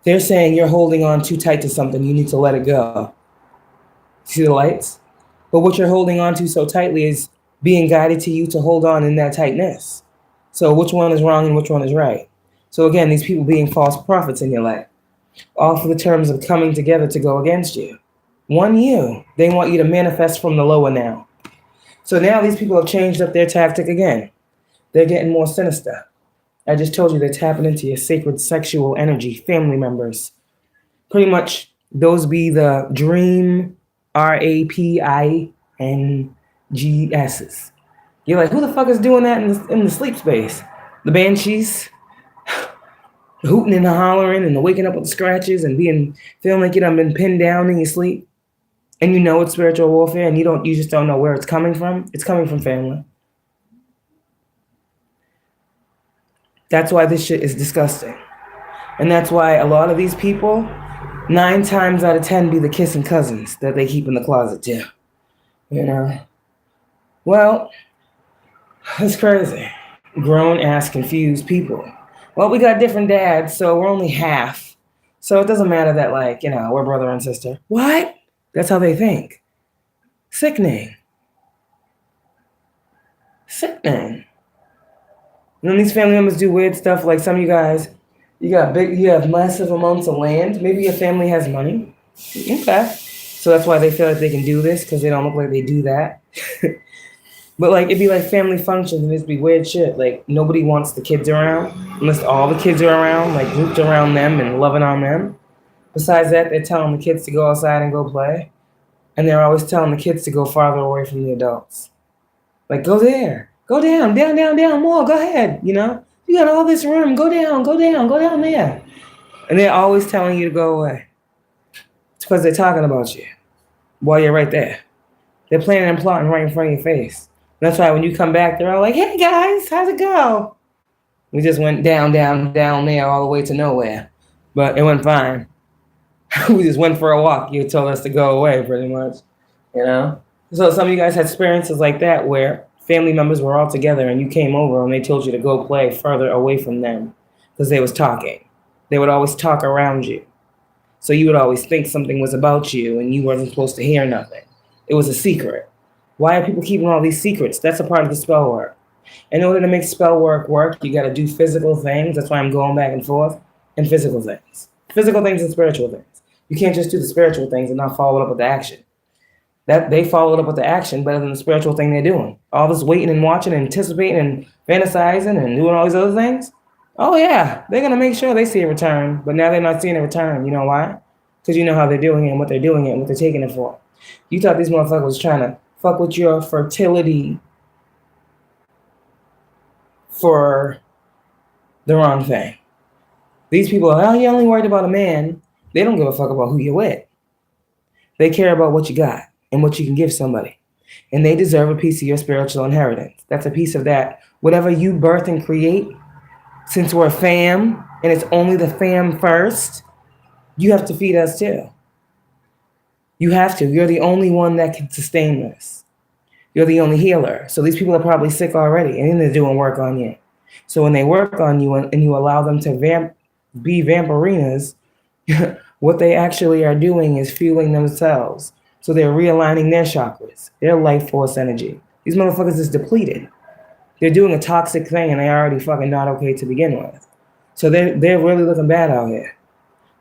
They're saying you're holding on too tight to something. You need to let it go. See the lights? But what you're holding on to so tightly is being guided to you to hold on in that tightness. So which one is wrong and which one is right? So again, these people being false prophets in your life, all for the terms of coming together to go against you. They want you to manifest from the lower now. So now these people have changed up their tactic again. They're getting more sinister. I just told you they're tapping into your sacred sexual energy, family members. Pretty much those be the dream RAPINGSs. You're like, who the fuck is doing that in the sleep space? The banshees, hooting and hollering and the waking up with the scratches and feeling like you done been pinned down in your sleep. And you know it's spiritual warfare, and you just don't know where it's coming from. It's coming from family. That's why this shit is disgusting. And that's why a lot of these people, 9 times out of 10, be the kissing cousins that they keep in the closet too. You know? Well, it's crazy. Grown ass confused people. Well, we got different dads, so we're only half. So it doesn't matter that, like, you know, we're brother and sister. What? That's how they think. Sickening. And then these family members do weird stuff, like some of you guys, you have massive amounts of land. Maybe your family has money. Okay. So that's why they feel like they can do this, because they don't look like they do that. But like, it'd be like family functions and it'd be weird shit. Like, nobody wants the kids around, unless all the kids are around, like grouped around them and loving on them. Besides that, they're telling the kids to go outside and go play. And they're always telling the kids to go farther away from the adults. Like, go there. Go down, more. Go ahead, you know? You got all this room. Go down there. And they're always telling you to go away. It's because they're talking about you while you're right there. They're planning and plotting right in front of your face. And that's why when you come back, they're all like, hey, guys, how's it go? We just went down there all the way to nowhere. But it went fine. We just went for a walk. You told us to go away, pretty much, you know? So some of you guys had experiences like that where family members were all together and you came over and they told you to go play further away from them because they was talking. They would always talk around you. So you would always think something was about you and you wasn't supposed to hear nothing. It was a secret. Why are people keeping all these secrets? That's a part of the spell work. In order to make spell work, you got to do physical things. That's why I'm going back and forth. And physical things. Physical things and spiritual things. You can't just do the spiritual things and not follow it up with the action. That they followed up with the action better than the spiritual thing they're doing. All this waiting and watching and anticipating and fantasizing and doing all these other things. Oh yeah, they're gonna make sure they see a return, but now they're not seeing a return. You know why? Because you know how they're doing it and what they're doing it and what they're taking it for. You thought these motherfuckers was trying to fuck with your fertility for the wrong thing. These people are, you're only worried about a man. They don't give a fuck about who you're with. They care about what you got and what you can give somebody. And they deserve a piece of your spiritual inheritance. That's a piece of that. Whatever you birth and create, since we're a fam, and it's only the fam first, you have to feed us too. You have to. You're the only one that can sustain this. You're the only healer. So these people are probably sick already, and then they're doing work on you. So when they work on you and you allow them to be vampirinas, what they actually are doing is fueling themselves. So they're realigning their chakras, their life force energy. These motherfuckers is depleted. They're doing a toxic thing and they're already fucking not okay to begin with. So they're really looking bad out here.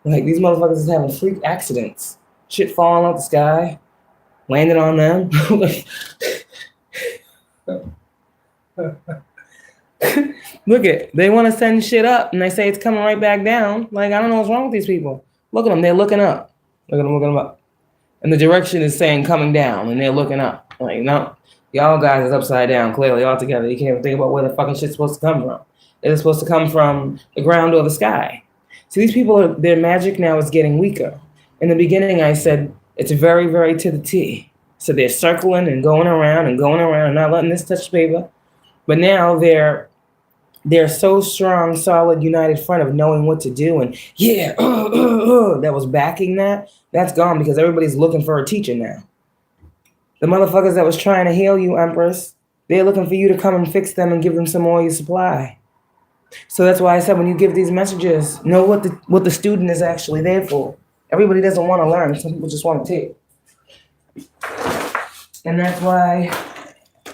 Like, these motherfuckers is having freak accidents. Shit falling out the sky, landing on them. Look it, they want to send shit up and they say it's coming right back down. Like, I don't know what's wrong with these people. Look at them, they're looking up. Look at them up. And the direction is saying coming down and they're looking up. Like, no, y'all guys is upside down, clearly, all together. You can't even think about where the fucking shit's supposed to come from. It's supposed to come from the ground or the sky. See, these people, their magic now is getting weaker. In the beginning, I said it's very, very to the T. So they're circling and going around and not letting this touch paper. But now they're so strong, solid, united front of knowing what to do. And yeah, that was backing that. That's gone because everybody's looking for a teacher now. The motherfuckers that was trying to heal you, Empress, they're looking for you to come and fix them and give them some more of your supply. So that's why I said when you give these messages, know what the student is actually there for. Everybody doesn't want to learn. Some people just want to take. And that's why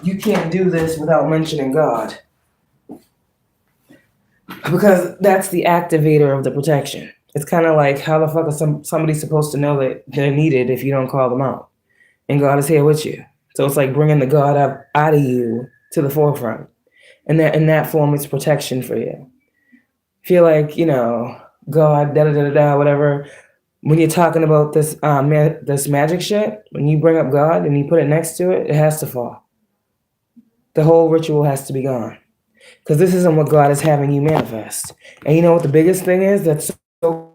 you can't do this without mentioning God. Because that's the activator of the protection. It's kind of like, how the fuck is somebody supposed to know that they're needed if you don't call them out? And God is here with you. So it's like bringing the God up out of you to the forefront. And that in that form, it's protection for you. Feel like, God, da-da-da-da-da, whatever. When you're talking about this this magic shit, when you bring up God and you put it next to it, it has to fall. The whole ritual has to be gone. Because this isn't what God is having you manifest. And you know what the biggest thing is that's so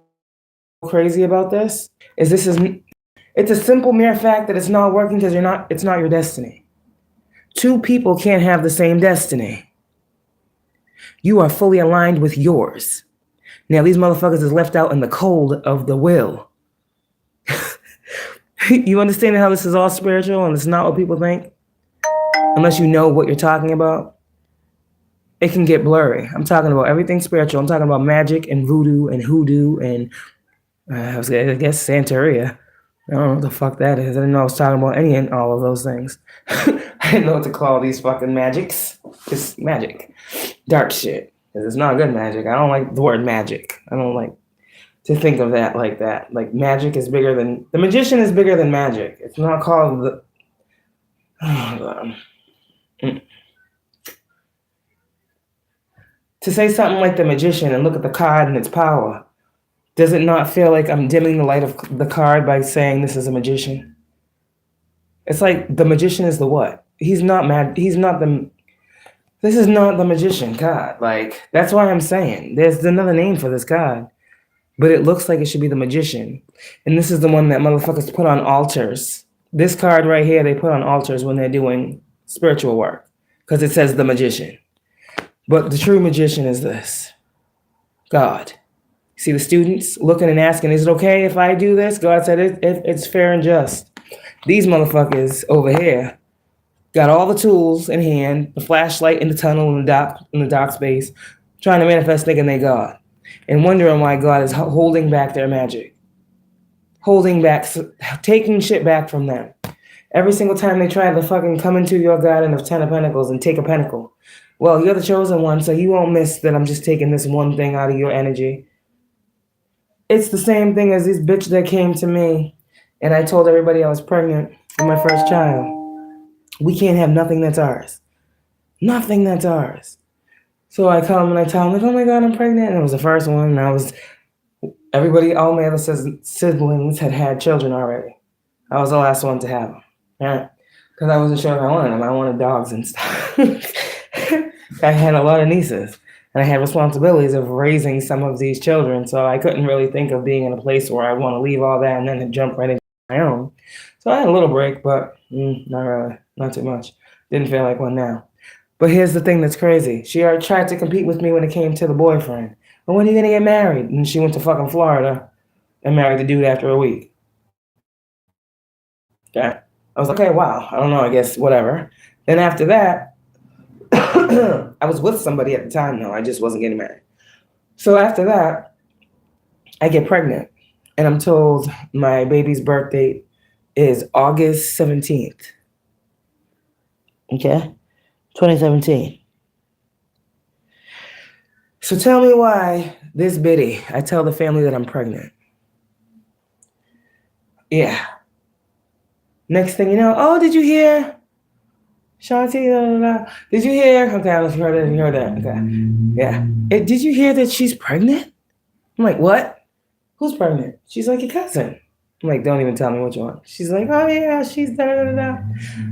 crazy about this? It's a simple mere fact that it's not working because it's not your destiny. Two people can't have the same destiny. You are fully aligned with yours. Now these motherfuckers is left out in the cold of the will. You understand how this is all spiritual and it's not what people think? Unless you know what you're talking about. It can get blurry. I'm talking about everything spiritual. I'm talking about magic and voodoo and hoodoo and I guess Santeria. I don't know what the fuck that is. I didn't know I was talking about any and all of those things. I didn't know what to call these fucking magics. It's magic. Dark shit. Because it's not good magic. I don't like the word magic. I don't like to think of that like that. Like magic is bigger than... The magician is bigger than magic. It's not called the... Oh, God. To say something like the magician and look at the card and its power, does it not feel like I'm dimming the light of the card by saying this is a magician? It's like the magician is the what? He's not mad. He's not the... This is not the magician card. Like, that's why I'm saying there's another name for this card. But it looks like it should be the magician. And this is the one that motherfuckers put on altars. This card right here, they put on altars when they're doing spiritual work. Because it says the magician. But the true magician is this. God. See the students looking and asking, is it okay if I do this? God said it's fair and just. These motherfuckers over here got all the tools in hand, the flashlight in the tunnel in the dark space, trying to manifest thinking they God. And wondering why God is holding back their magic. Holding back, taking shit back from them. Every single time they try to fucking come into your garden of 10 of Pentacles and take a pentacle. Well, you're the chosen one, so you won't miss that I'm just taking this one thing out of your energy. It's the same thing as this bitch that came to me and I told everybody I was pregnant with my first child. We can't have nothing that's ours. Nothing that's ours. So I come and I tell them, like, oh my God, I'm pregnant. And it was the first one. And everybody, all my other siblings had children already. I was the last one to have them. Right? Because I wasn't sure if I wanted them. I wanted dogs and stuff. I had a lot of nieces. And I had responsibilities of raising some of these children. So I couldn't really think of being in a place where I want to leave all that and then jump right into my own. So I had a little break, but not really. Not too much. Didn't feel like one now. But here's the thing that's crazy. She already tried to compete with me when it came to the boyfriend. Well, when are you going to get married? And she went to fucking Florida and married the dude after a week. Okay. I was like, okay, wow. I don't know, I guess, whatever. Then after that, I was with somebody at the time, though. I just wasn't getting married. So after that, I get pregnant. And I'm told my baby's birth date is August 17th. Okay? 2017. So tell me why this biddy, I tell the family that I'm pregnant. Yeah. Next thing you know, oh, did you hear? Shanti, did you hear? Okay, I heard it and you heard that. Okay. Yeah. Did you hear that she's pregnant? I'm like, what? Who's pregnant? She's like, your cousin. I'm like, don't even tell me what you want. She's like, oh yeah, she's da da da da.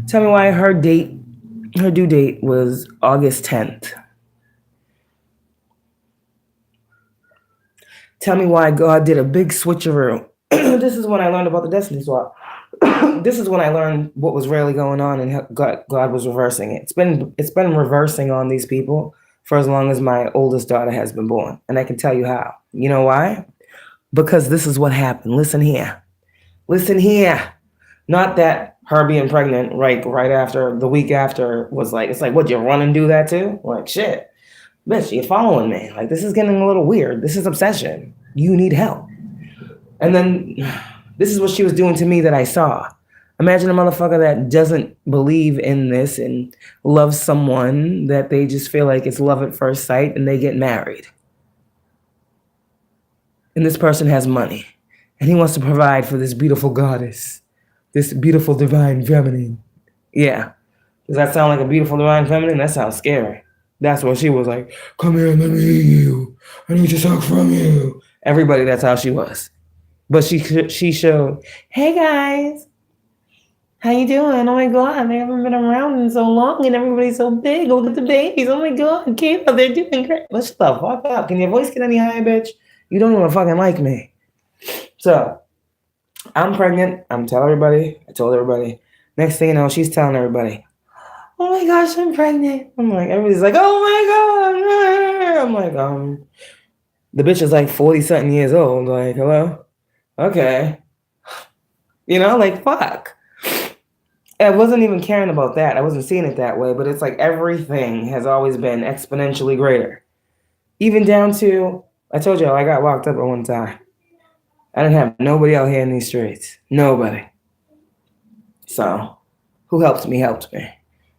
Tell me why her due date was August 10th. Tell me why God did a big switcheroo. This is when I learned about the destiny swap. This is when I learned what was really going on and how God was reversing it. It's been reversing on these people for as long as my oldest daughter has been born. And I can tell you how. You know why? Because this is what happened. Listen here. Listen here. Not that her being pregnant right after, the week after, was like, it's like, what, you run and do that too? Like, shit. Bitch, you're following me. Like, this is getting a little weird. This is obsession. You need help. And then this is what she was doing to me that I saw. Imagine a motherfucker that doesn't believe in this and loves someone that they just feel like it's love at first sight and they get married. And this person has money and he wants to provide for this beautiful goddess, this beautiful divine feminine. Yeah. Does that sound like a beautiful divine feminine? That sounds scary. That's what she was like, come here, let me hear you. I need to talk from you. Everybody, that's how she was. But she showed, hey guys, how you doing? Oh my God, I haven't been around in so long and everybody's so big. Look at the babies. Oh my God, Kayla, they're doing great. Let's shut the fuck up. Can your voice get any higher, bitch? You don't even fucking like me. So, I'm pregnant. I'm telling everybody. I told everybody. Next thing you know, she's telling everybody, oh my gosh, I'm pregnant. I'm like, everybody's like, oh my God. I'm like, the bitch is like 40-something years old. Like, hello? Okay. You know, like, fuck. I wasn't even caring about that. I wasn't seeing it that way, but it's like everything has always been exponentially greater. Even down to, I told y'all I got locked up at one time. I didn't have nobody out here in these streets. Nobody. So, who helped me helped me.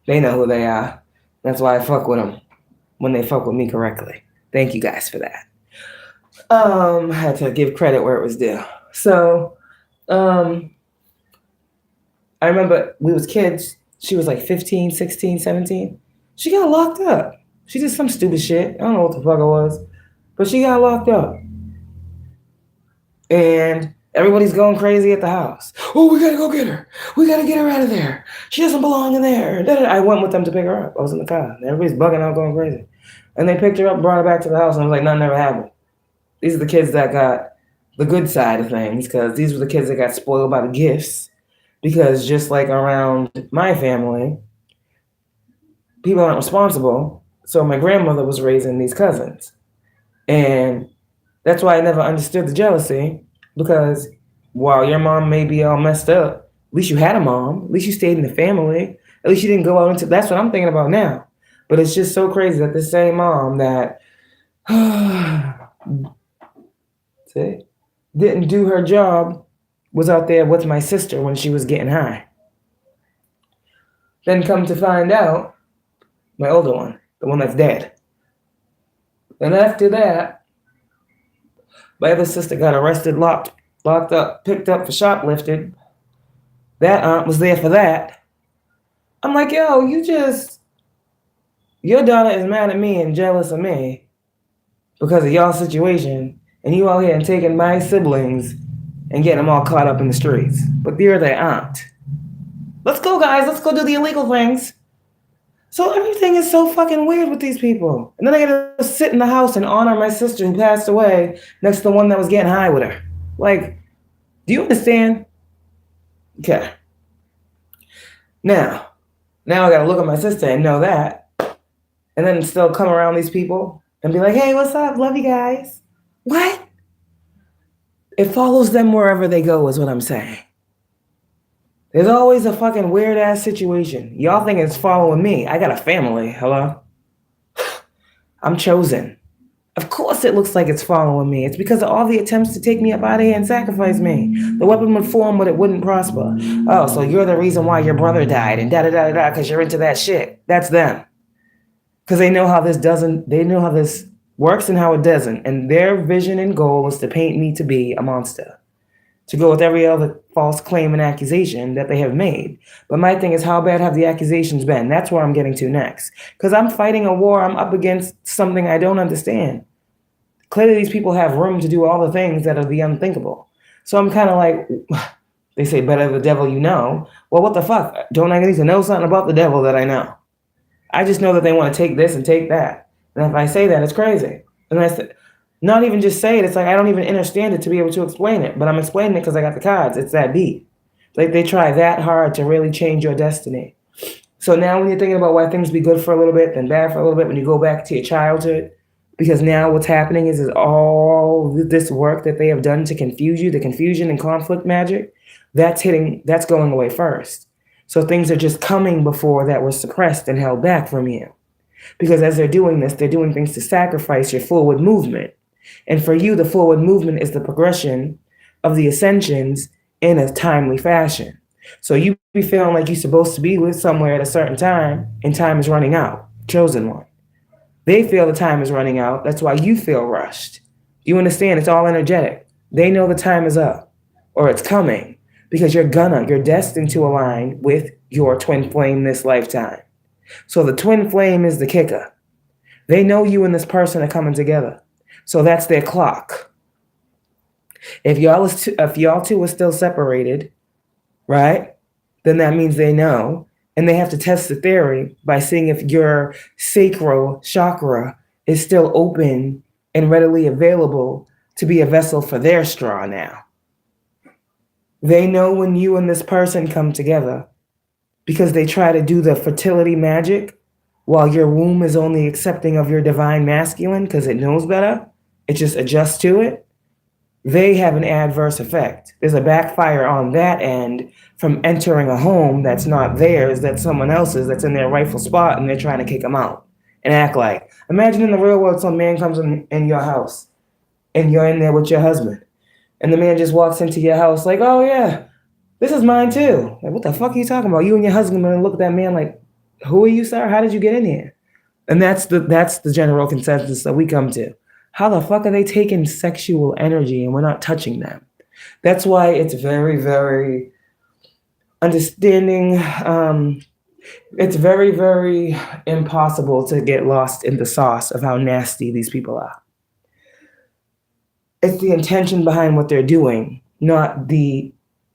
They know who they are. That's why I fuck with them when they fuck with me correctly. Thank you guys for that. I had to give credit where it was due. So, I remember we was kids. She was like 15, 16, 17. She got locked up. She did some stupid shit. I don't know what the fuck it was. But she got locked up. And everybody's going crazy at the house. Oh, we gotta go get her. We gotta get her out of there. She doesn't belong in there. I went with them to pick her up. I was in the car. Everybody's bugging out, going crazy. And they picked her up, brought her back to the house, and I was like, nothing ever happened. These are the kids that got the good side of things, because these were the kids that got spoiled by the gifts. Because just like around my family, people aren't responsible. So my grandmother was raising these cousins. And that's why I never understood the jealousy, because while your mom may be all messed up, at least you had a mom. At least you stayed in the family. At least you didn't go out into, that's what I'm thinking about now. But it's just so crazy that the same mom that didn't do her job was out there with my sister when she was getting high. Then come to find out, my older one, the one that's dead. And after that, my other sister got arrested, locked up, picked up for shoplifting. That aunt was there for that. I'm like, yo, your daughter is mad at me and jealous of me because of y'all situation, and you out here and taking my siblings and getting them all caught up in the streets. But you're their aunt. Let's go, guys. Let's go do the illegal things. So everything is so fucking weird with these people. And then I gotta sit in the house and honor my sister who passed away next to the one that was getting high with her. Like, do you understand? Okay. Now I gotta look at my sister and know that. And then still come around these people and be like, hey, what's up? Love you guys. What? It follows them wherever they go is what I'm saying. There's always a fucking weird ass situation. Y'all think it's following me. I got a family. Hello? I'm chosen. Of course it looks like it's following me. It's because of all the attempts to take me up out of here and sacrifice me. The weapon would form, but it wouldn't prosper. Oh, so you're the reason why your brother died and da-da-da-da-da because you're into that shit. That's them. Because they know how this works and how it doesn't. And their vision and goal is to paint me to be a monster. To go with every other false claim and accusation that they have made. But my thing is, how bad have the accusations been? That's where I'm getting to next. Because I'm fighting a war. I'm up against something I don't understand. Clearly, these people have room to do all the things that are the unthinkable. So I'm kind of like, they say, better the devil you know. Well, what the fuck? Don't I need to know something about the devil that I know? I just know that they want to take this and take that. And if I say that, it's crazy. And I said, not even just say it. It's like I don't even understand it to be able to explain it. But I'm explaining it because I got the cards. It's that deep. Like they try that hard to really change your destiny. So now when you're thinking about why things be good for a little bit, then bad for a little bit, when you go back to your childhood, because now what's happening is all this work that they have done to confuse you, the confusion and conflict magic, that's going away first. So things are just coming before that were suppressed and held back from you. Because as they're doing this, they're doing things to sacrifice your forward movement. And for you, the forward movement is the progression of the ascensions in a timely fashion. So you be feeling like you're supposed to be with somewhere at a certain time, and time is running out. Chosen one. They feel the time is running out. That's why you feel rushed. You understand? It's all energetic. They know the time is up, or it's coming, because you're destined to align with your twin flame this lifetime. So the twin flame is the kicker. They know you and this person are coming together. So that's their clock. If y'all two are still separated, right, then that means they know. And they have to test the theory by seeing if your sacral chakra is still open and readily available to be a vessel for their straw now. They know when you and this person come together because they try to do the fertility magic while your womb is only accepting of your divine masculine because it knows better. It just adjusts to it. They have an adverse effect. There's a backfire on that end from entering a home that's not theirs, that's someone else's, that's in their rightful spot, and they're trying to kick them out and act like. Imagine in the real world some man comes in your house and you're in there with your husband. And the man just walks into your house like, oh yeah, this is mine too. Like, what the fuck are you talking about? You and your husband gonna look at that man like, who are you, sir? How did you get in here? And that's the general consensus that we come to. How the fuck are they taking sexual energy and we're not touching them? That's why it's very, very understanding. It's very, very impossible to get lost in the sauce of how nasty these people are. It's the intention behind what they're doing, not the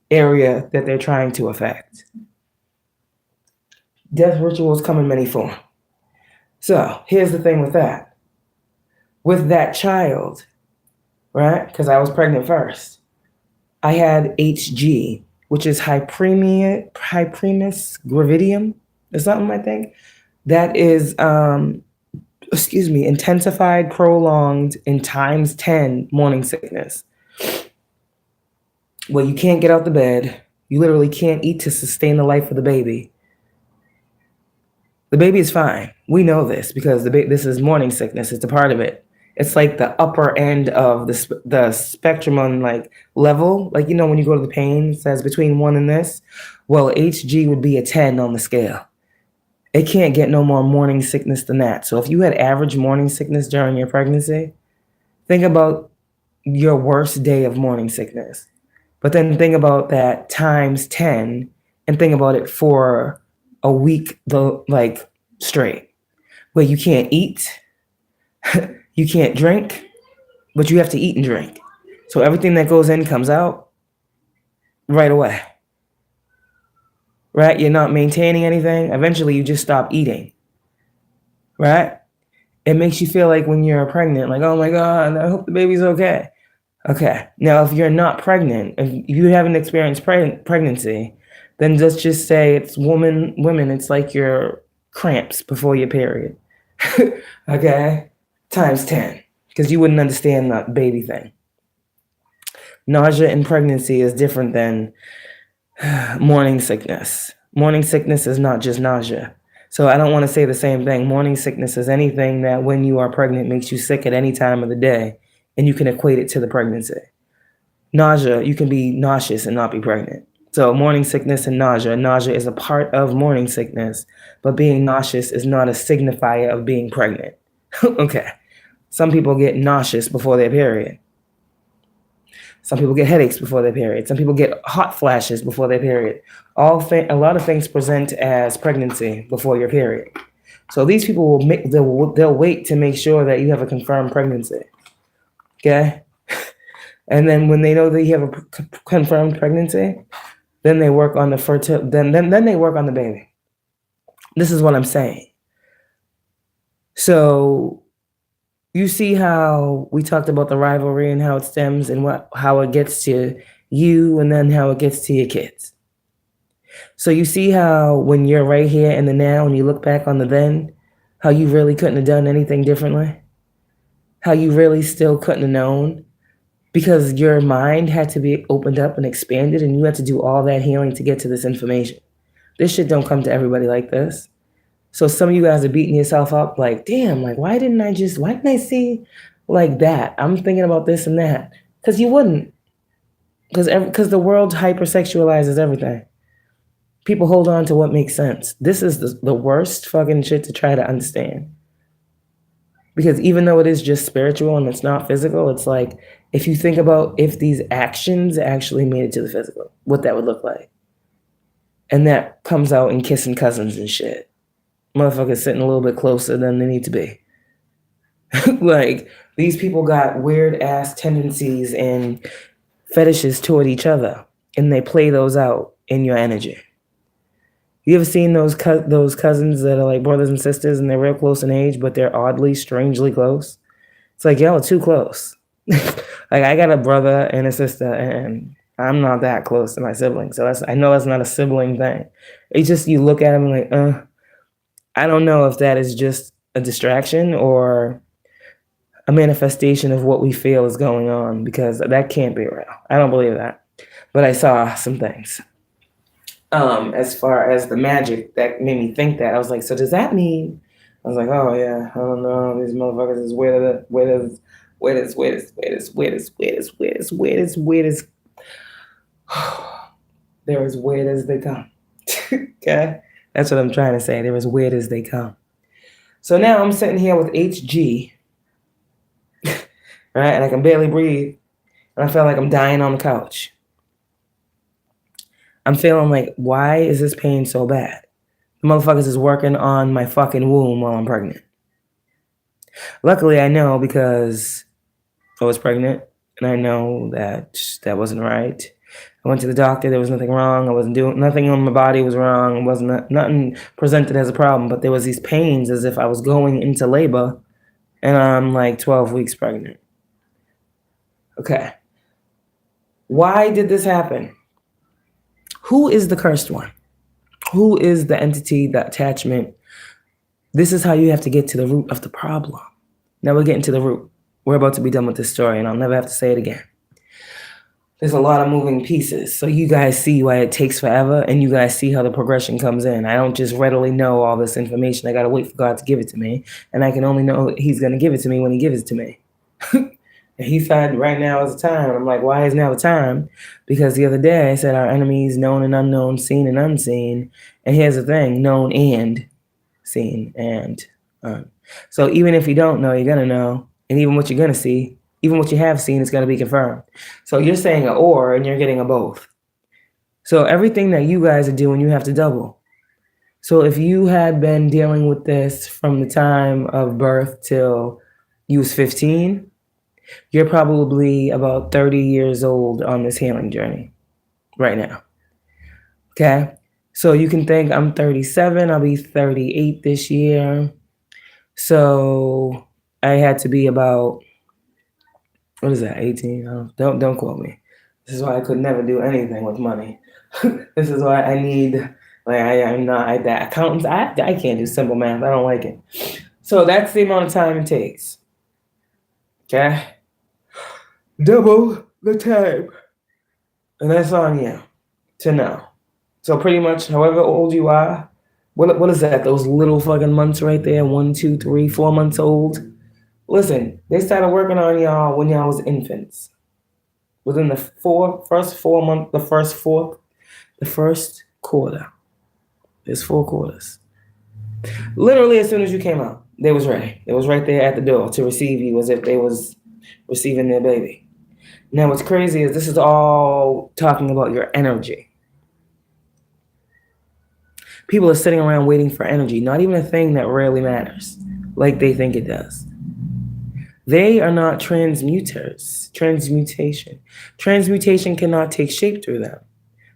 area that they're trying to affect. Death rituals come in many forms. So here's the thing with that. With that child, right? Because I was pregnant first. I had HG, which is Hyprimus gravidium or something, I think. That is, intensified, prolonged, and times 10 morning sickness. Well, you can't get out the bed. You literally can't eat to sustain the life of the baby. The baby is fine. We know this because this is morning sickness. It's a part of it. It's like the upper end of the spectrum on like level. Like, you know, when you go to the pain, it says between 1 and this. Well, HG would be a 10 on the scale. It can't get no more morning sickness than that. So if you had average morning sickness during your pregnancy, think about your worst day of morning sickness. But then think about that times 10 and think about it for a week, straight, where you can't eat, you can't drink, but you have to eat and drink. So everything that goes in comes out right away. Right? You're not maintaining anything. Eventually, you just stop eating. Right? It makes you feel like when you're pregnant, like, oh my God, I hope the baby's okay. Okay. Now, if you're not pregnant, if you haven't experienced pregnancy, then let's just say it's women, it's like your cramps before your period. Okay? Times 10. Because you wouldn't understand the baby thing. Nausea in pregnancy is different than morning sickness. Morning sickness is not just nausea. So I don't want to say the same thing. Morning sickness is anything that when you are pregnant makes you sick at any time of the day, and you can equate it to the pregnancy. Nausea, you can be nauseous and not be pregnant. So morning sickness and nausea is a part of morning sickness, but being nauseous is not a signifier of being pregnant. Okay. Some people get nauseous before their period. Some people get headaches before their period. Some people get hot flashes before their period. A lot of things present as pregnancy before your period. So these people they'll wait to make sure that you have a confirmed pregnancy. Okay? And then when they know that you have a confirmed pregnancy, then they work on the then they work on the baby. This is what I'm saying. So you see how we talked about the rivalry and how it stems and how it gets to you and then how it gets to your kids. So you see how when you're right here in the now and you look back on the then, how you really couldn't have done anything differently? How you really still couldn't have known? Because your mind had to be opened up and expanded and you had to do all that healing to get to this information. This shit don't come to everybody like this. So some of you guys are beating yourself up like, damn, like, why didn't I see like that? I'm thinking about this and that. Because you wouldn't. Because the world hypersexualizes everything. People hold on to what makes sense. This is the worst fucking shit to try to understand. Because even though it is just spiritual and it's not physical, it's like, if you think about if these actions actually made it to the physical, what that would look like. And that comes out in kissing cousins and shit. Motherfuckers sitting a little bit closer than they need to be. Like, these people got weird ass tendencies and fetishes toward each other, and they play those out in your energy. You ever seen those cousins that are like brothers and sisters and they're real close in age, but they're oddly, strangely close? It's like, y'all are too close. Like, I got a brother and a sister, and I'm not that close to my siblings. So I know that's not a sibling thing. It's just, you look at them like, I don't know if that is just a distraction or a manifestation of what we feel is going on, because that can't be real. I don't believe that. But I saw some things. As far as the magic that made me think that, I was like, so does that mean? I was like, oh yeah, I don't know. These motherfuckers is weird as they're as weird as they come. Okay? That's what I'm trying to say. They're as weird as they come. So now I'm sitting here with HG, right? And I can barely breathe. And I feel like I'm dying on the couch. I'm feeling like, why is this pain so bad? The motherfuckers is working on my fucking womb while I'm pregnant. Luckily, I know because I was pregnant, and I know that wasn't right. I went to the doctor. There was nothing wrong. I wasn't doing nothing on my body was wrong. It wasn't nothing presented as a problem, but there was these pains as if I was going into labor, and I'm like 12 weeks pregnant. Okay. Why did this happen? Who is the cursed one? Who is the entity, the attachment? This is how you have to get to the root of the problem. Now we're getting to the root. We're about to be done with this story, and I'll never have to say it again. There's a lot of moving pieces, so you guys see why it takes forever, and you guys see how the progression comes in. I don't just readily know all this information. I got to wait for God to give it to me, and I can only know that he's going to give it to me when he gives it to me. And he said, right now is the time. And I'm like, why is now the time? Because the other day I said our enemies, known and unknown, seen and unseen. And here's the thing, known and seen and so even if you don't know, you're going to know. And even what you're going to see, even what you have seen is going to be confirmed. So you're saying an or and you're getting a both. So everything that you guys are doing, you have to double. So if you had been dealing with this from the time of birth till you was 15, you're probably about 30 years old on this healing journey right now. Okay? So you can think I'm 37, I'll be 38 this year. So I had to be about, what is that, 18? Don't quote me. This is why I could never do anything with money. This is why I need, like, I'm not that accountants. I can't do simple math. I don't like it. So that's the amount of time it takes. Okay? Double the time. And that's on you to know. So pretty much however old you are, What is that? Those little fucking months right there, 1, 2, 3, 4 months old. Listen, they started working on y'all when y'all was infants. Within the first 4 months, the first quarter. There's 4 quarters. Literally, as soon as you came out, they was ready. They was right there at the door to receive you as if they was receiving their baby. Now, what's crazy is this is all talking about your energy. People are sitting around waiting for energy, not even a thing that rarely matters, like they think it does. They are not transmuters. Transmutation cannot take shape through them.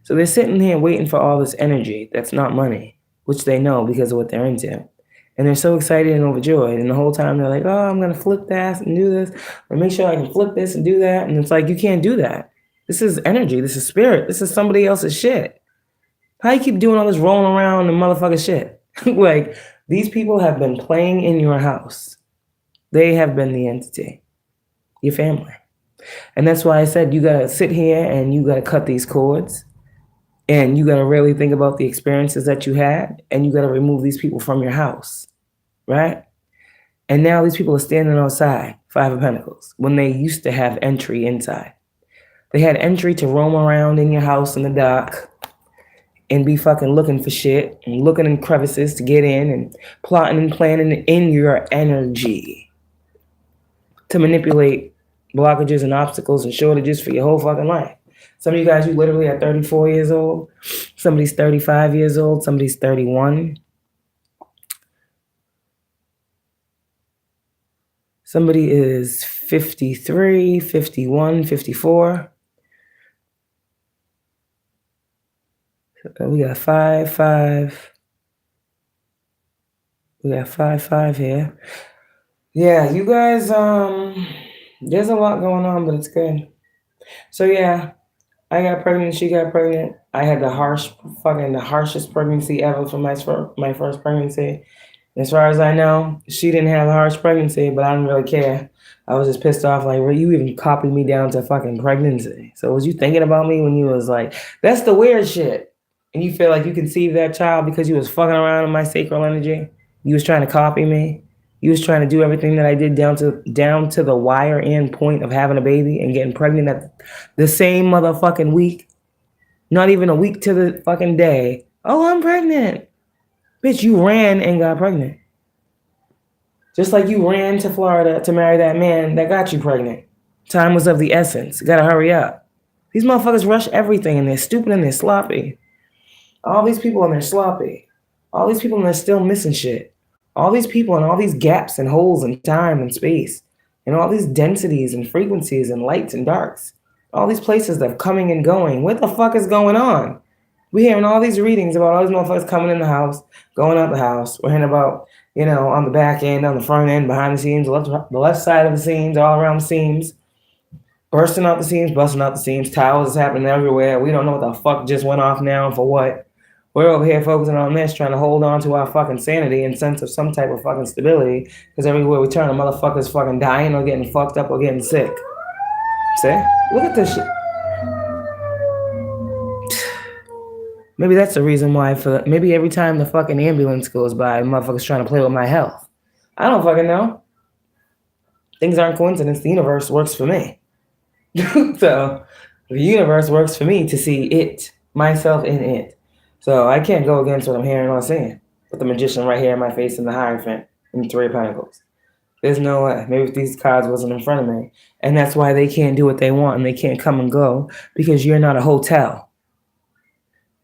So they're sitting here waiting for all this energy that's not money, which they know because of what they're into. And they're so excited and overjoyed. And the whole time they're like, oh, I'm going to flip that and do this. Or make sure I can flip this and do that. And it's like, you can't do that. This is energy. This is spirit. This is somebody else's shit. How you keep doing all this rolling around and motherfucking shit? Like, these people have been playing in your house. They have been the entity. Your family. And that's why I said you got to sit here and you got to cut these cords. And you got to really think about the experiences that you had. And you got to remove these people from your house. Right? And now these people are standing outside, 5 of Pentacles, when they used to have entry inside. They had entry to roam around in your house in the dark and be fucking looking for shit and looking in crevices to get in and plotting and planning in your energy to manipulate blockages and obstacles and shortages for your whole fucking life. Some of you guys, you literally are 34 years old. Somebody's 35 years old. Somebody's 31. Somebody is 53, 51, 54. We got 5, 5. We got 5, 5 here. Yeah, you guys, there's a lot going on, but it's good. So yeah, I got pregnant, she got pregnant. I had the harshest pregnancy ever for my first pregnancy. As far as I know, she didn't have a harsh pregnancy, but I didn't really care. I was just pissed off, like, well, you even copied me down to fucking pregnancy. So was you thinking about me when you was like, that's the weird shit. And you feel like you conceived that child because you was fucking around in my sacral energy? You was trying to copy me? You was trying to do everything that I did down to the wire end point of having a baby and getting pregnant at the same motherfucking week? Not even a week to the fucking day. Oh, I'm pregnant. Bitch, you ran and got pregnant. Just like you ran to Florida to marry that man that got you pregnant. Time was of the essence. Gotta hurry up. These motherfuckers rush everything and they're stupid and they're sloppy. All these people and they're sloppy. All these people and they're still missing shit. All these people and all these gaps and holes in time and space. And all these densities and frequencies and lights and darks. All these places that are coming and going. What the fuck is going on? We're hearing all these readings about all these motherfuckers coming in the house, going out the house. We're hearing about, on the back end, on the front end, behind the scenes, the left side of the scenes, all around the seams. Bursting out the seams, busting out the seams. Towers is happening everywhere. We don't know what the fuck just went off now and for what. We're over here focusing on this, trying to hold on to our fucking sanity and sense of some type of fucking stability. Because everywhere we turn, a motherfucker's fucking dying or getting fucked up or getting sick. See? Look at this shit. Maybe that's the reason why. Maybe every time the fucking ambulance goes by, motherfuckers trying to play with my health. I don't fucking know. Things aren't coincidence. The universe works for me. So the universe works for me to see it, myself in it. So I can't go against what I'm hearing or seeing. With the Magician right here in my face and the Hierophant and the 3 of Pentacles. There's no way. Maybe if these cards wasn't in front of me. And that's why they can't do what they want and they can't come and go. Because you're not a hotel.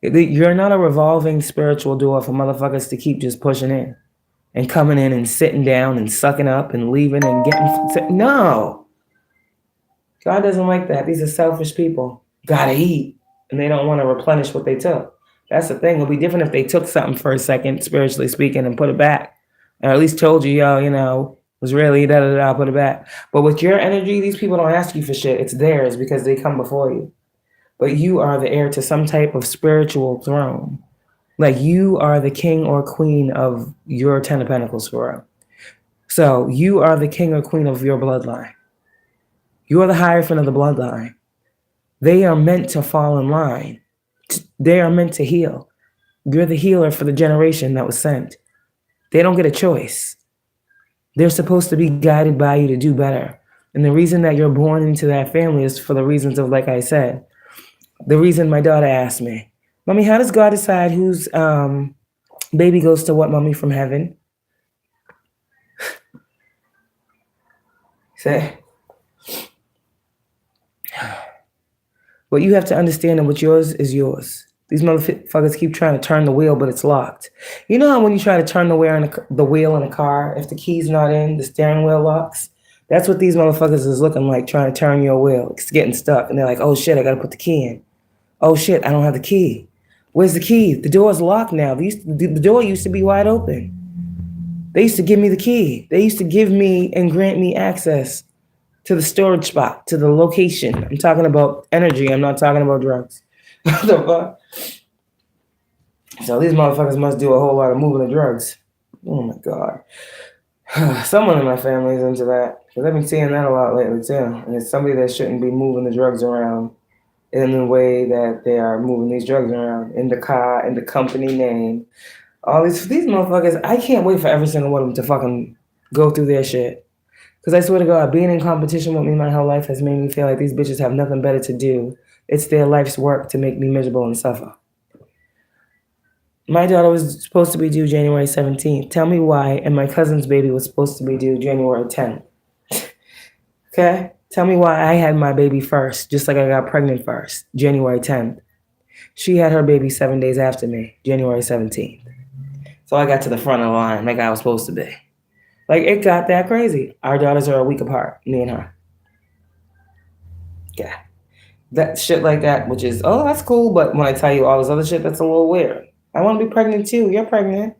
You're not a revolving spiritual door for motherfuckers to keep just pushing in and coming in and sitting down and sucking up and leaving and getting. No. God doesn't like that. These are selfish people. Gotta eat. And they don't want to replenish what they took. That's the thing. It'll be different if they took something for a second, spiritually speaking, and put it back. Or at least told you, yo, was really da-da-da, put it back. But with your energy, these people don't ask you for shit. It's theirs because they come before you. But you are the heir to some type of spiritual throne. Like you are the king or queen of your 10 of Pentacles for real. So you are the king or queen of your bloodline. You are the Hierophant of the bloodline. They are meant to fall in line. They are meant to heal. You're the healer for the generation that was sent. They don't get a choice. They're supposed to be guided by you to do better. And the reason that you're born into that family is for the reasons of, like I said, the reason my daughter asked me, Mommy, how does God decide whose baby goes to what mommy from heaven? Say, what you have to understand and what's yours is yours. These motherfuckers keep trying to turn the wheel, but it's locked. You know how when you try to turn the wheel in a car, if the key's not in, the steering wheel locks? That's what these motherfuckers is looking like, trying to turn your wheel. It's getting stuck. And they're like, oh shit, I gotta put the key in. Oh shit, I don't have the key. Where's the key? The door's locked now. The door used to be wide open. They used to give me the key. They used to give me and grant me access to the storage spot, to the location. I'm talking about energy. I'm not talking about drugs. What the fuck? So these motherfuckers must do a whole lot of moving of drugs. Oh my God. Someone in my family is into that. Because I've been seeing that a lot lately too. And it's somebody that shouldn't be moving the drugs around in the way that they are moving these drugs around. In the car, in the company name. All these motherfuckers, I can't wait for every single one of them to fucking go through their shit. Because I swear to God, being in competition with me my whole life has made me feel like these bitches have nothing better to do. It's their life's work to make me miserable and suffer. My daughter was supposed to be due January 17th. Tell me why. And my cousin's baby was supposed to be due January 10th. Okay? Tell me why I had my baby first, just like I got pregnant first, January 10th. She had her baby 7 days after me, January 17th. So I got to the front of the line like I was supposed to be. Like, it got that crazy. Our daughters are a week apart, me and her. Yeah. That shit like that, which is, oh, that's cool. But when I tell you all this other shit, that's a little weird. I want to be pregnant too. You're pregnant.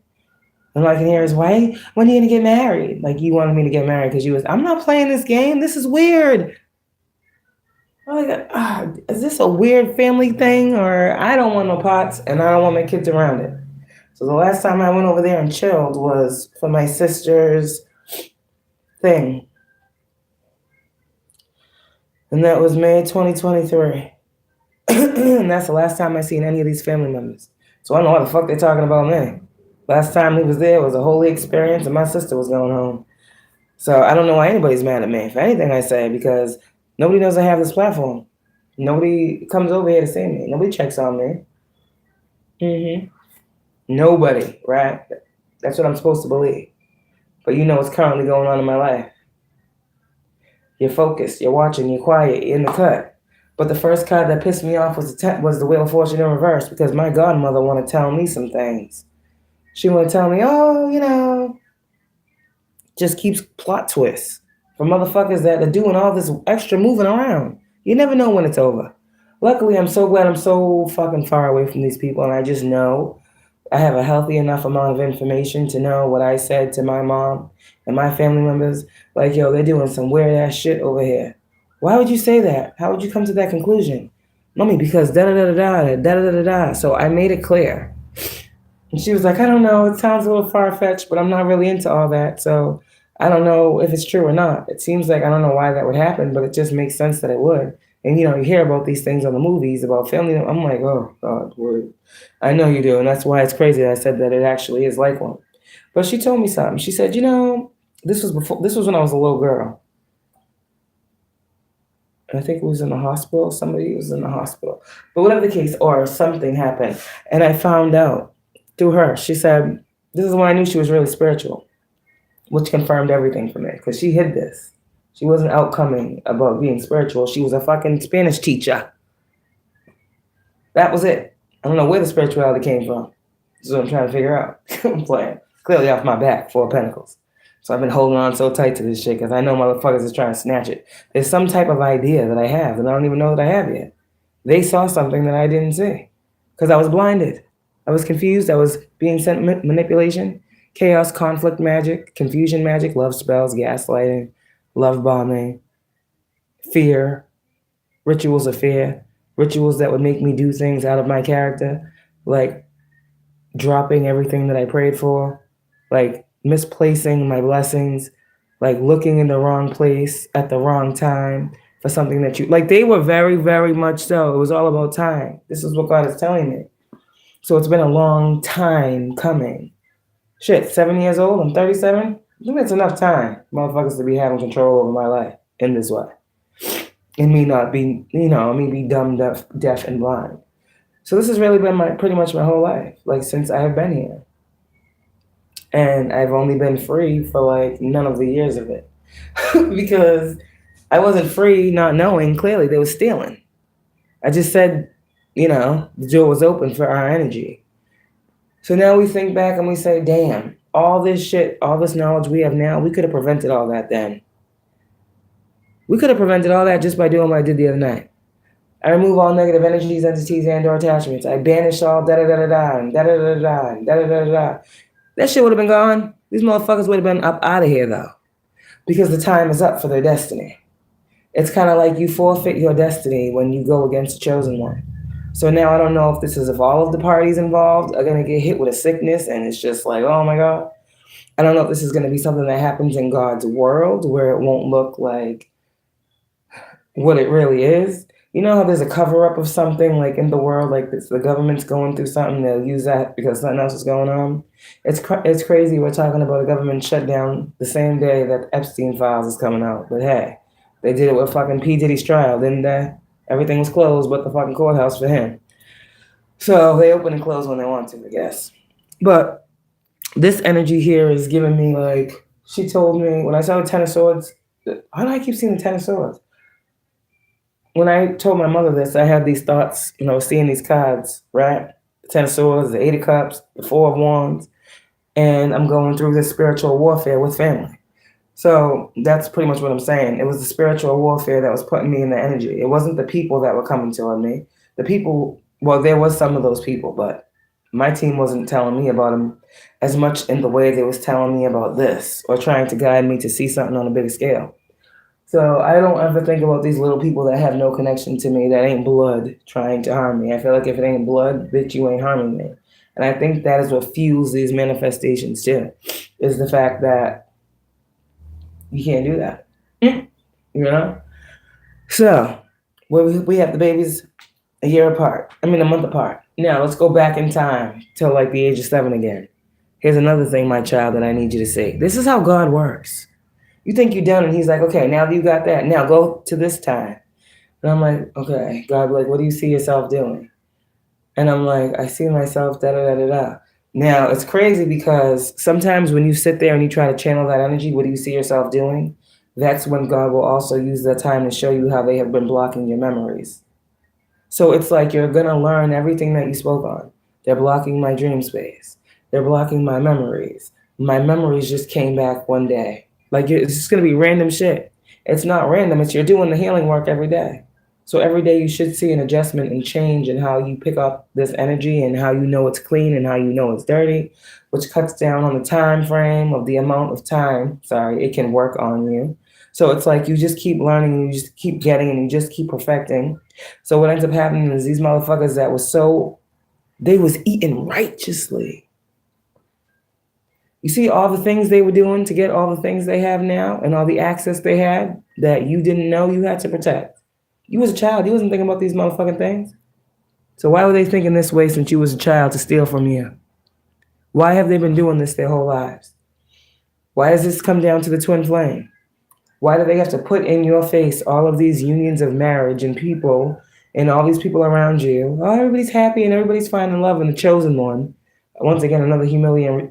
And all I can hear is, why? When are you going to get married? Like, you wanted me to get married because I'm not playing this game. This is weird. I'm like, is this a weird family thing? Or I don't want no pots and I don't want my kids around it. So the last time I went over there and chilled was for my sister's thing. And that was May 2023. And that's the last time I seen any of these family members. So I don't know what the fuck they're talking about me. Last time he was there was a holy experience and my sister was going home. So I don't know why anybody's mad at me for anything I say, because nobody knows I have this platform. Nobody comes over here to see me. Nobody checks on me. Nobody, right? That's what I'm supposed to believe. But you know what's currently going on in my life. You're focused, you're watching, you're quiet, you're in the cut. But the first card that pissed me off was the Wheel of Fortune in reverse, because my godmother wanted to tell me some things. She wanted to tell me, oh, just keeps plot twists for motherfuckers that are doing all this extra moving around. You never know when it's over. Luckily, I'm so glad I'm so fucking far away from these people, and I just know I have a healthy enough amount of information to know what I said to my mom and my family members. Like, yo, they're doing some weird ass shit over here. Why would you say that? How would you come to that conclusion? Mommy, because da-da-da-da-da. So I made it clear. And she was like, I don't know. It sounds a little far-fetched, but I'm not really into all that. So I don't know if it's true or not. It seems like I don't know why that would happen, but it just makes sense that it would. And, you hear about these things on the movies about family. I'm like, oh, God, word. I know you do. And that's why it's crazy that I said that it actually is like one. But she told me something. She said, this was when I was a little girl. I think it was in the hospital. Somebody was in the hospital. But whatever the case, or something happened. And I found out through her. She said, this is when I knew she was really spiritual, which confirmed everything for me, because she hid this. She wasn't outcoming about being spiritual. She was a fucking Spanish teacher. That was it. I don't know where the spirituality came from. This is what I'm trying to figure out. I'm playing. Clearly off my back, 4 of Pentacles. So I've been holding on so tight to this shit because I know motherfuckers is trying to snatch it. There's some type of idea that I have that I don't even know that I have yet. They saw something that I didn't see because I was blinded. I was confused. I was being sent manipulation, chaos, conflict magic, confusion magic, love spells, gaslighting, love bombing, fear, rituals of fear, rituals that would make me do things out of my character, like dropping everything that I prayed for, like misplacing my blessings, like looking in the wrong place at the wrong time for something that they were very, very much so. It was all about time. This is what God is telling me. So it's been a long time coming. Shit, 7 years old, I'm 37. I think that's enough time, motherfuckers, to be having control over my life in this way. And me not be, me be dumb, deaf, and blind. So this has really been pretty much my whole life, like since I have been here. And I've only been free for like none of the years of it. Because I wasn't free not knowing clearly they were stealing. I just said, the door was open for our energy. So now we think back and we say, damn, all this shit, all this knowledge we have now, we could have prevented all that then. We could have prevented all that just by doing what I did the other night. I remove all negative energies, entities, and/or attachments. I banish all da-da-da-da-da and da-da-da-da-da and da-da-da-da-da. That shit would have been gone. These motherfuckers would have been up out of here, though. Because the time is up for their destiny. It's kind of like you forfeit your destiny when you go against the chosen one. So now I don't know if all of the parties involved are going to get hit with a sickness and it's just like, oh my God. I don't know if this is going to be something that happens in God's world where it won't look like what it really is. You know how there's a cover-up of something like in the world, like the government's going through something, they'll use that because something else is going on. It's crazy we're talking about a government shutdown the same day that Epstein files is coming out. But hey, they did it with fucking P. Diddy's trial, didn't they? Everything was closed but the fucking courthouse for him. So they open and close when they want to, I guess. But this energy here is giving me like, she told me, when I saw the Ten of Swords, why do I keep seeing the Ten of Swords? When I told my mother this, I had these thoughts, seeing these cards, right? The Ten of Swords, the Eight of Cups, the Four of Wands, and I'm going through this spiritual warfare with family. So that's pretty much what I'm saying. It was the spiritual warfare that was putting me in the energy. It wasn't the people that were coming toward me. The people, well, there was some of those people, but my team wasn't telling me about them as much in the way they was telling me about this or trying to guide me to see something on a bigger scale. So I don't ever think about these little people that have no connection to me, that ain't blood, trying to harm me. I feel like if it ain't blood, bitch, you ain't harming me. And I think that is what fuels these manifestations too, is the fact that you can't do that, So we have the babies a month apart. Now let's go back in time till like the age of 7 again. Here's another thing, my child, that I need you to see. This is how God works. You think you're done, and he's like, okay, now that you got that, now go to this time. And I'm like, okay, God, like, what do you see yourself doing? And I'm like, I see myself da-da-da-da-da. Now, it's crazy because sometimes when you sit there and you try to channel that energy, what do you see yourself doing? That's when God will also use that time to show you how they have been blocking your memories. So it's like you're going to learn everything that you spoke on. They're blocking my dream space. They're blocking my memories. My memories just came back one day. Like, it's just going to be random shit. It's not random. It's you're doing the healing work every day. So every day you should see an adjustment and change in how you pick up this energy and how you know it's clean and how you know it's dirty, which cuts down on the time frame of the amount of time, it can work on you. So it's like you just keep learning, you just keep getting, and you just keep perfecting. So what ends up happening is these motherfuckers that they was eating righteously. You see all the things they were doing to get all the things they have now and all the access they had that you didn't know you had to protect. You was a child. You wasn't thinking about these motherfucking things. So why were they thinking this way since you was a child to steal from you? Why have they been doing this their whole lives? Why does this come down to the twin flame? Why do they have to put in your face all of these unions of marriage and people and all these people around you? Oh, everybody's happy and everybody's finding love and the chosen one. Once again, another humiliation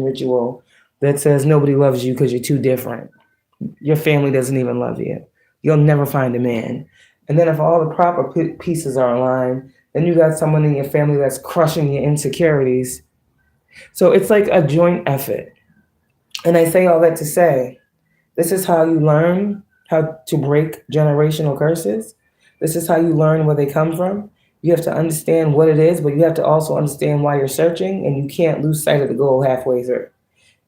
ritual that says nobody loves you because you're too different. Your family doesn't even love you. You'll never find a man. And then if all the proper pieces are aligned, then you got someone in your family that's crushing your insecurities. So it's like a joint effort. And I say all that to say, this is how you learn how to break generational curses. This is how you learn where they come from. You have to understand what it is, but you have to also understand why you're searching, and you can't lose sight of the goal halfway through.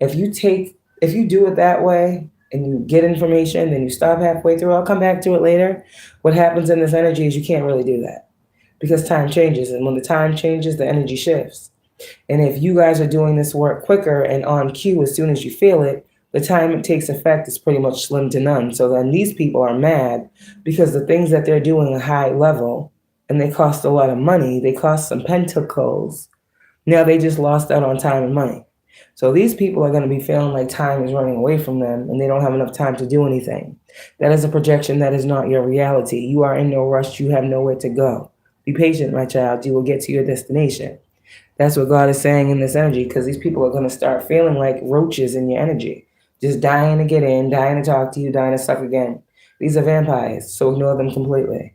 If you do it that way, and you get information, then you stop halfway through, I'll come back to it later. What happens in this energy is you can't really do that because time changes. And when the time changes, the energy shifts. And if you guys are doing this work quicker and on cue as soon as you feel it, the time it takes effect is pretty much slim to none. So then these people are mad because the things that they're doing are high level and they cost a lot of money. They cost some pentacles. Now they just lost out on time and money. So these people are going to be feeling like time is running away from them and they don't have enough time to do anything. That is a projection. That is not your reality. You are in no rush. You have nowhere to go. Be patient, my child. You will get to your destination. That's what God is saying in this energy, because these people are going to start feeling like roaches in your energy, just dying to get in, dying to talk to you, dying to suck again. These are vampires, so ignore them completely.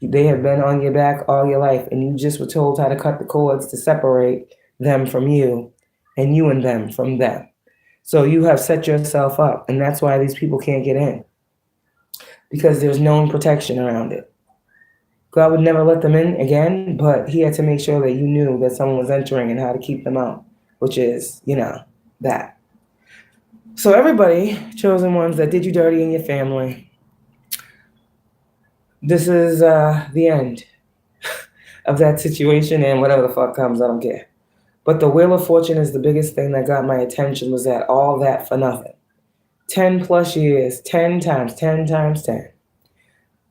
They have been on your back all your life, and you just were told how to cut the cords to separate them from you and you and them from them. So you have set yourself up, and that's why these people can't get in, because there's known protection around it. God would never let them in again, but he had to make sure that you knew that someone was entering and how to keep them out, which is, that. So everybody, chosen ones that did you dirty in your family, this is the end of that situation, and whatever the fuck comes, I don't care. But the Wheel of Fortune is the biggest thing that got my attention, was that all that for nothing. 10 plus years, 10 times 10 times 10.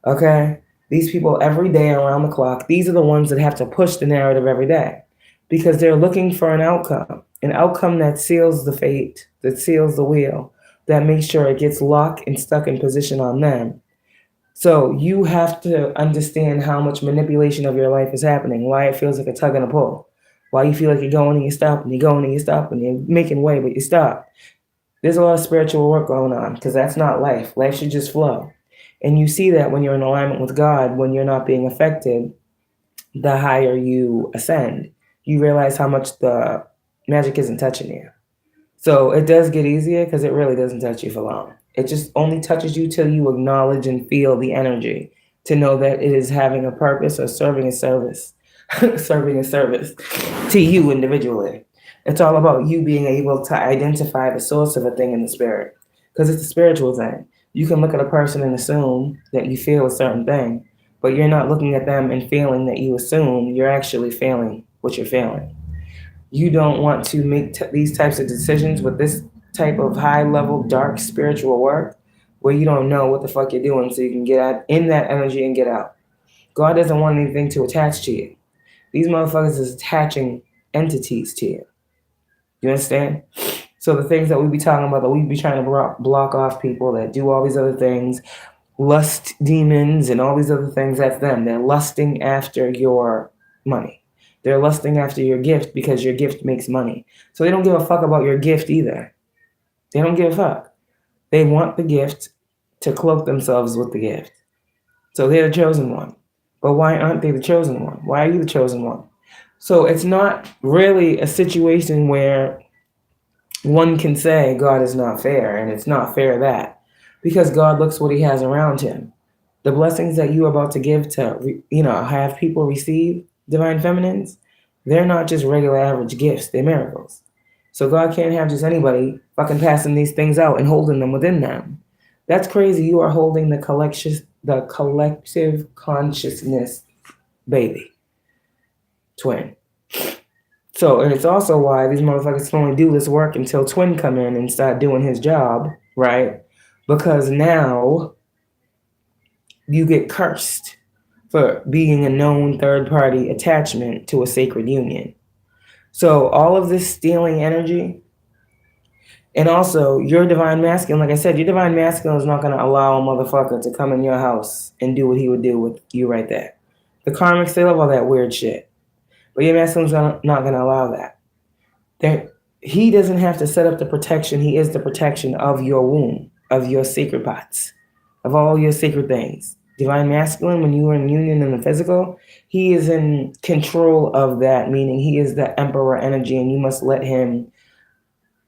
Okay? These people every day around the clock, these are the ones that have to push the narrative every day, because they're looking for an outcome that seals the fate, that seals the wheel, that makes sure it gets locked and stuck in position on them. So you have to understand how much manipulation of your life is happening, why it feels like a tug and a pull, why you feel like you're going and you stop, and you're going and you stop, and you're making way, but you stop. There's a lot of spiritual work going on, because that's not life. Life should just flow. And you see that when you're in alignment with God, when you're not being affected, the higher you ascend, you realize how much the magic isn't touching you. So it does get easier, because it really doesn't touch you for long. It just only touches you till you acknowledge and feel the energy to know that it is having a purpose or serving a service, serving a service to you individually. It's all about you being able to identify the source of a thing in the spirit, because it's a spiritual thing. You can look at a person and assume that you feel a certain thing, but you're not looking at them and feeling that you assume. You're actually feeling what you're feeling. You don't want to make these types of decisions with this type of high-level, dark spiritual work where you don't know what the fuck you're doing, so you can get out in that energy and get out. God doesn't want anything to attach to you. These motherfuckers is attaching entities to you. You understand? So the things that we be talking about, that we be trying to block off people that do all these other things, lust demons and all these other things, that's them. They're lusting after your money. They're lusting after your gift, because your gift makes money. So they don't give a fuck about your gift either. They don't give a fuck. They want the gift to cloak themselves with the gift. So they're the chosen one. But why aren't they the chosen one? Why are you the chosen one? So it's not really a situation where one can say God is not fair, and it's not fair that, because God looks what he has around him. The blessings that you are about to give to, have people receive, divine feminines, they're not just regular average gifts, they're miracles. So God can't have just anybody fucking passing these things out and holding them within them. That's crazy. You are holding the collective consciousness baby. Twin. So, and it's also why these motherfuckers can only do this work until Twin come in and start doing his job, right? Because now you get cursed for being a known third-party attachment to a sacred union. So all of this stealing energy, and also your divine masculine, like I said, your divine masculine is not going to allow a motherfucker to come in your house and do what he would do with you right there. The karmics, they love all that weird shit. But your masculine's not going to allow that. He doesn't have to set up the protection. He is the protection of your womb, of your sacred pots, of all your sacred things. Divine masculine, when you are in union in the physical, he is in control of that, meaning he is the emperor energy, and you must let him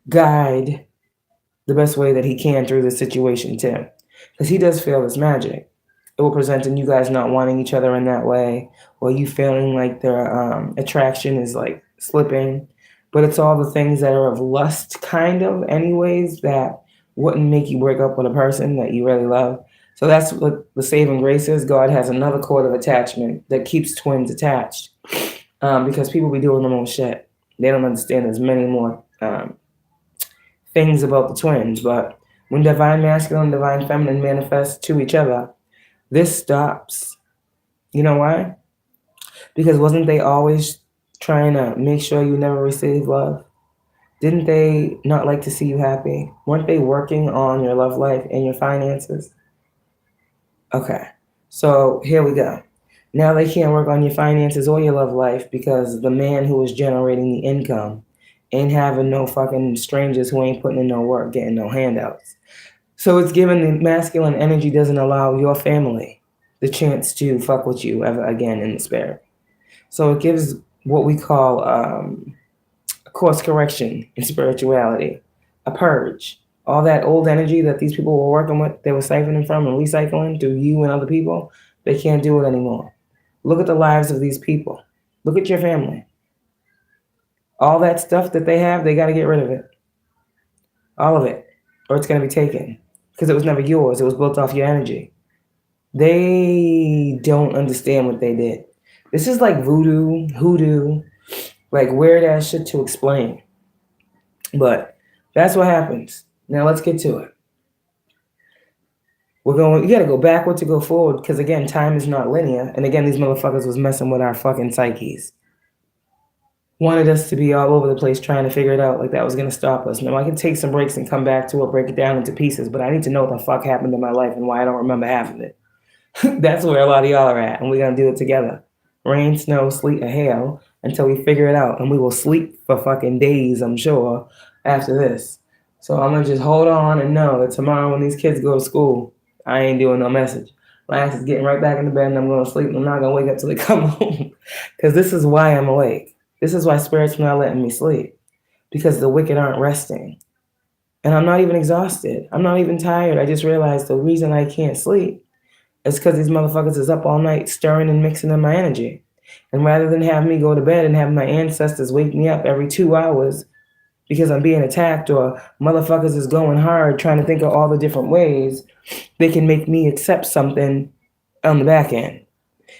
guide the best way that he can through the situation too. Because he does feel this magic. It will present in you guys not wanting each other in that way, or you feeling like their attraction is like slipping. But it's all the things that are of lust kind of anyways, that wouldn't make you break up with a person that you really love. So that's what the saving grace is. God has another cord of attachment that keeps twins attached, because people be doing their own shit. They don't understand there's many more things about the twins. But when divine masculine and divine feminine manifest to each other, this stops. You know why? Because wasn't they always trying to make sure you never receive love? Didn't they not like to see you happy? Weren't they working on your love life and your finances? Okay, so here we go. Now they can't work on your finances or your love life because the man who is generating the income ain't having no fucking strangers who ain't putting in no work, getting no handouts. So it's given the masculine energy doesn't allow your family the chance to fuck with you ever again in the spirit. So it gives what we call a course correction in spirituality, a purge. All that old energy that these people were working with, they were siphoning from and recycling through you and other people, they can't do it anymore. Look at the lives of these people. Look at your family. All that stuff that they have, they got to get rid of it. All of it. Or it's going to be taken. Because it was never yours. It was built off your energy. They don't understand what they did. This is like voodoo, hoodoo, like weird ass shit to explain. But that's what happens. Now let's get to it. You gotta go backward to go forward, because again, time is not linear. And again, these motherfuckers was messing with our fucking psyches. Wanted us to be all over the place trying to figure it out, like that was gonna stop us. Now I can take some breaks and come back to it, break it down into pieces, but I need to know what the fuck happened in my life and why I don't remember half of it. That's where a lot of y'all are at, and we're gonna do it together. Rain, snow, sleet, or hail, until we figure it out. And we will sleep for fucking days, I'm sure, after this. So I'm gonna just hold on and know that tomorrow when these kids go to school, I ain't doing no message. My ass is getting right back in the bed and I'm going to sleep and I'm not going to wake up till they come home. Because this is why I'm awake. This is why Spirit's not letting me sleep. Because the wicked aren't resting. And I'm not even exhausted. I'm not even tired. I just realized the reason I can't sleep is because these motherfuckers is up all night stirring and mixing in my energy. And rather than have me go to bed and have my ancestors wake me up every 2 hours because I'm being attacked, or motherfuckers is going hard trying to think of all the different ways they can make me accept something on the back end.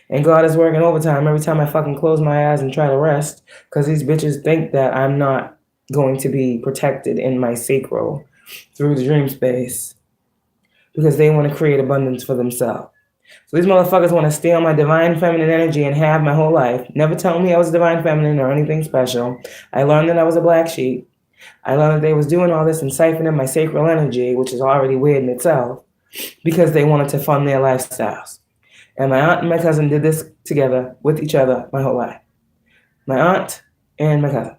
And God is working overtime every time I fucking close my eyes and try to rest, because these bitches think that I'm not going to be protected in my sacral through the dream space, because they want to create abundance for themselves. So these motherfuckers want to steal my divine feminine energy and have my whole life. Never tell me I was divine feminine or anything special. I learned that I was a black sheep. I learned that they was doing all this and siphoning my sacral energy, which is already weird in itself, because they wanted to fund their lifestyles. And my aunt and my cousin did this together with each other my whole life. My aunt and my cousin.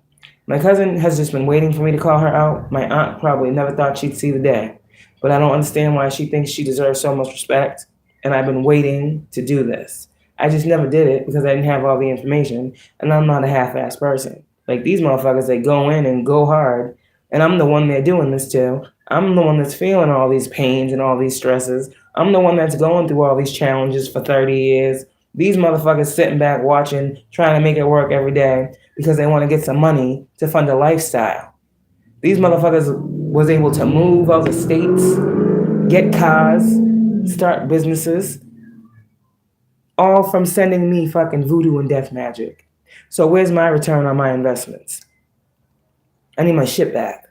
My cousin has just been waiting for me to call her out. My aunt probably never thought she'd see the day. But I don't understand why she thinks she deserves so much respect. And I've been waiting to do this. I just never did it because I didn't have all the information. And I'm not a half-ass person. Like these motherfuckers, they go in and go hard. And I'm the one they're doing this to. I'm the one that's feeling all these pains and all these stresses. I'm the one that's going through all these challenges for 30 years. These motherfuckers sitting back watching, trying to make it work every day because they want to get some money to fund a lifestyle. These motherfuckers was able to move out the states, get cars, start businesses, all from sending me fucking voodoo and death magic. So where's my return on my investments? I need my shit back.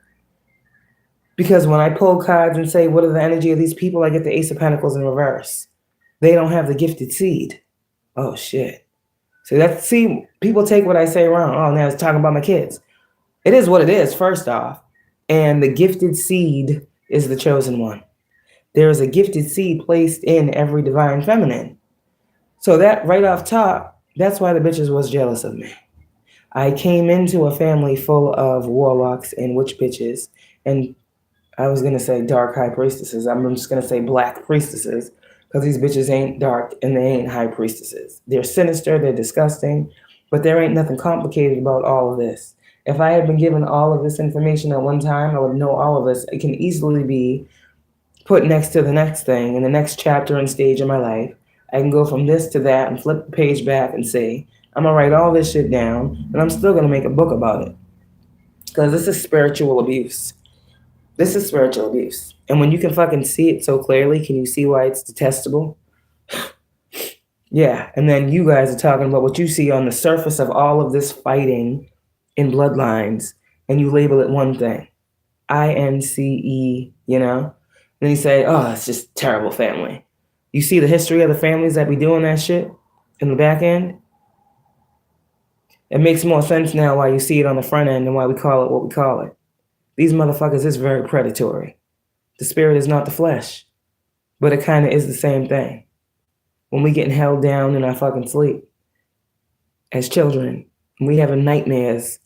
Because when I pull cards and say, what are the energy of these people, I get the Ace of Pentacles in reverse. They don't have the gifted seed. Oh, shit. See, people take what I say wrong. Oh, now it's talking about my kids. It is what it is, first off. And the gifted seed is the chosen one. There is a gifted seed placed in every divine feminine. So that right off top, that's why the bitches was jealous of me. I came into a family full of warlocks and witch bitches, and I was going to say dark high priestesses. I'm just going to say black priestesses, because these bitches ain't dark and they ain't high priestesses. They're sinister, they're disgusting, but there ain't nothing complicated about all of this. If I had been given all of this information at one time, I would know all of this. It can easily be put next to the next thing in the next chapter and stage of my life. I can go from this to that and flip the page back and say, I'm going to write all this shit down, and I'm still going to make a book about it. Because this is spiritual abuse. This is spiritual abuse. And when you can fucking see it so clearly, can you see why it's detestable? Yeah, and then you guys are talking about what you see on the surface of all of this fighting in bloodlines, and you label it one thing. INCE, you know? Then you say, oh, it's just terrible family. You see the history of the families that be doing that shit in the back end? It makes more sense now why you see it on the front end and why we call it what we call it. These motherfuckers is very predatory. The spirit is not the flesh, but it kind of is the same thing. When we getting held down in our fucking sleep as children, we having nightmares.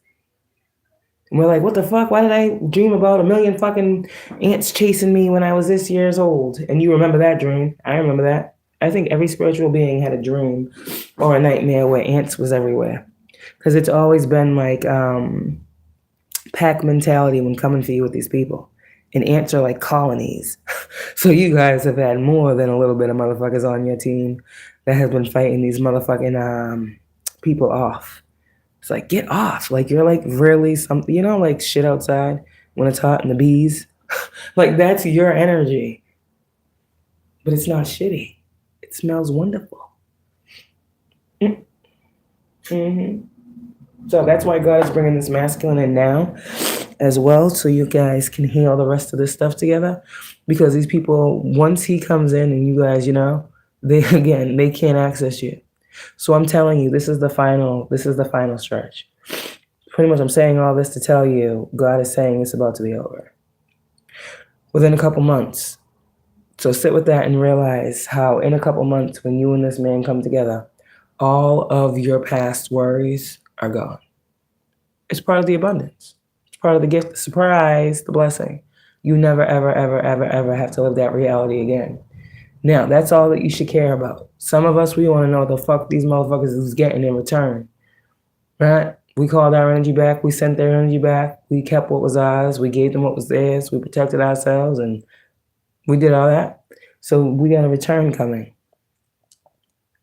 And we're like, what the fuck? Why did I dream about a million fucking ants chasing me when I was this years old? And you remember that dream. I remember that. I think every spiritual being had a dream or a nightmare where ants was everywhere. Because it's always been like pack mentality when coming for you with these people. And ants are like colonies. So you guys have had more than a little bit of motherfuckers on your team that have been fighting these motherfucking people off. It's like, get off. Like, you're like really something, like shit outside when it's hot and the bees. Like, that's your energy. But it's not shitty. It smells wonderful. Mm-hmm. So that's why God is bringing this masculine in now as well, so you guys can heal the rest of this stuff together. Because these people, once he comes in and you guys, they can't access you. So I'm telling you, this is the final stretch. Pretty much I'm saying all this to tell you, God is saying it's about to be over. Within a couple months. So sit with that and realize how in a couple months when you and this man come together, all of your past worries are gone. It's part of the abundance. It's part of the gift, the surprise, the blessing. You never, ever, ever, ever, ever have to live that reality again. Now, that's all that you should care about. Some of us, we want to know the fuck these motherfuckers is getting in return. Right? We called our energy back. We sent their energy back. We kept what was ours. We gave them what was theirs. We protected ourselves, and we did all that. So we got a return coming.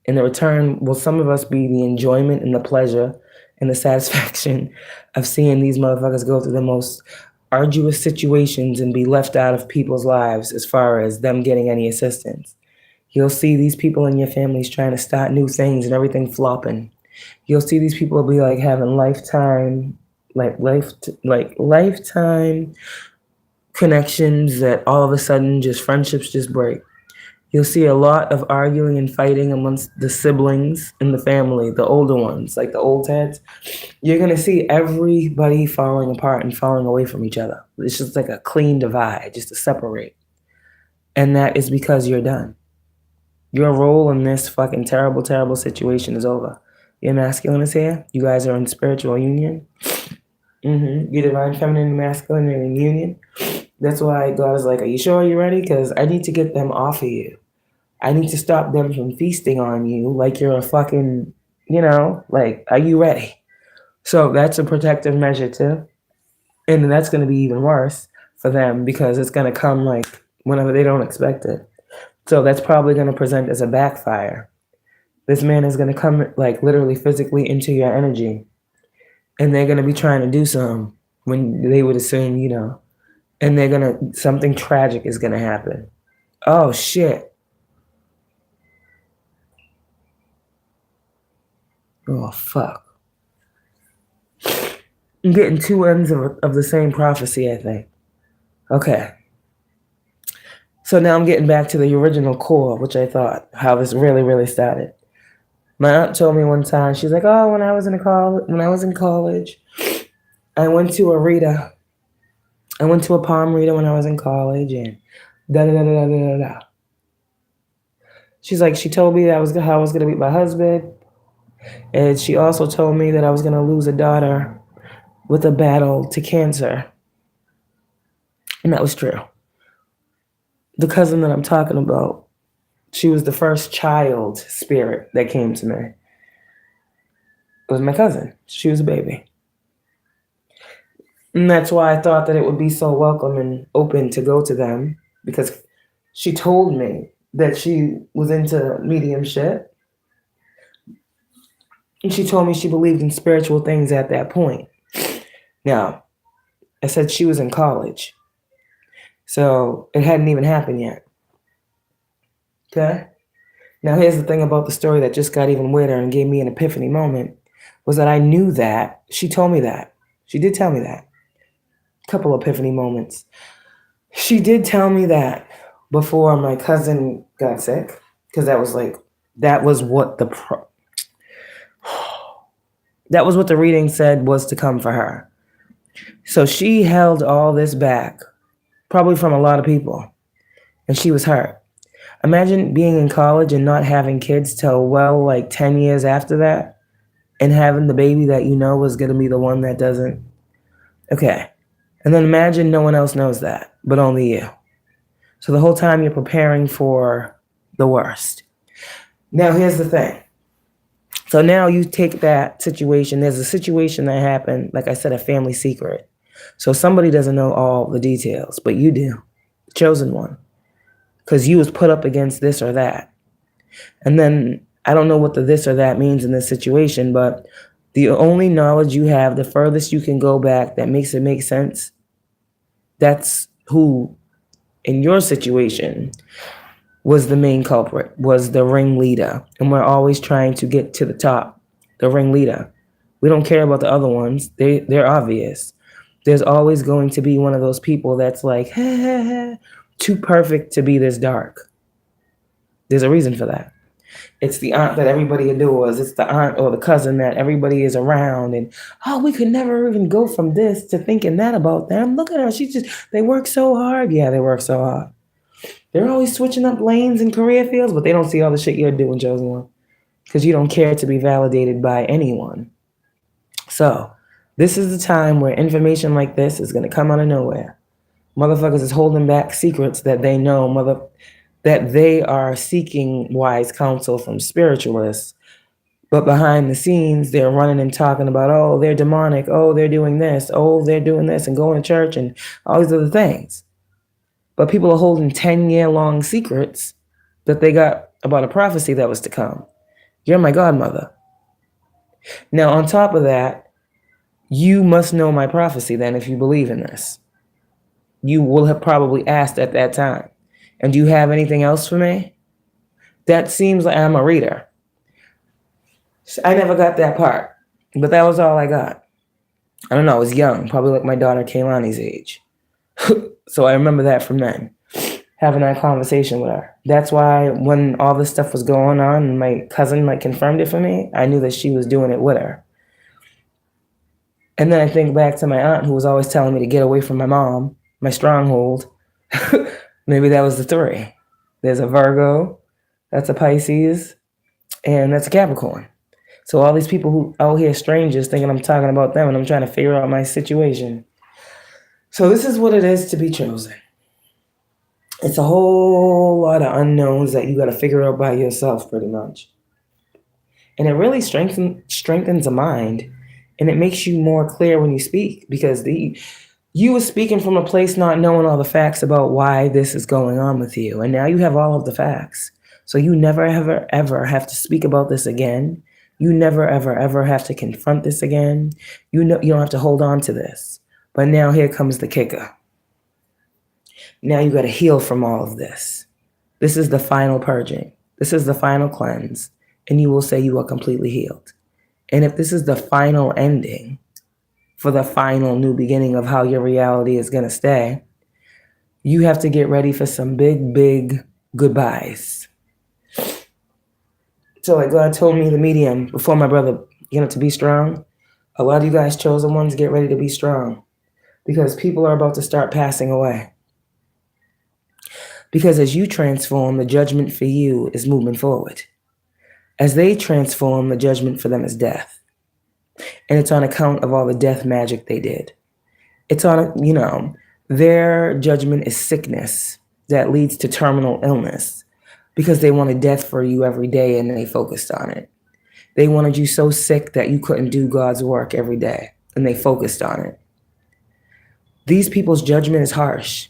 And the return will some of us be the enjoyment and the pleasure and the satisfaction of seeing these motherfuckers go through the most arduous situations and be left out of people's lives as far as them getting any assistance. You'll see these people in your families trying to start new things and everything flopping. You'll see these people be like having lifetime connections that all of a sudden just friendships just break. You'll see a lot of arguing and fighting amongst the siblings in the family, the older ones, like the old heads. You're going to see everybody falling apart and falling away from each other. It's just like a clean divide, just to separate. And that is because you're done. Your role in this fucking terrible, terrible situation is over. Your masculine is here. You guys are in spiritual union. Your divine feminine and masculine are in union. That's why God is like, are you sure you're ready? Because I need to get them off of you. I need to stop them from feasting on you like you're a fucking, are you ready? So that's a protective measure too. And that's going to be even worse for them because it's going to come like whenever they don't expect it. So that's probably going to present as a backfire. This man is going to come like literally physically into your energy. And they're going to be trying to do something when they would assume, and something tragic is going to happen. Oh, shit. Oh, fuck. I'm getting two ends of the same prophecy, I think. Okay. So now I'm getting back to the original core, which I thought, how this really, really started. My aunt told me one time, she's like, oh, when I was in college, I went to a reader. I went to a palm reader when I was in college, and da-da-da-da-da-da-da. She's like, she told me that how I was going to meet my husband. And she also told me that I was going to lose a daughter with a battle to cancer. And that was true. The cousin that I'm talking about, she was the first child spirit that came to me. It was my cousin. She was a baby. And that's why I thought that it would be so welcome and open to go to them, because she told me that she was into mediumship. And she told me she believed in spiritual things at that point. Now, I said she was in college. So it hadn't even happened yet. Okay? Now, here's the thing about the story that just got even weirder and gave me an epiphany moment, was that I knew that. She told me that. She did tell me that. Couple epiphany moments. She did tell me that before my cousin got sick, because that was what That was what the reading said was to come for her. So she held all this back, probably from a lot of people, and she was hurt. Imagine being in college and not having kids till like 10 years after that, and having the baby that you know was going to be the one that doesn't. Okay. And then imagine no one else knows that, but only you. So the whole time you're preparing for the worst. Now here's the thing. So now you take that situation. There's a situation that happened, like I said, a family secret. So somebody doesn't know all the details, but you do, the chosen one, because you was put up against this or that. And then I don't know what the this or that means in this situation, but the only knowledge you have, the furthest you can go back that makes it make sense, that's who, in your situation, was the main culprit, was the ringleader. And we're always trying to get to the top, the ringleader. We don't care about the other ones. They're obvious. There's always going to be one of those people that's like, too perfect to be this dark. There's a reason for that. It's the aunt that everybody adores. It's the aunt or the cousin that everybody is around. And, we could never even go from this to thinking that about them. Look at her. They work so hard. Yeah, they work so hard. They're always switching up lanes and career fields, but they don't see all the shit you're doing, chosen one, because you don't care to be validated by anyone. So this is the time where information like this is going to come out of nowhere. Motherfuckers is holding back secrets that they know, that they are seeking wise counsel from spiritualists. But behind the scenes, they're running and talking about, they're demonic. They're doing this. They're doing this and going to church and all these other things. But people are holding 10-year-long secrets that they got about a prophecy that was to come. You're my godmother. Now, on top of that, you must know my prophecy then if you believe in this. You will have probably asked at that time, and do you have anything else for me? That seems like I'm a reader. I never got that part, but that was all I got. I don't know, I was young, probably like my daughter Kaylani's age. So I remember that from then, having that conversation with her. That's why when all this stuff was going on and my cousin confirmed it for me, I knew that she was doing it with her. And then I think back to my aunt who was always telling me to get away from my mom, my stronghold. Maybe that was the three. There's a Virgo, that's a Pisces, and that's a Capricorn. So all these people who out here strangers thinking I'm talking about them and I'm trying to figure out my situation. So this is what it is to be chosen. It's a whole lot of unknowns that you got to figure out by yourself pretty much. And it really strengthens the mind, and it makes you more clear when you speak, because you were speaking from a place not knowing all the facts about why this is going on with you. And now you have all of the facts. So you never, ever, ever have to speak about this again. You never, ever, ever have to confront this again. You don't have to hold on to this. But now here comes the kicker. Now you got to heal from all of this. This is the final purging. This is the final cleanse. And you will say you are completely healed. And if this is the final ending for the final new beginning of how your reality is going to stay, you have to get ready for some big, big goodbyes. So like God told me, the medium, before my brother, to be strong, a lot of you guys chosen ones, get ready to be strong, because people are about to start passing away. Because as you transform, the judgment for you is moving forward. As they transform, the judgment for them is death. And it's on account of all the death magic they did. It's on, their judgment is sickness that leads to terminal illness, because they wanted death for you every day and they focused on it. They wanted you so sick that you couldn't do God's work every day, and they focused on it. These people's judgment is harsh,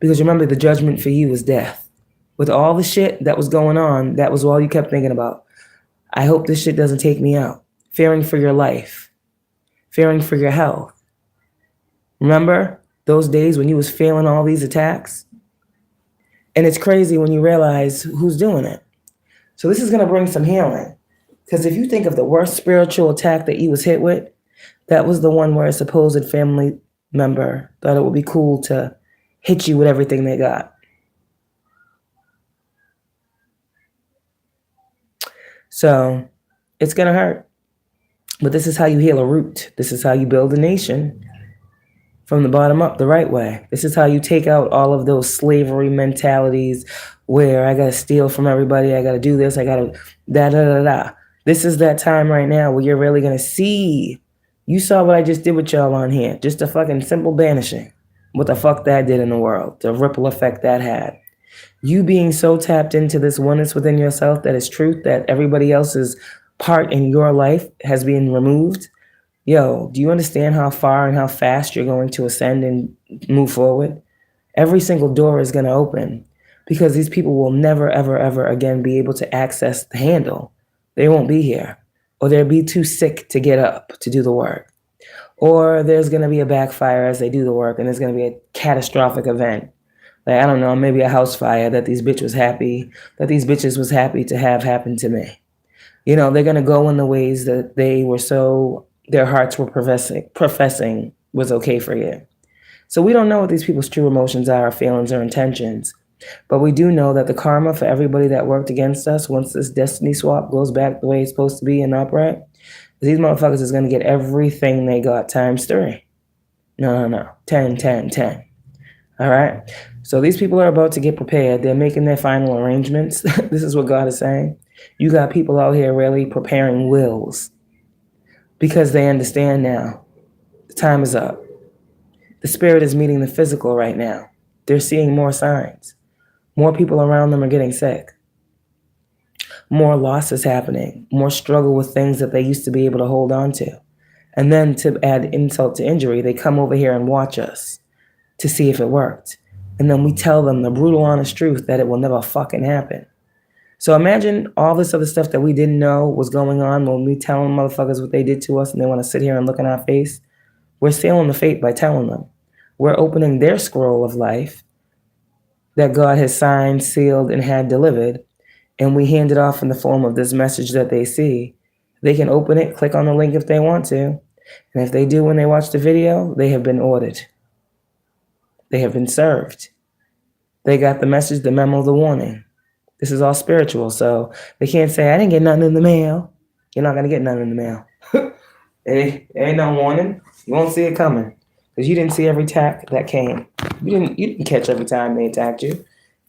because remember, the judgment for you is death. With all the shit that was going on, that was all you kept thinking about. I hope this shit doesn't take me out. Fearing for your life. Fearing for your health. Remember those days when you was feeling all these attacks? And it's crazy when you realize who's doing it. So this is going to bring some healing. Because if you think of the worst spiritual attack that you was hit with, that was the one where a supposed family member thought it would be cool to hit you with everything they got. So it's going to hurt. But this is how you heal a root. This is how you build a nation from the bottom up the right way. This is how you take out all of those slavery mentalities where I got to steal from everybody. I got to do this. I got to da da da da. This is that time right now where you're really going to see. You saw what I just did with y'all on here. Just a fucking simple banishing. What the fuck that did in the world. The ripple effect that had. You being so tapped into this oneness within yourself that is truth, that everybody else's part in your life has been removed. Yo, do you understand how far and how fast you're going to ascend and move forward? Every single door is going to open because these people will never, ever, ever again be able to access the handle. They won't be here, or they'll be too sick to get up to do the work. Or there's going to be a backfire as they do the work, and there's going to be a catastrophic event. Like, I don't know, maybe a house fire that these bitches was happy to have happen to me. You know, they're going to go in the ways that they were so, their hearts were professing was okay for you. So we don't know what these people's true emotions are, or feelings, or intentions. But we do know that the karma for everybody that worked against us, once this destiny swap goes back the way it's supposed to be and upright, these motherfuckers is going to get everything they got times 3. No. 10, 10, 10. All right? So these people are about to get prepared. They're making their final arrangements. This is what God is saying. You got people out here really preparing wills because they understand now. The time is up. The spirit is meeting the physical right now. They're seeing more signs. More people around them are getting sick. More loss is happening. More struggle with things that they used to be able to hold on to. And then to add insult to injury, they come over here and watch us to see if it worked. And then we tell them the brutal, honest truth that it will never fucking happen. So imagine all this other stuff that we didn't know was going on when we tell them motherfuckers what they did to us and they want to sit here and look in our face. We're sealing the fate by telling them. We're opening their scroll of life that God has signed, sealed, and had delivered, and we hand it off in the form of this message that they see. They can open it, click on the link if they want to, and if they do when they watch the video, they have been ordered. They have been served. They got the message, the memo, the warning. This is all spiritual, so they can't say, I didn't get nothing in the mail. You're not going to get nothing in the mail. It ain't no warning. You won't see it coming because you didn't see every attack that came. You didn't catch every time they attacked you.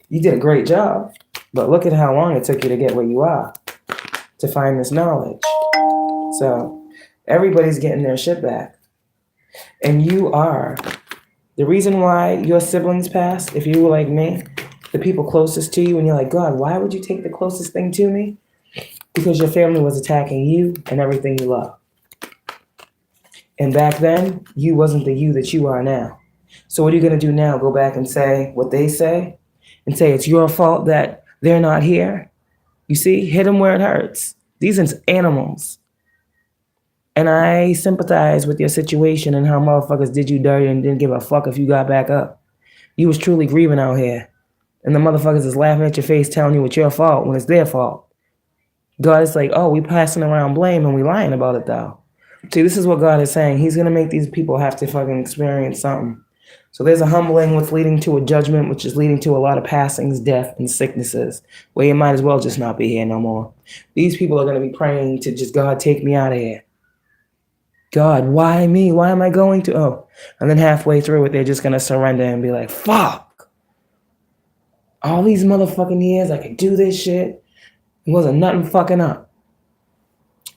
You did a great job, but look at how long it took you to get where you are, to find this knowledge. So everybody's getting their shit back. And you are. The reason why your siblings passed, if you were like me, the people closest to you, and you're like, God, why would you take the closest thing to me? Because your family was attacking you and everything you love. And back then, you wasn't the you that you are now. So what are you going to do now? Go back and say what they say? And say it's your fault that they're not here? You see? Hit them where it hurts. These are animals. And I sympathize with your situation and how motherfuckers did you dirty and didn't give a fuck if you got back up. You was truly grieving out here. And the motherfuckers is laughing at your face telling you it's your fault when it's their fault. God is like, oh, we passing around blame and we lying about it though. See, this is what God is saying. He's going to make these people have to fucking experience something. So there's a humbling which leading to a judgment, which is leading to a lot of passings, death, and sicknesses, where you might as well just not be here no more. These people are going to be praying to just, God, take me out of here. God, why me? Why am I going to? Oh, and then halfway through it, they're just going to surrender and be like, fuck. All these motherfucking years, I could do this shit. It wasn't nothing fucking up.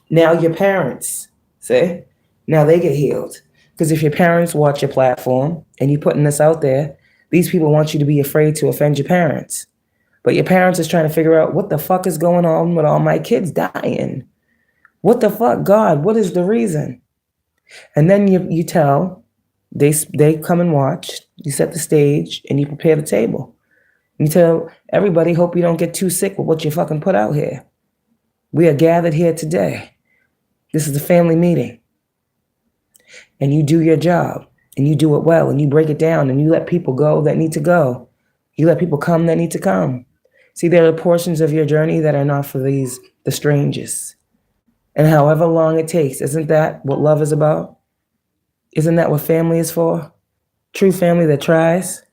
Now your parents, see? Now they get healed. Because if your parents watch your platform and you putting this out there, these people want you to be afraid to offend your parents. But your parents is trying to figure out what the fuck is going on with all my kids dying. What the fuck, God? What is the reason? And then you tell, they come and watch, you set the stage, and you prepare the table. You tell everybody, hope you don't get too sick with what you fucking put out here. We are gathered here today. This is a family meeting. And you do your job, and you do it well, and you break it down, and you let people go that need to go. You let people come that need to come. See, there are portions of your journey that are not for the strangers. And however long it takes, isn't that what love is about? Isn't that what family is for? True family that tries.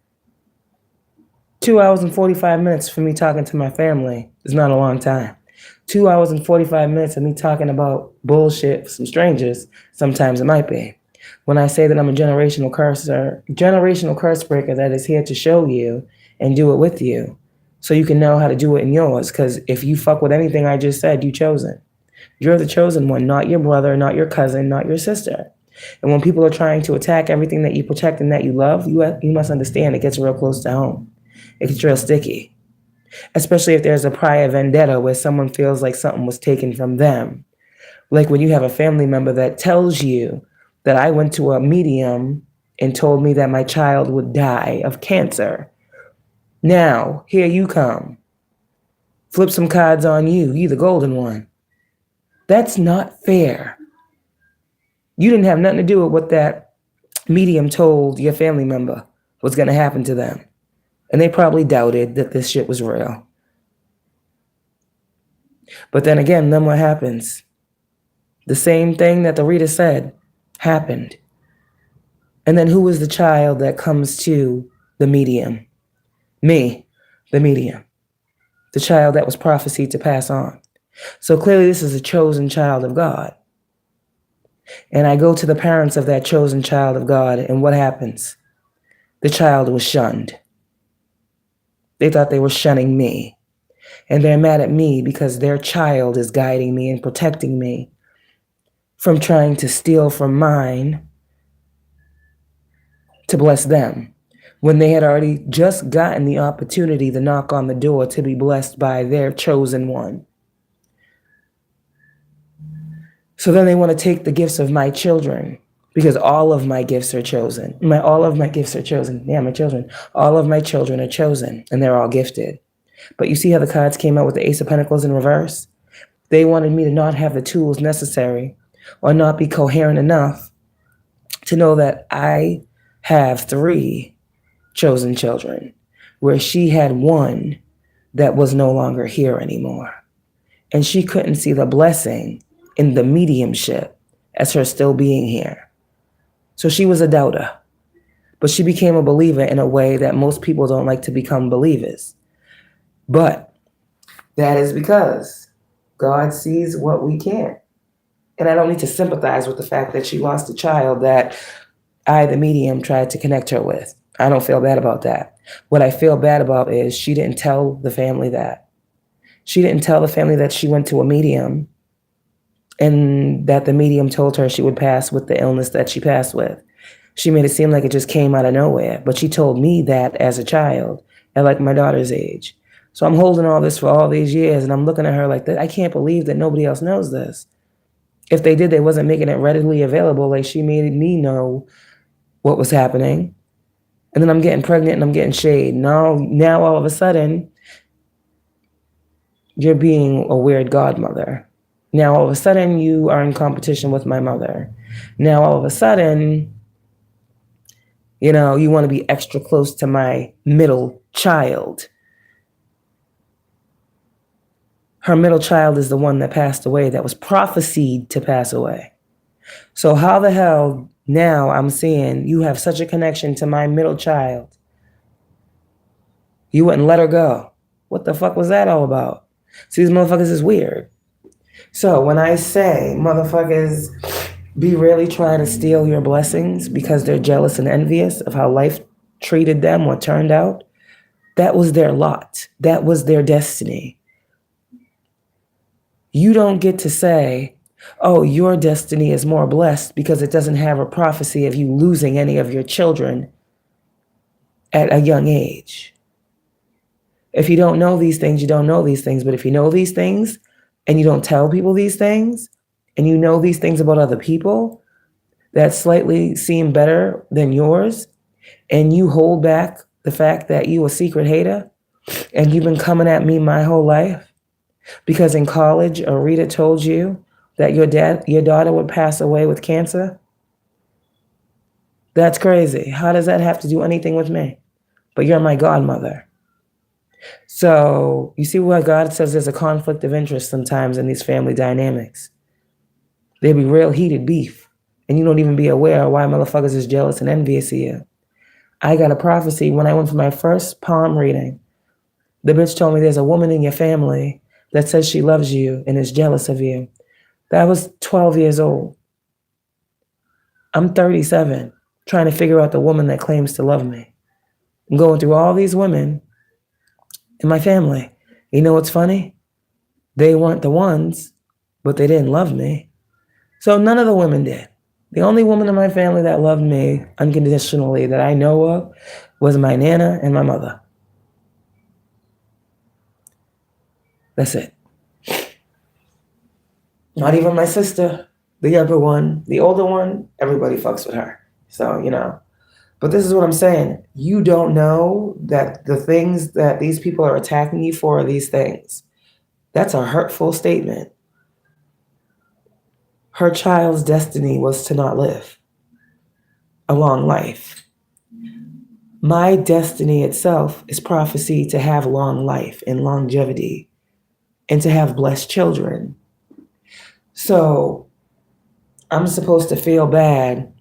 2 hours and 45 minutes for me talking to my family is not a long time. 2 hours and 45 minutes of me talking about bullshit with some strangers, sometimes it might be. When I say that I'm a generational curse breaker that is here to show you and do it with you so you can know how to do it in yours. Because if you fuck with anything I just said, you chosen. You're the chosen one, not your brother, not your cousin, not your sister. And when people are trying to attack everything that you protect and that you love, you must understand it gets real close to home. It gets real sticky. Especially if there's a prior vendetta where someone feels like something was taken from them. Like when you have a family member that tells you that I went to a medium and told me that my child would die of cancer. Now, here you come. Flip some cards on you. You the golden one. That's not fair. You didn't have nothing to do with what that medium told your family member was going to happen to them. And they probably doubted that this shit was real. But then again, then what happens? The same thing that the reader said happened. And then who is the child that comes to the medium? Me, the medium. The child that was prophesied to pass on. So clearly this is a chosen child of God. And I go to the parents of that chosen child of God, and what happens? The child was shunned. They thought they were shunning me. And they're mad at me because their child is guiding me and protecting me from trying to steal from mine to bless them, when they had already just gotten the opportunity to knock on the door to be blessed by their chosen one. So then they want to take the gifts of my children, because all of my gifts are chosen. All of my gifts are chosen. Yeah, my children. All of my children are chosen, and they're all gifted. But you see how the cards came out with the Ace of Pentacles in reverse? They wanted me to not have the tools necessary or not be coherent enough to know that I have 3 chosen children, where she had one that was no longer here anymore. And she couldn't see the blessing in the mediumship as her still being here. So she was a doubter, but she became a believer in a way that most people don't like to become believers. But that is because God sees what we can't. And I don't need to sympathize with the fact that she lost a child that I, the medium, tried to connect her with. I don't feel bad about that. What I feel bad about is she didn't tell the family that. She didn't tell the family that she went to a medium and that the medium told her she would pass with the illness that she passed with. She made it seem like it just came out of nowhere, but she told me that as a child at like my daughter's age. So I'm holding all this for all these years, and I'm looking at her like that. I can't believe that nobody else knows this. If they did, they wasn't making it readily available. Like she made me know what was happening. And then I'm getting pregnant and I'm getting shade. Now all of a sudden, you're being a weird godmother. Now all of a sudden, you are in competition with my mother. Now all of a sudden, you want to be extra close to my middle child. Her middle child is the one that passed away, that was prophesied to pass away. So how the hell now I'm seeing you have such a connection to my middle child? You wouldn't let her go. What the fuck was that all about? See, these motherfuckers is weird. So when I say motherfuckers be really trying to steal your blessings because they're jealous and envious of how life treated them or turned out, that was their lot. That was their destiny. You don't get to say, oh, your destiny is more blessed because it doesn't have a prophecy of you losing any of your children at a young age. If you don't know these things, you don't know these things. But if you know these things and you don't tell people these things, and you know these things about other people that slightly seem better than yours, and you hold back the fact that you a secret hater and you've been coming at me my whole life, because in college, a reader told you that your daughter would pass away with cancer. That's crazy. How does that have to do anything with me? But you're my godmother. So you see why God says there's a conflict of interest sometimes in these family dynamics. There be real heated beef, and you don't even be aware of why motherfuckers is jealous and envious of you. I got a prophecy when I went for my first palm reading. The bitch told me there's a woman in your family that says she loves you and is jealous of you. That was 12 years old. I'm 37, trying to figure out the woman that claims to love me. I'm going through all these women in my family. You know what's funny? They weren't the ones, but they didn't love me. So none of the women did. The only woman in my family that loved me unconditionally that I know of was my Nana and my mother. That's it. Not even my sister, the younger one, the older one, everybody fucks with her. So, But this is what I'm saying. You don't know that the things that these people are attacking you for are these things. That's a hurtful statement. Her child's destiny was to not live a long life. My destiny itself is prophecy to have long life and longevity and to have blessed children. So I'm supposed to feel bad.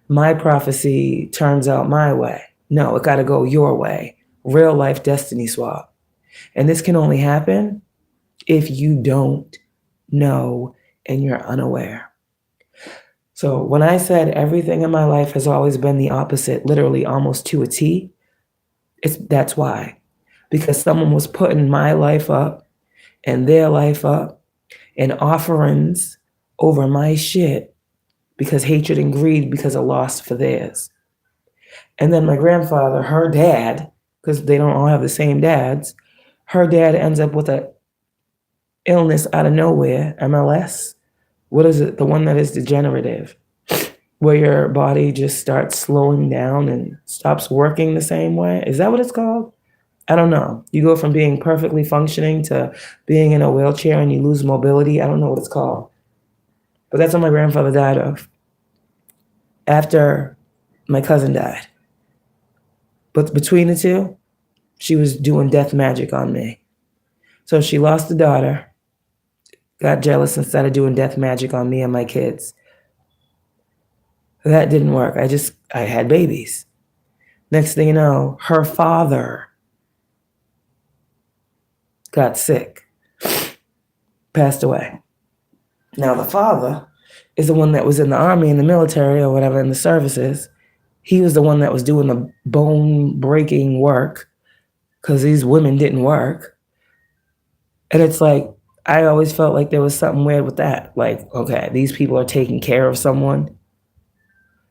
My prophecy turns out my way. No, it got to go your way. Real life destiny swap. And this can only happen if you don't know and you're unaware. So when I said everything in my life has always been the opposite, literally almost to a T, that's why. Because someone was putting my life up and their life up and offerings over my shit because hatred and greed because of loss for theirs. And then my grandfather, her dad, because they don't all have the same dads, her dad ends up with a illness out of nowhere, MLS. What is it? The one that is degenerative, where your body just starts slowing down and stops working the same way. Is that what it's called? I don't know. You go from being perfectly functioning to being in a wheelchair and you lose mobility. I don't know what it's called. But that's what my grandfather died of after my cousin died. But between the two, she was doing death magic on me. So she lost a daughter, got jealous and started doing death magic on me and my kids. That didn't work. I had babies. Next thing you know, her father got sick, passed away. Now the father is the one that was in the army, in the military or whatever, in the services. He was the one that was doing the bone-breaking work because these women didn't work. And it's like, I always felt like there was something weird with that. Like, okay, these people are taking care of someone.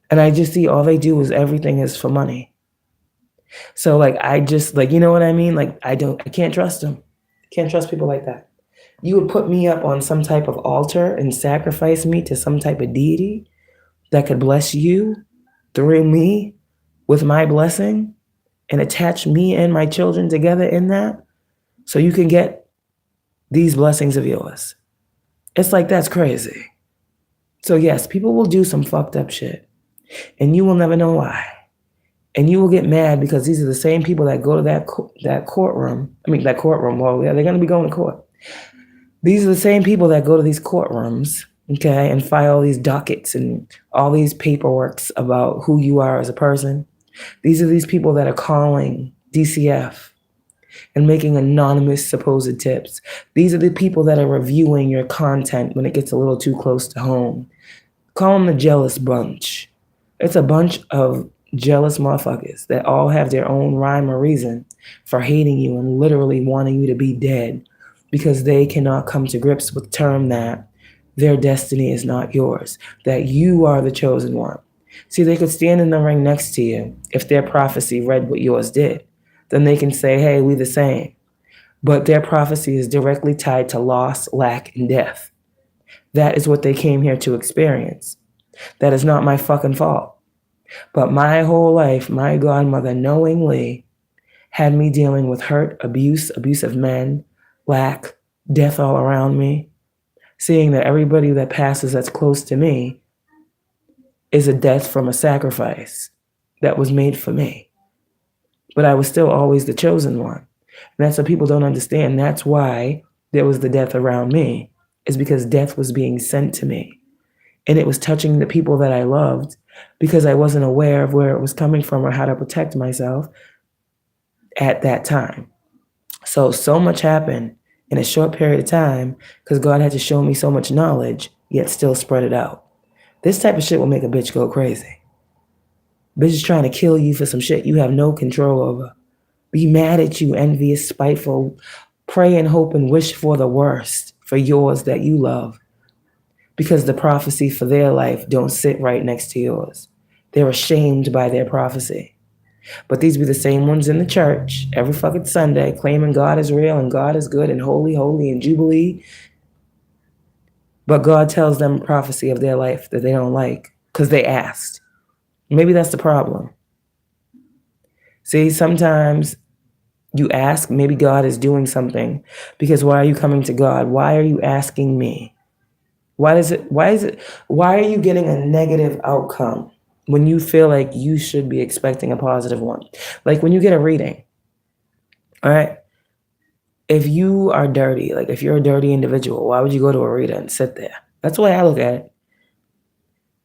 And I just see all they do is everything is for money. So like, you know what I mean? Like, I can't trust them. Can't trust people like that. You would put me up on some type of altar and sacrifice me to some type of deity that could bless you through me with my blessing and attach me and my children together in that so you can get these blessings of yours. It's like, that's crazy. So yes, people will do some fucked up shit and you will never know why. And you will get mad because these are the same people that go to that courtroom. Well, yeah, they're going to be going to court. These are the same people that go to these courtrooms, okay, and file these dockets and all these paperworks about who you are as a person. These are these people that are calling DCF and making anonymous supposed tips. These are the people that are reviewing your content when it gets a little too close to home. Call them the jealous bunch. It's a bunch of jealous motherfuckers that all have their own rhyme or reason for hating you and literally wanting you to be dead because they cannot come to grips with the term that their destiny is not yours, that you are the chosen one. See, they could stand in the ring next to you if their prophecy read what yours did. Then they can say, hey, we the same. But their prophecy is directly tied to loss, lack, and death. That is what they came here to experience. That is not my fucking fault. But my whole life, my godmother knowingly had me dealing with hurt, abuse of men, lack, death all around me, seeing that everybody that passes that's close to me is a death from a sacrifice that was made for me. But I was still always the chosen one. And that's what people don't understand. That's why there was the death around me, is because death was being sent to me. And it was touching the people that I loved because I wasn't aware of where it was coming from or how to protect myself at that time. So much happened in a short period of time because God had to show me so much knowledge, yet still spread it out. This type of shit will make a bitch go crazy. Bitch is trying to kill you for some shit you have no control over. Be mad at you, envious, spiteful, pray and hope and wish for the worst for yours that you love. Because the prophecy for their life don't sit right next to yours. They're ashamed by their prophecy. But these be the same ones in the church every fucking Sunday claiming God is real and God is good and holy, holy and jubilee. But God tells them prophecy of their life that they don't like because they asked. Maybe that's the problem. See, sometimes you ask, maybe God is doing something because why are you coming to God? Why are you asking me? Why are you getting a negative outcome when you feel like you should be expecting a positive one? Like when you get a reading, all right? If you are dirty, like if you're a dirty individual, why would you go to a reader and sit there? That's the way I look at it.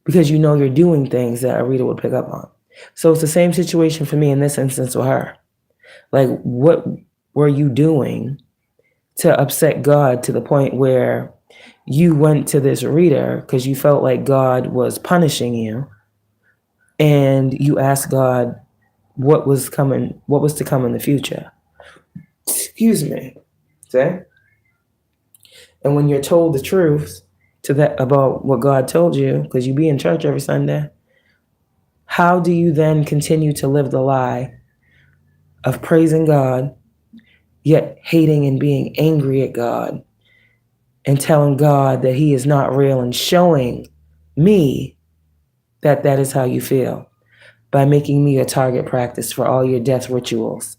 Because you know you're doing things that a reader would pick up on. So it's the same situation for me in this instance with her. Like, what were you doing to upset God to the point where you went to this reader because you felt like God was punishing you, and you asked God what was to come in the future? Excuse me. See? And when you're told the truth about what God told you, because you be in church every Sunday, how do you then continue to live the lie of praising God, yet hating and being angry at God, and telling God that he is not real and showing me that that is how you feel by making me a target practice for all your death rituals?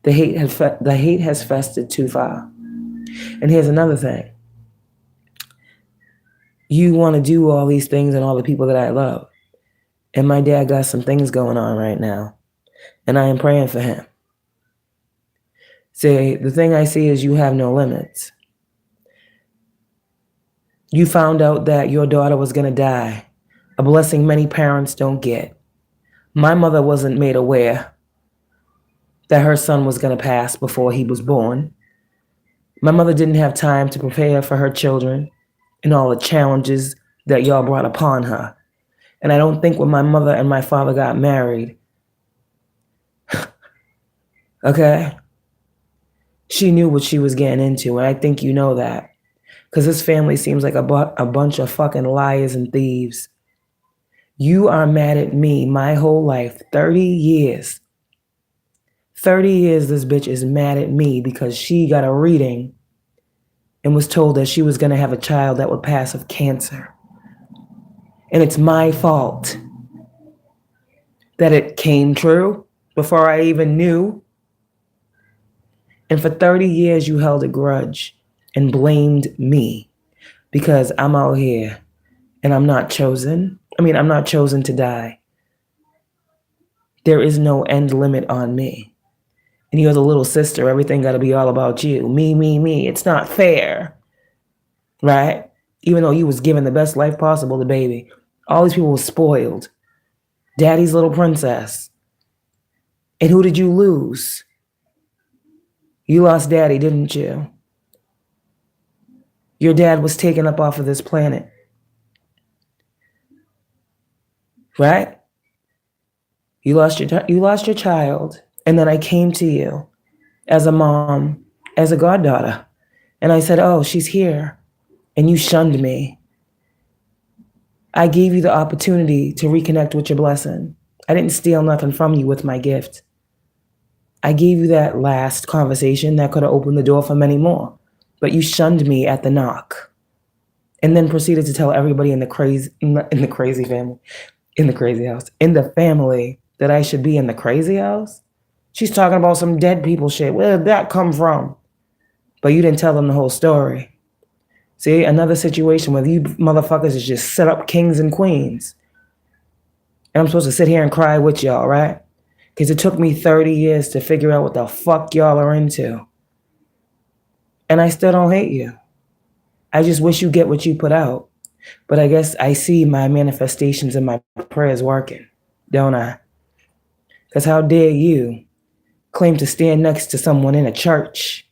The hate has festered too far. And here's another thing. You want to do all these things and all the people that I love. And my dad got some things going on right now. And I am praying for him. See, the thing I see is you have no limits. You found out that your daughter was going to die, a blessing many parents don't get. My mother wasn't made aware that her son was going to pass before he was born. My mother didn't have time to prepare for her children and all the challenges that y'all brought upon her. And I don't think when my mother and my father got married, okay, she knew what she was getting into. And I think you know that. Because this family seems like a bunch of fucking liars and thieves. You are mad at me my whole life, 30 years. 30 years this bitch is mad at me because she got a reading and was told that she was going to have a child that would pass of cancer. And it's my fault that it came true before I even knew. And for 30 years you held a grudge and blamed me because I'm out here and I'm not chosen. I'm not chosen to die. There is no end limit on me. And you're the little sister. Everything got to be all about you. Me, me, me. It's not fair. Right? Even though you was given the best life possible to baby. All these people were spoiled. Daddy's little princess. And who did you lose? You lost daddy, didn't you? Your dad was taken up off of this planet. Right? You lost your child. And then I came to you as a mom, as a goddaughter. And I said, oh, she's here. And you shunned me. I gave you the opportunity to reconnect with your blessing. I didn't steal nothing from you with my gift. I gave you that last conversation that could have opened the door for many more. But you shunned me at the knock. And then proceeded to tell everybody in the crazy family, in the crazy house, in the family, that I should be in the crazy house. She's talking about some dead people shit. Where did that come from? But you didn't tell them the whole story. See, another situation where you motherfuckers is just set up kings and queens. And I'm supposed to sit here and cry with y'all, right? Because it took me 30 years to figure out what the fuck y'all are into. And I still don't hate you. I just wish you get what you put out. But I guess I see my manifestations and my prayers working, don't I? Because how dare you claim to stand next to someone in a church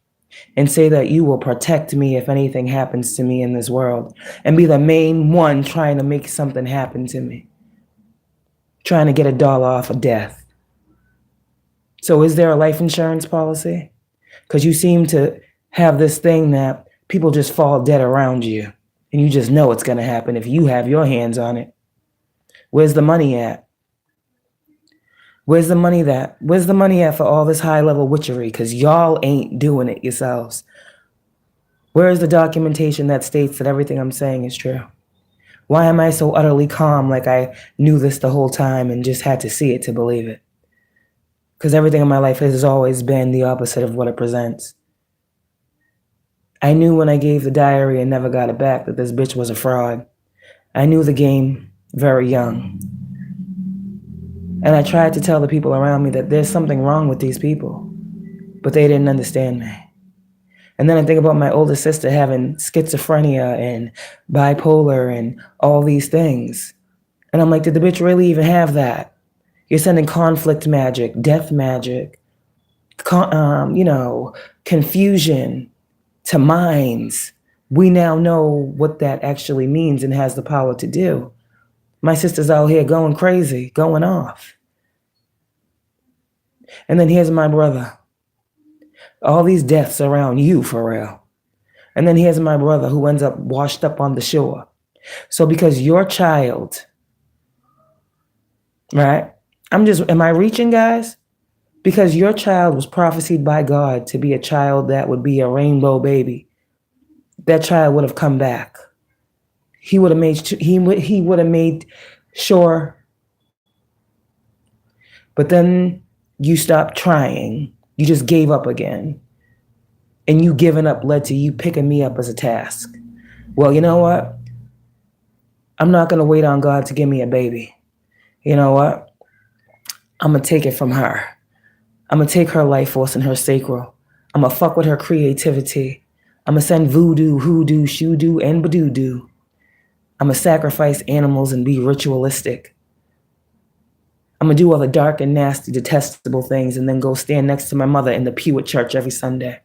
and say that you will protect me if anything happens to me in this world, and be the main one trying to make something happen to me, trying to get $1 off of death. So is there a life insurance policy? Because you seem to have this thing that people just fall dead around you, and you just know it's going to happen if you have your hands on it. Where's the money at? Where's the money at for all this high-level witchery? Because y'all ain't doing it yourselves. Where is the documentation that states that everything I'm saying is true? Why am I so utterly calm, like I knew this the whole time and just had to see it to believe it? Because everything in my life has always been the opposite of what it presents. I knew when I gave the diary and never got it back that this bitch was a fraud. I knew the game very young. And I tried to tell the people around me that there's something wrong with these people, but they didn't understand me. And then I think about my older sister having schizophrenia and bipolar and all these things. And I'm like, did the bitch really even have that? You're sending conflict magic, death magic, confusion to minds. We now know what that actually means and has the power to do. My sister's out here going crazy, going off. And then here's my brother. All these deaths around you, for real. And then here's my brother who ends up washed up on the shore. So because your child, right? Am I reaching, guys? Because your child was prophesied by God to be a child that would be a rainbow baby. That child would have come back. He would have made sure. But then you stopped trying. You just gave up again. And you giving up led to you picking me up as a task. Well, you know what? I'm not going to wait on God to give me a baby. You know what? I'm going to take it from her. I'm going to take her life force and her sacral. I'm going to fuck with her creativity. I'm going to send voodoo, hoodoo, shoodoo, and badoo-doo. I'm going to sacrifice animals and be ritualistic. I'm going to do all the dark and nasty, detestable things and then go stand next to my mother in the pew at church every Sunday.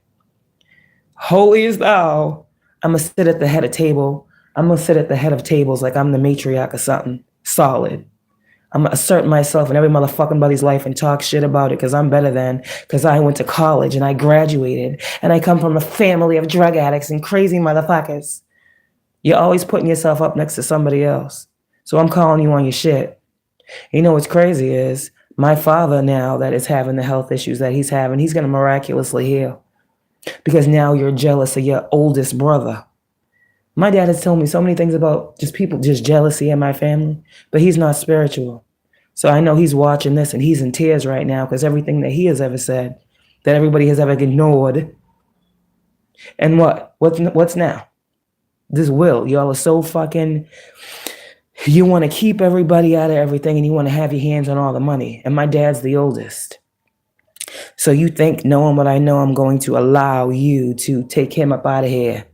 Holy as thou. I'm going to sit at the head of table. I'm going to sit at the head of tables like I'm the matriarch or something. Solid. I'm going to assert myself in every motherfucking body's life and talk shit about it because I'm better than, because I went to college and I graduated and I come from a family of drug addicts and crazy motherfuckers. You're always putting yourself up next to somebody else. So I'm calling you on your shit. You know what's crazy is my father now that is having the health issues that he's having, he's going to miraculously heal. Because now you're jealous of your oldest brother. My dad has told me so many things about just jealousy in my family, but he's not spiritual. So I know he's watching this and he's in tears right now because everything that he has ever said, that everybody has ever ignored. And what's now? This will. Y'all are so fucking, you want to keep everybody out of everything and you want to have your hands on all the money. And my dad's the oldest. So you think, knowing what I know, I'm going to allow you to take him up out of here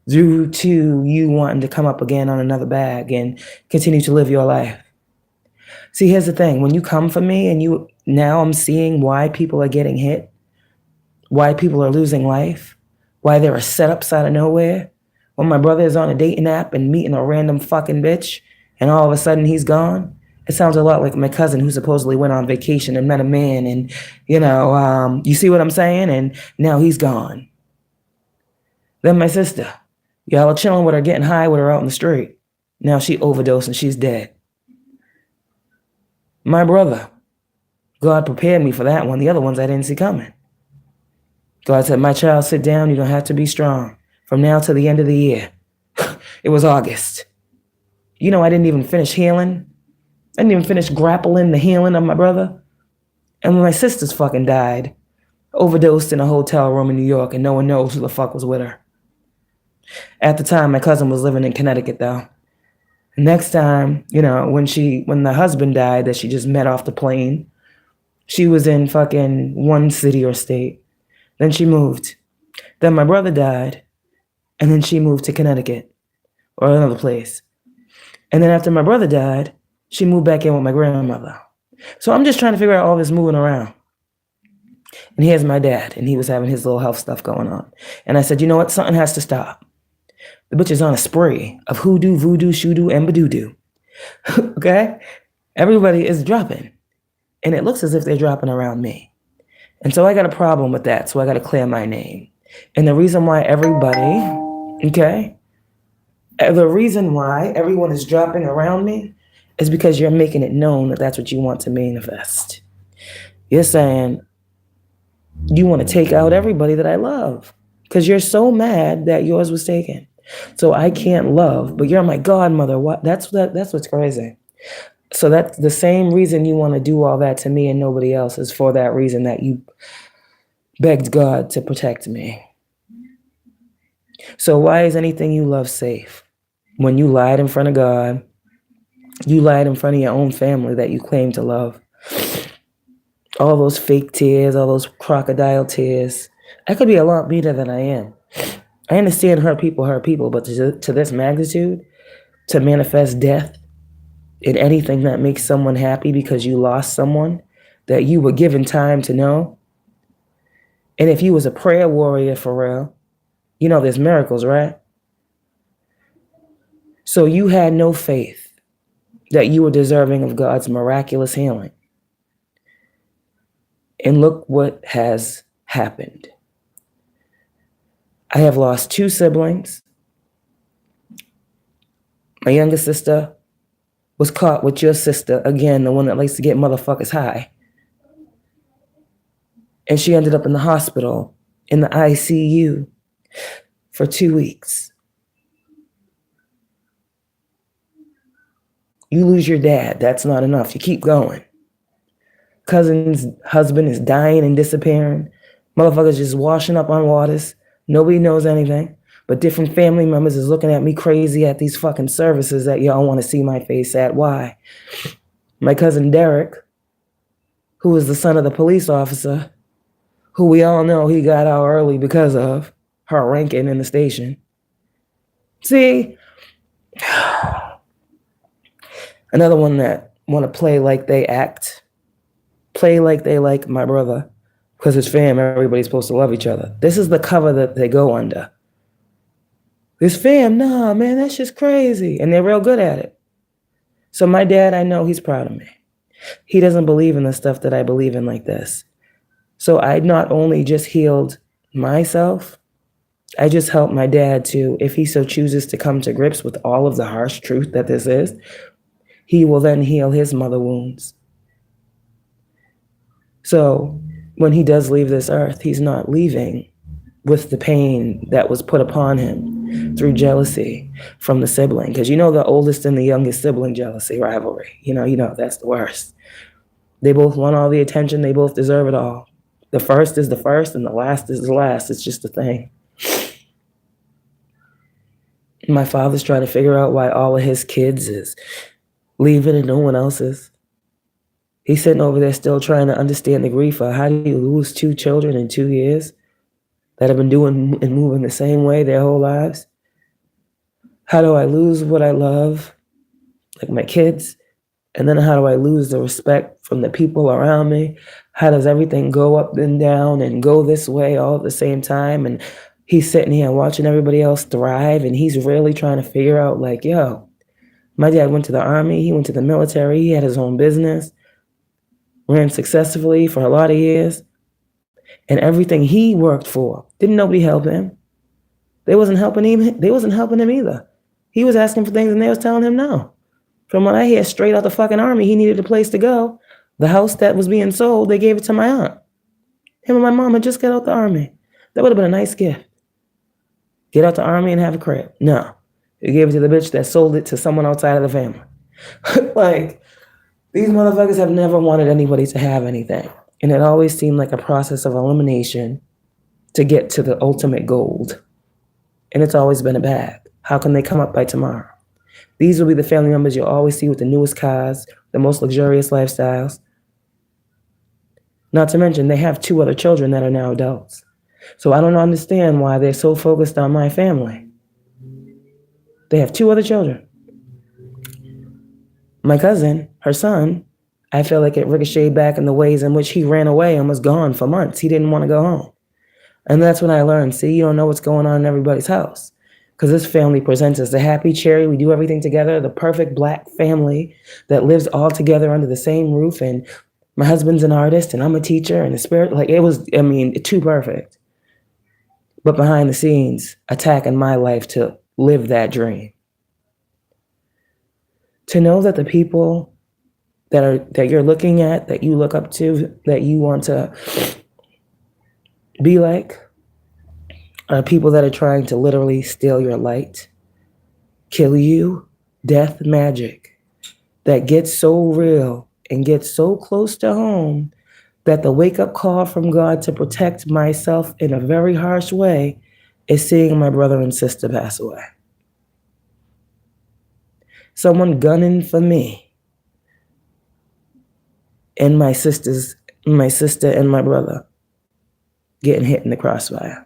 due to you wanting to come up again on another bag and continue to live your life. See, here's the thing. When you come for me and now I'm seeing why people are getting hit, why people are losing life, why there are setups out of nowhere. When my brother is on a dating app and meeting a random fucking bitch and all of a sudden he's gone. It sounds a lot like my cousin who supposedly went on vacation and met a man and, you see what I'm saying? And now he's gone. Then my sister, y'all are chilling with her, getting high with her out in the street. Now she overdosed and she's dead. My brother, God prepared me for that one. The other ones I didn't see coming. God said, my child, sit down. You don't have to be strong. From now to the end of the year. It was August. I didn't even finish healing. I didn't even finish grappling the healing of my brother. And when my sister's fucking died, overdosed in a hotel room in New York, and no one knows who the fuck was with her. At the time, my cousin was living in Connecticut, though. Next time, when the husband died that she just met off the plane, she was in fucking one city or state. Then she moved. Then my brother died, and then she moved to Connecticut or another place. And then after my brother died, she moved back in with my grandmother. So I'm just trying to figure out all this moving around. And here's my dad, and he was having his little health stuff going on. And I said, you know what? Something has to stop. The bitch is on a spree of hoodoo, voodoo, shoodoo, and badoo-doo. Okay? Everybody is dropping. And it looks as if they're dropping around me. And so I got a problem with that. So I got to clear my name. And the reason why the reason why everyone is dropping around me is because you're making it known that that's what you want to manifest. You're saying you want to take out everybody that I love because you're so mad that yours was taken. So I can't love, but you're my godmother. What? That's what's crazy. So that's the same reason you want to do all that to me and nobody else is for that reason that you begged God to protect me. So why is anything you love safe? When you lied in front of God, you lied in front of your own family that you claim to love. All those fake tears, all those crocodile tears. I could be a lot meaner than I am. I understand hurt people, but to this magnitude, to manifest death in anything that makes someone happy because you lost someone that you were given time to know. And if you was a prayer warrior for real, you know there's miracles, right? So you had no faith that you were deserving of God's miraculous healing. And look what has happened. I have lost 2 siblings. My younger sister was caught with your sister, again, the one that likes to get motherfuckers high. And she ended up in the hospital, in the ICU, for 2 weeks. You lose your dad, that's not enough. You keep going. Cousin's husband is dying and disappearing. Motherfuckers just washing up on waters. Nobody knows anything. But different family members is looking at me crazy at these fucking services that y'all want to see my face at. Why? My cousin Derek, who is the son of the police officer, who we all know he got out early because of her ranking in the station. See? Another one that want to play like they act. Play like they like my brother. Because it's fam, everybody's supposed to love each other. This is the cover that they go under. This fam, nah, man, that's just crazy. And they're real good at it. So my dad, I know he's proud of me. He doesn't believe in the stuff that I believe in like this. So I not only just healed myself, I just helped my dad to, if he so chooses to come to grips with all of the harsh truth that this is, he will then heal his mother wounds. So when he does leave this earth, he's not leaving with the pain that was put upon him through jealousy from the sibling. Because you know the oldest and the youngest sibling jealousy rivalry. You know, that's the worst. They both want all the attention. They both deserve it all. The first is the first and the last is the last. It's just a thing. My father's trying to figure out why all of his kids is leaving and no one else is. He's sitting over there still trying to understand the grief of how do you lose 2 children in 2 years that have been doing and moving the same way their whole lives? How do I lose what I love, like my kids? And then how do I lose the respect from the people around me? How does everything go up and down and go this way all at the same time? And he's sitting here watching everybody else thrive, and he's really trying to figure out, like, yo, my dad went to the army, he went to the military, he had his own business, ran successfully for a lot of years, and everything he worked for, didn't nobody help him? They wasn't helping him either. He was asking for things and they was telling him no. From what I hear, straight out the fucking army, he needed a place to go. The house that was being sold, they gave it to my aunt. Him and my mom had just got out the army. That would have been a nice gift. Get out the army and have a crib. No. They gave it to the bitch that sold it to someone outside of the family. Like, these motherfuckers have never wanted anybody to have anything. And it always seemed like a process of elimination to get to the ultimate gold. And it's always been a bag. How can they come up by tomorrow? These will be the family members you'll always see with the newest cars, the most luxurious lifestyles. Not to mention, they have 2 other children that are now adults. So I don't understand why they're so focused on my family. They have 2 other children. My cousin, her son, I feel like it ricocheted back in the ways in which he ran away and was gone for months. He didn't want to go home. And that's when I learned, see, you don't know what's going on in everybody's house. Because this family presents us the happy cherry. We do everything together, the perfect black family that lives all together under the same roof. And my husband's an artist and I'm a teacher and a spirit. Like it was, I mean, too perfect. But behind the scenes, attacking my life to live that dream. To know that the people that you're looking at, that you look up to, that you want to be like, are people that are trying to literally steal your light, kill you, death magic, that gets so real and gets so close to home that the wake-up call from God to protect myself in a very harsh way is seeing my brother and sister pass away. Someone gunning for me and my sister and my brother getting hit in the crossfire.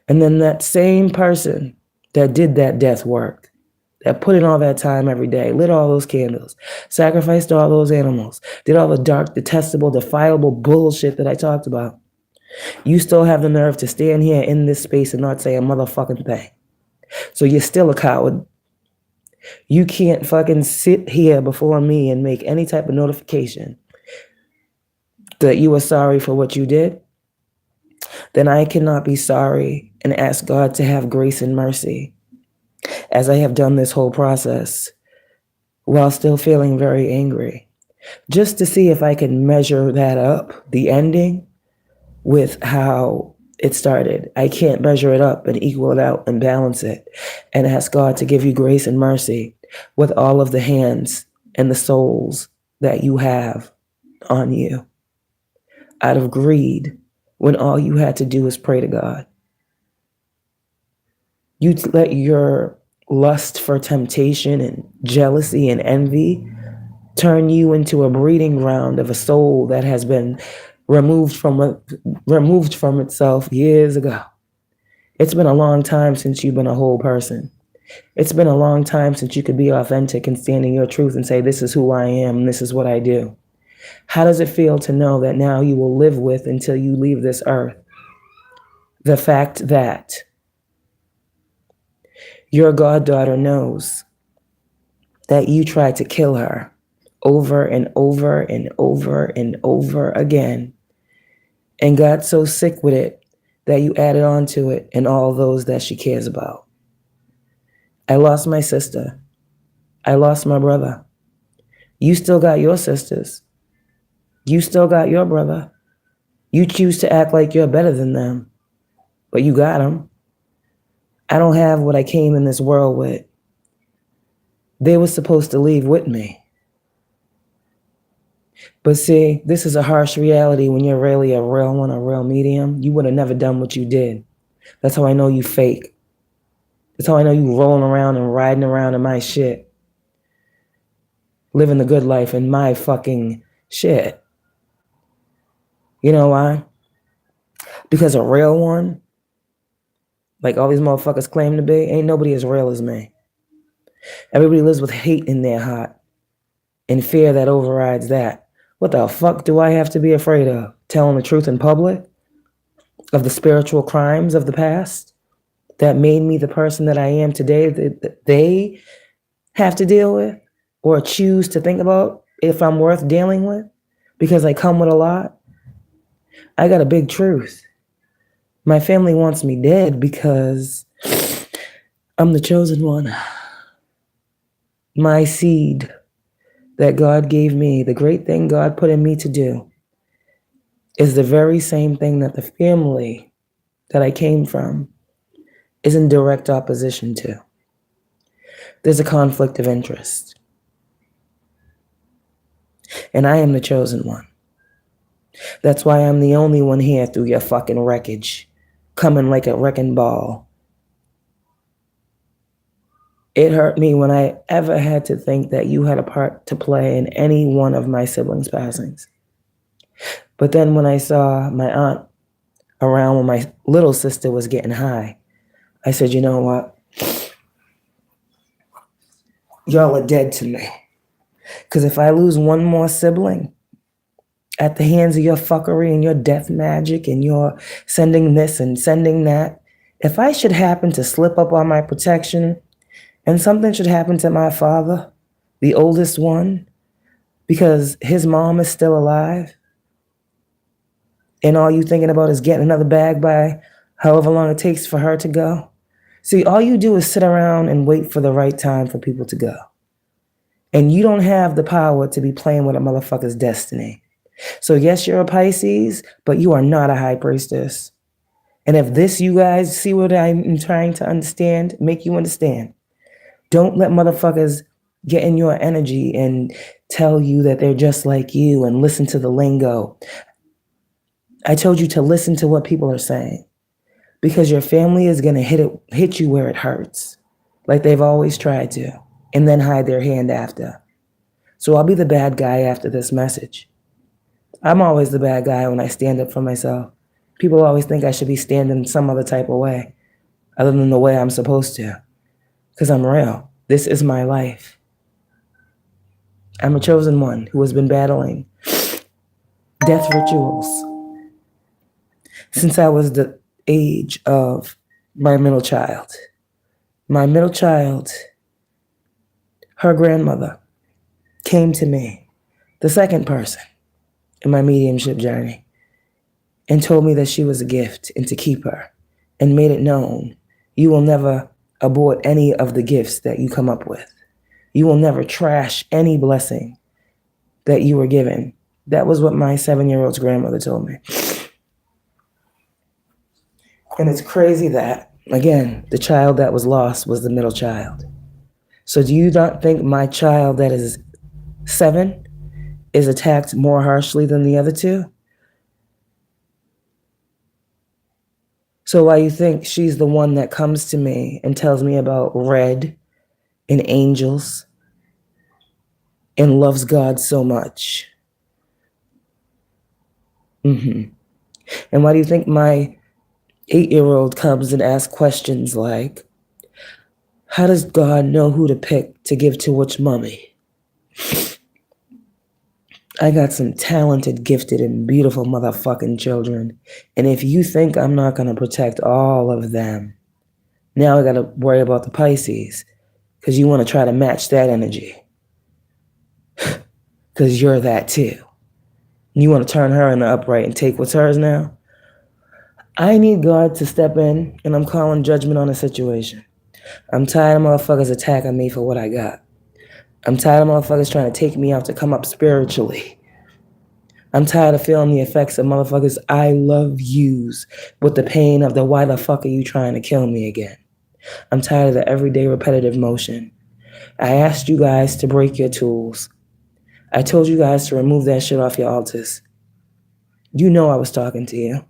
And then that same person that did that death work, that put in all that time every day, lit all those candles, sacrificed all those animals, did all the dark, detestable, defiable bullshit that I talked about, you still have the nerve to stand here in this space and not say a motherfucking thing. So you're still a coward. You can't fucking sit here before me and make any type of notification that you are sorry for what you did. Then I cannot be sorry and ask God to have grace and mercy as I have done this whole process while still feeling very angry, just to see if I can measure that up, the ending, with how it started. I can't measure it up and equal it out and balance it and ask God to give you grace and mercy with all of the hands and the souls that you have on you out of greed when all you had to do was pray to God. You let your lust for temptation and jealousy and envy turn you into a breeding ground of a soul that has been removed from itself years ago. It's been a long time since you've been a whole person. It's been a long time since you could be authentic and stand in your truth and say, this is who I am, and this is what I do. How does it feel to know that now you will live with until you leave this earth the fact that your goddaughter knows that you tried to kill her over and over and over and over again and got so sick with it that you added on to it and all those that she cares about? I lost my sister. I lost my brother. You still got your sisters. You still got your brother. You choose to act like you're better than them, but you got them. I don't have what I came in this world with. They were supposed to leave with me. But see, this is a harsh reality when you're really a real one, a real medium. You would have never done what you did. That's how I know you fake. That's how I know you rolling around and riding around in my shit. Living the good life in my fucking shit. You know why? Because a real one, like all these motherfuckers claim to be, ain't nobody as real as me. Everybody lives with hate in their heart and fear that overrides that. What the fuck do I have to be afraid of? Telling the truth in public? Of the spiritual crimes of the past that made me the person that I am today that they have to deal with or choose to think about if I'm worth dealing with because I come with a lot? I got a big truth. My family wants me dead because I'm the chosen one. My seed that God gave me, the great thing God put in me to do, is the very same thing that the family that I came from is in direct opposition to. There's a conflict of interest. And I am the chosen one. That's why I'm the only one here through your fucking wreckage, coming like a wrecking ball. It hurt me when I ever had to think that you had a part to play in any one of my siblings' passings. But then when I saw my aunt around when my little sister was getting high, I said, you know what? Y'all are dead to me. Because if I lose one more sibling at the hands of your fuckery and your death magic and your sending this and sending that, if I should happen to slip up on my protection and something should happen to my father, the oldest one, because his mom is still alive, and all you thinking about is getting another bag by however long it takes for her to go. See, all you do is sit around and wait for the right time for people to go. And you don't have the power to be playing with a motherfucker's destiny. So yes, you're a Pisces, but you are not a high priestess. And if this, you guys see what I'm trying to understand, make you understand. Don't let motherfuckers get in your energy and tell you that they're just like you and listen to the lingo. I told you to listen to what people are saying, because your family is going to hit you where it hurts, like they've always tried to, and then hide their hand after. So I'll be the bad guy after this message. I'm always the bad guy when I stand up for myself. People always think I should be standing some other type of way, other than the way I'm supposed to, because I'm real. This is my life. I'm a chosen one who has been battling death rituals since I was the age of my middle child. My middle child, her grandmother, came to me, the second person in my mediumship journey, and told me that she was a gift and to keep her, and made it known, you will never abort any of the gifts that you come up with. You will never trash any blessing that you were given. That was what my 7-year-old's grandmother told me. And it's crazy that, again, the child that was lost was the middle child. So do you not think my child that is 7 is attacked more harshly than the other two? So why you think she's the one that comes to me and tells me about red and angels and loves God so much? And why do you think my 8-year-old comes and asks questions like, how does God know who to pick to give to which mummy? I got some talented, gifted, and beautiful motherfucking children. And if you think I'm not going to protect all of them, now I got to worry about the Pisces, because you want to try to match that energy. Because you're that too. You want to turn her in the upright and take what's hers now? I need God to step in, and I'm calling judgment on the situation. I'm tired of motherfuckers attacking me for what I got. I'm tired of motherfuckers trying to take me out to come up spiritually. I'm tired of feeling the effects of motherfuckers I love yous with the pain of the why the fuck are you trying to kill me again? I'm tired of the everyday repetitive motion. I asked you guys to break your tools. I told you guys to remove that shit off your altars. You know I was talking to you.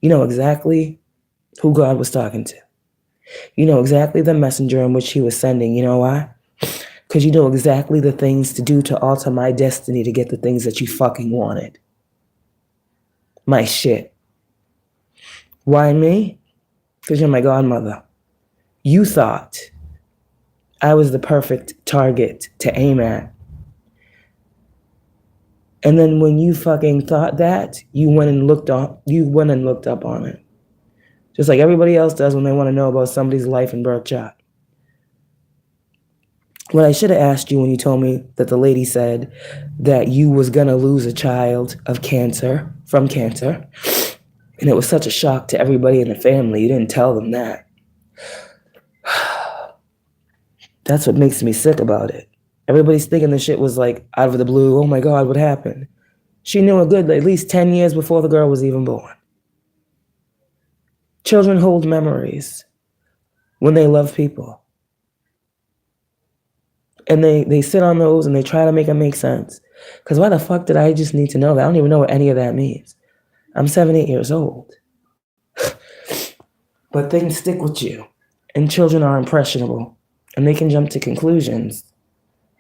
You know exactly who God was talking to. You know exactly the messenger in which he was sending. You know why? Because you know exactly the things to do to alter my destiny to get the things that you fucking wanted. My shit. Why me? Because you're my godmother. You thought I was the perfect target to aim at. And then when you fucking thought that, you went and looked up on it. Just like everybody else does when they want to know about somebody's life and birth chart. What I should have asked you when you told me that the lady said that you was going to lose a child from cancer, and it was such a shock to everybody in the family, you didn't tell them that. That's what makes me sick about it. Everybody's thinking the shit was like out of the blue. Oh my God, what happened? She knew a good at least 10 years before the girl was even born. Children hold memories when they love people. And they sit on those and they try to make them make sense. Because why the fuck did I just need to know that? I don't even know what any of that means. I'm 7, 8 years old. But things stick with you. And children are impressionable. And they can jump to conclusions.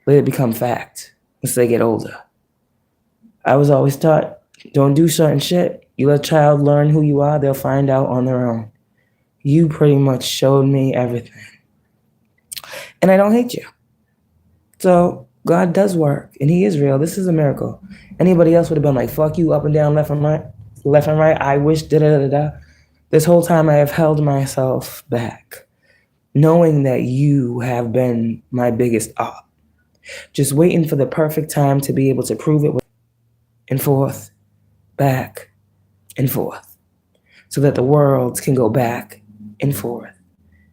Let it become fact as they get older. I was always taught, don't do certain shit. You let a child learn who you are, they'll find out on their own. You pretty much showed me everything. And I don't hate you. So God does work, and he is real. This is a miracle. Anybody else would have been like, fuck you, up and down, left and right, left and right. I wish, da-da-da-da. This whole time I have held myself back, knowing that you have been my biggest op. Just waiting for the perfect time to be able to prove it and forth, back and forth, so that the worlds can go back and forth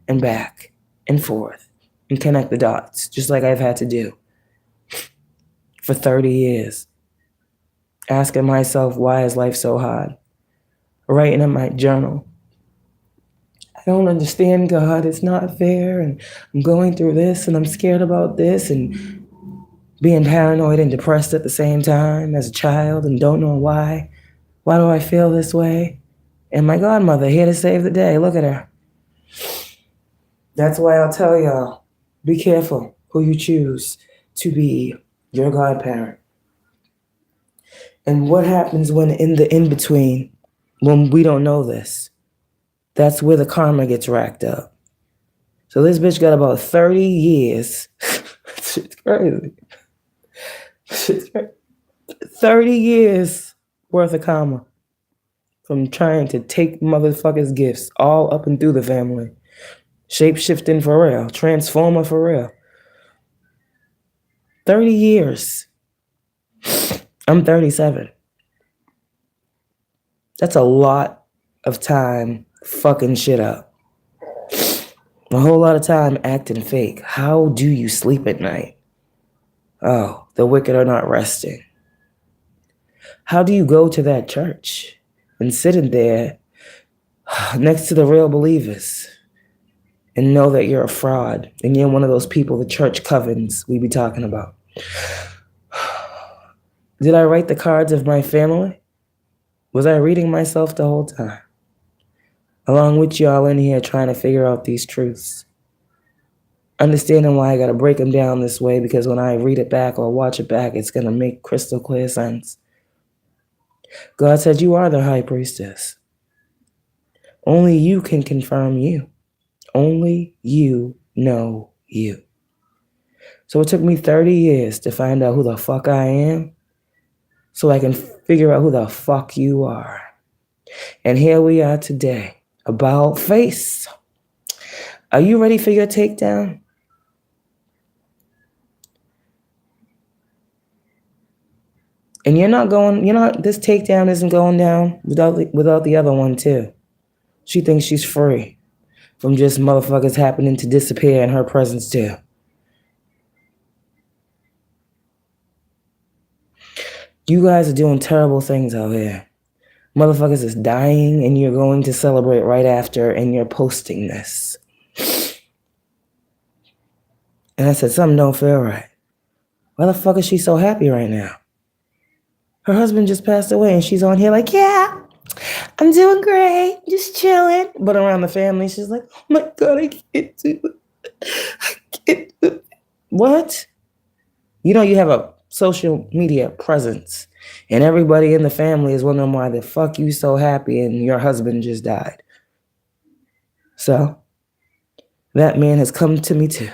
and back and forth and connect the dots, just like I've had to do for 30 years. Asking myself, why is life so hard? Writing in my journal, I don't understand, God, it's not fair, and I'm going through this, and I'm scared about this, and being paranoid and depressed at the same time as a child, and don't know why. Why do I feel this way? And my godmother here to save the day. Look at her. That's why I'll tell y'all, be careful who you choose to be your godparent. And what happens when in the in-between, when we don't know this? That's where the karma gets racked up. So this bitch got about 30 years. Shit's crazy. Shit's crazy. 30 years worth of karma from trying to take motherfuckers' gifts all up and through the family. Shape-shifting for real. Transformer for real. 30 years. I'm 37. That's a lot of time fucking shit up. A whole lot of time acting fake. How do you sleep at night? Oh, the wicked are not resting. How do you go to that church and sit in there next to the real believers and know that you're a fraud and you're one of those people the church covens we be talking about? Did I write the cards of my family? Was I reading myself the whole time? Along with y'all in here trying to figure out these truths. Understanding why I gotta break them down this way, because when I read it back or watch it back, it's gonna make crystal clear sense. God said you are the high priestess. Only you can confirm you. Only you know you. So it took me 30 years to find out who the fuck I am, so I can figure out who the fuck you are. And here we are today, about face. Are you ready for your takedown? And this takedown isn't going down without the other one too. She thinks she's free from just motherfuckers happening to disappear in her presence too. You guys are doing terrible things out here. Motherfuckers is dying and you're going to celebrate right after and you're posting this. And I said, something don't feel right. Why the fuck is she so happy right now? Her husband just passed away and she's on here like, yeah, I'm doing great, just chilling. But around the family, she's like, oh my God, I can't do it. I can't do it. What? You know you have a social media presence and everybody in the family is wondering why the fuck you so happy and your husband just died. So, that man has come to me too.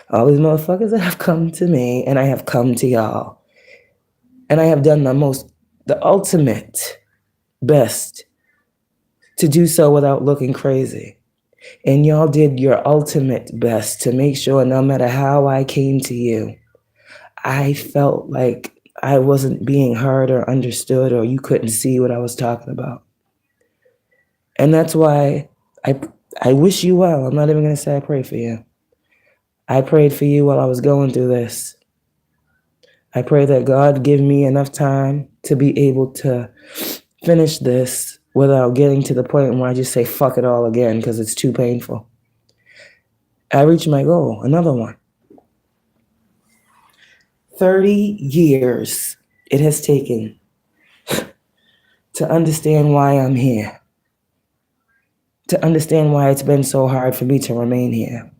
All these motherfuckers that have come to me and I have come to y'all. And I have done the ultimate best to do so without looking crazy. And y'all did your ultimate best to make sure no matter how I came to you, I felt like I wasn't being heard or understood or you couldn't see what I was talking about. And that's why I wish you well. I'm not even going to say I pray for you. I prayed for you while I was going through this. I pray that God give me enough time to be able to finish this without getting to the point where I just say fuck it all again because it's too painful. I reached my goal, another one. 30 years it has taken to understand why I'm here, to understand why it's been so hard for me to remain here,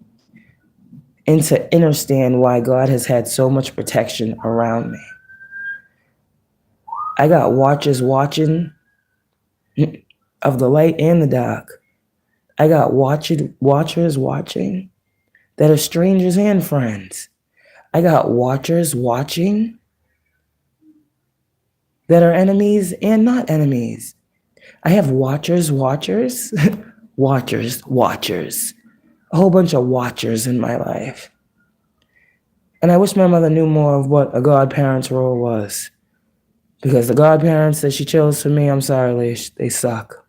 and to understand why God has had so much protection around me. I got watchers watching of the light and the dark. I got watchers watching that are strangers and friends. I got watchers watching that are enemies and not enemies. I have watchers, watchers, watchers. A whole bunch of watchers in my life. And I wish my mother knew more of what a godparent's role was. Because the godparents that she chose for me, I'm sorry, they suck.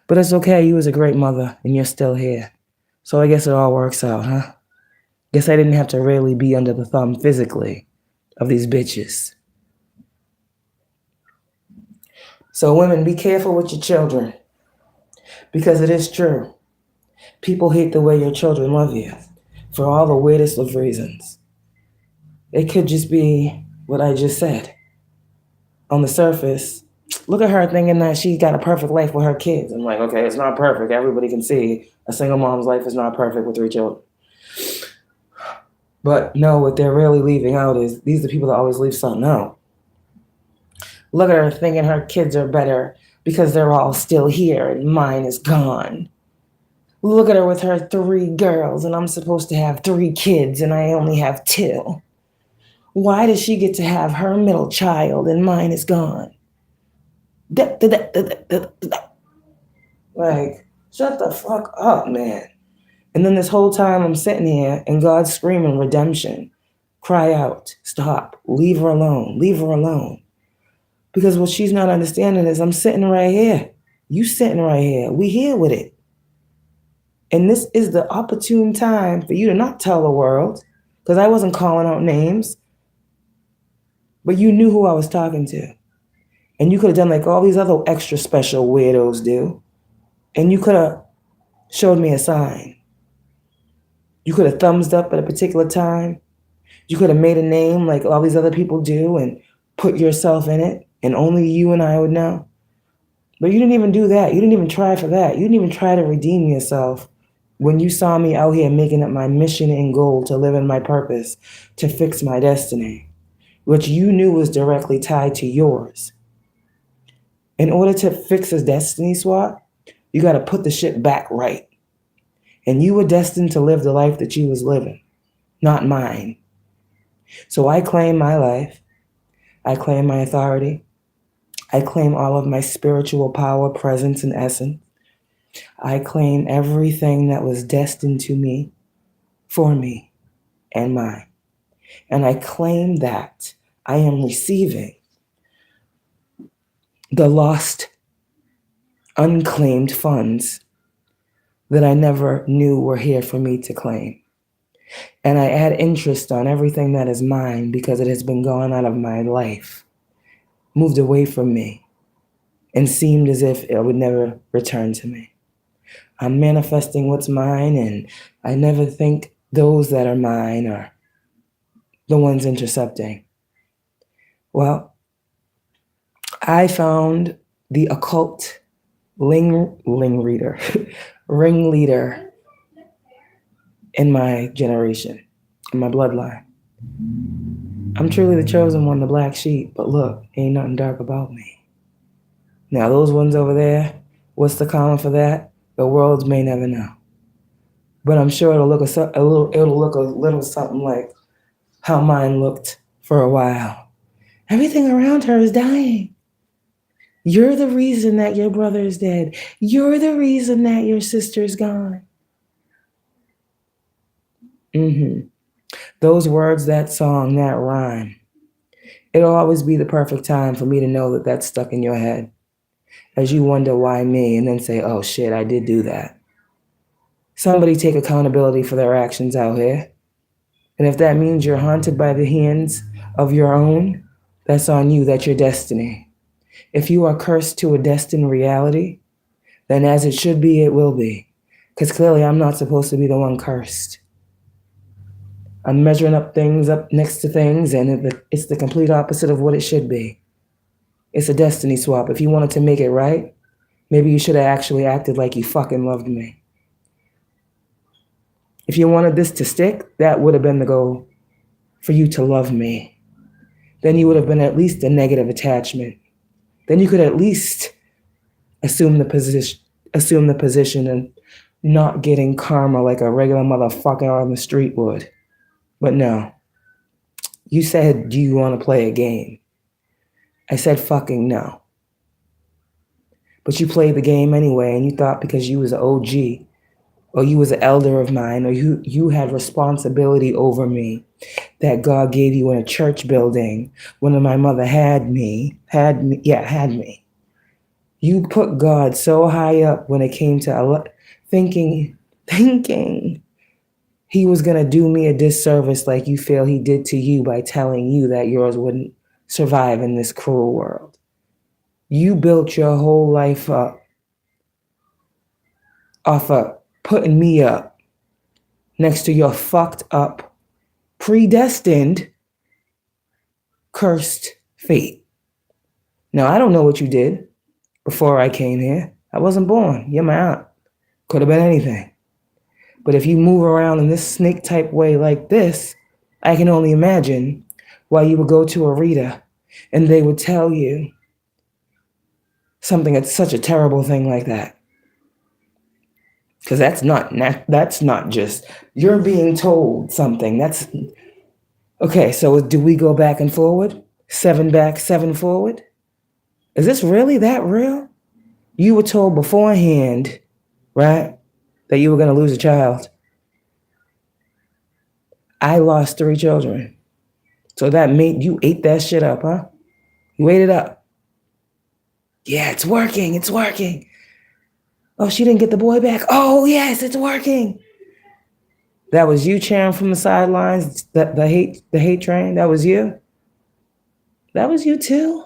But it's okay, you was a great mother, and you're still here. So I guess it all works out, huh? Guess I didn't have to really be under the thumb physically of these bitches. So women, be careful with your children. Because it is true. People hate the way your children love you. For all the weirdest of reasons. It could just be what I just said. On the surface, look at her thinking that she got a perfect life with her kids. I'm like, okay, it's not perfect. Everybody can see a single mom's life is not perfect with 3 children. But no, what they're really leaving out is these are the people that always leave something out. Look at her thinking her kids are better because they're all still here and mine is gone. Look at her with her 3 girls and I'm supposed to have 3 kids and I only have 2. Why does she get to have her middle child and mine is gone? Like, shut the fuck up, man. And then this whole time I'm sitting here and God's screaming redemption. Cry out, stop, leave her alone, leave her alone. Because what she's not understanding is I'm sitting right here. You sitting right here. We here with it. And this is the opportune time for you to not tell the world, because I wasn't calling out names, but you knew who I was talking to. And you could have done like all these other extra special weirdos do. And you could have showed me a sign. You could have thumbs up at a particular time. You could have made a name like all these other people do and put yourself in it. And only you and I would know. But you didn't even do that. You didn't even try for that. You didn't even try to redeem yourself when you saw me out here making it my mission and goal to live in my purpose, to fix my destiny, which you knew was directly tied to yours. In order to fix a destiny swap, you got to put the shit back right. And you were destined to live the life that you was living, not mine. So I claim my life. I claim my authority. I claim all of my spiritual power, presence, and essence. I claim everything that was destined to me, for me, and mine. And I claim that I am receiving the lost, unclaimed funds that I never knew were here for me to claim. And I add interest on everything that is mine because it has been gone out of my life, moved away from me, and seemed as if it would never return to me. I'm manifesting what's mine, and I never think those that are mine are the ones intercepting. Well, I found the occult ringleader in my generation, in my bloodline. I'm truly the chosen one, the black sheep, but look, ain't nothing dark about me. Now, those ones over there, what's the common for that? The world may never know. But I'm sure it'll look a little something like how mine looked for a while. Everything around her is dying. You're the reason that your brother is dead. You're the reason that your sister's gone. Those words, that song, that rhyme. It'll always be the perfect time for me to know that that's stuck in your head. As you wonder why me, and then say, oh shit, I did do that. Somebody take accountability for their actions out here. And if that means you're haunted by the hands of your own, that's on you, that's your destiny. If you are cursed to a destined reality, then as it should be, it will be. Because clearly I'm not supposed to be the one cursed. I'm measuring up things up next to things, and it's the complete opposite of what it should be. It's a destiny swap. If you wanted to make it right, maybe you should have actually acted like you fucking loved me. If you wanted this to stick, that would have been the goal, for you to love me. Then you would have been at least a negative attachment. Then you could at least assume the position and not getting karma like a regular motherfucker on the street would. But no, You said, do you want to play a game? I said, fucking no. But you played the game anyway, and you thought because you was an OG, or you was an elder of mine, or you had responsibility over me, that God gave you in a church building when my mother had me. You put God so high up when it came to thinking he was going to do me a disservice like you feel he did to you by telling you that yours wouldn't survive in this cruel world. You built your whole life up off of putting me up next to your fucked up, predestined, cursed fate. Now, I don't know what you did before I came here. I wasn't born. You're my aunt. Could have been anything. But if you move around in this snake type way like this, I can only imagine why you would go to a reader and they would tell you something that's such a terrible thing like that. Because that's not just, you're being told something. That's, okay, so do we go back and forward? 7 back, 7 forward? Is this really that real? You were told beforehand, right, that you were going to lose a child. I lost 3 children. So that made you ate that shit up, huh? You ate it up. Yeah, it's working. It's working. Oh, she didn't get the boy back. Oh, yes, it's working. That was you cheering from the sidelines, the hate train. That was you. That was you too.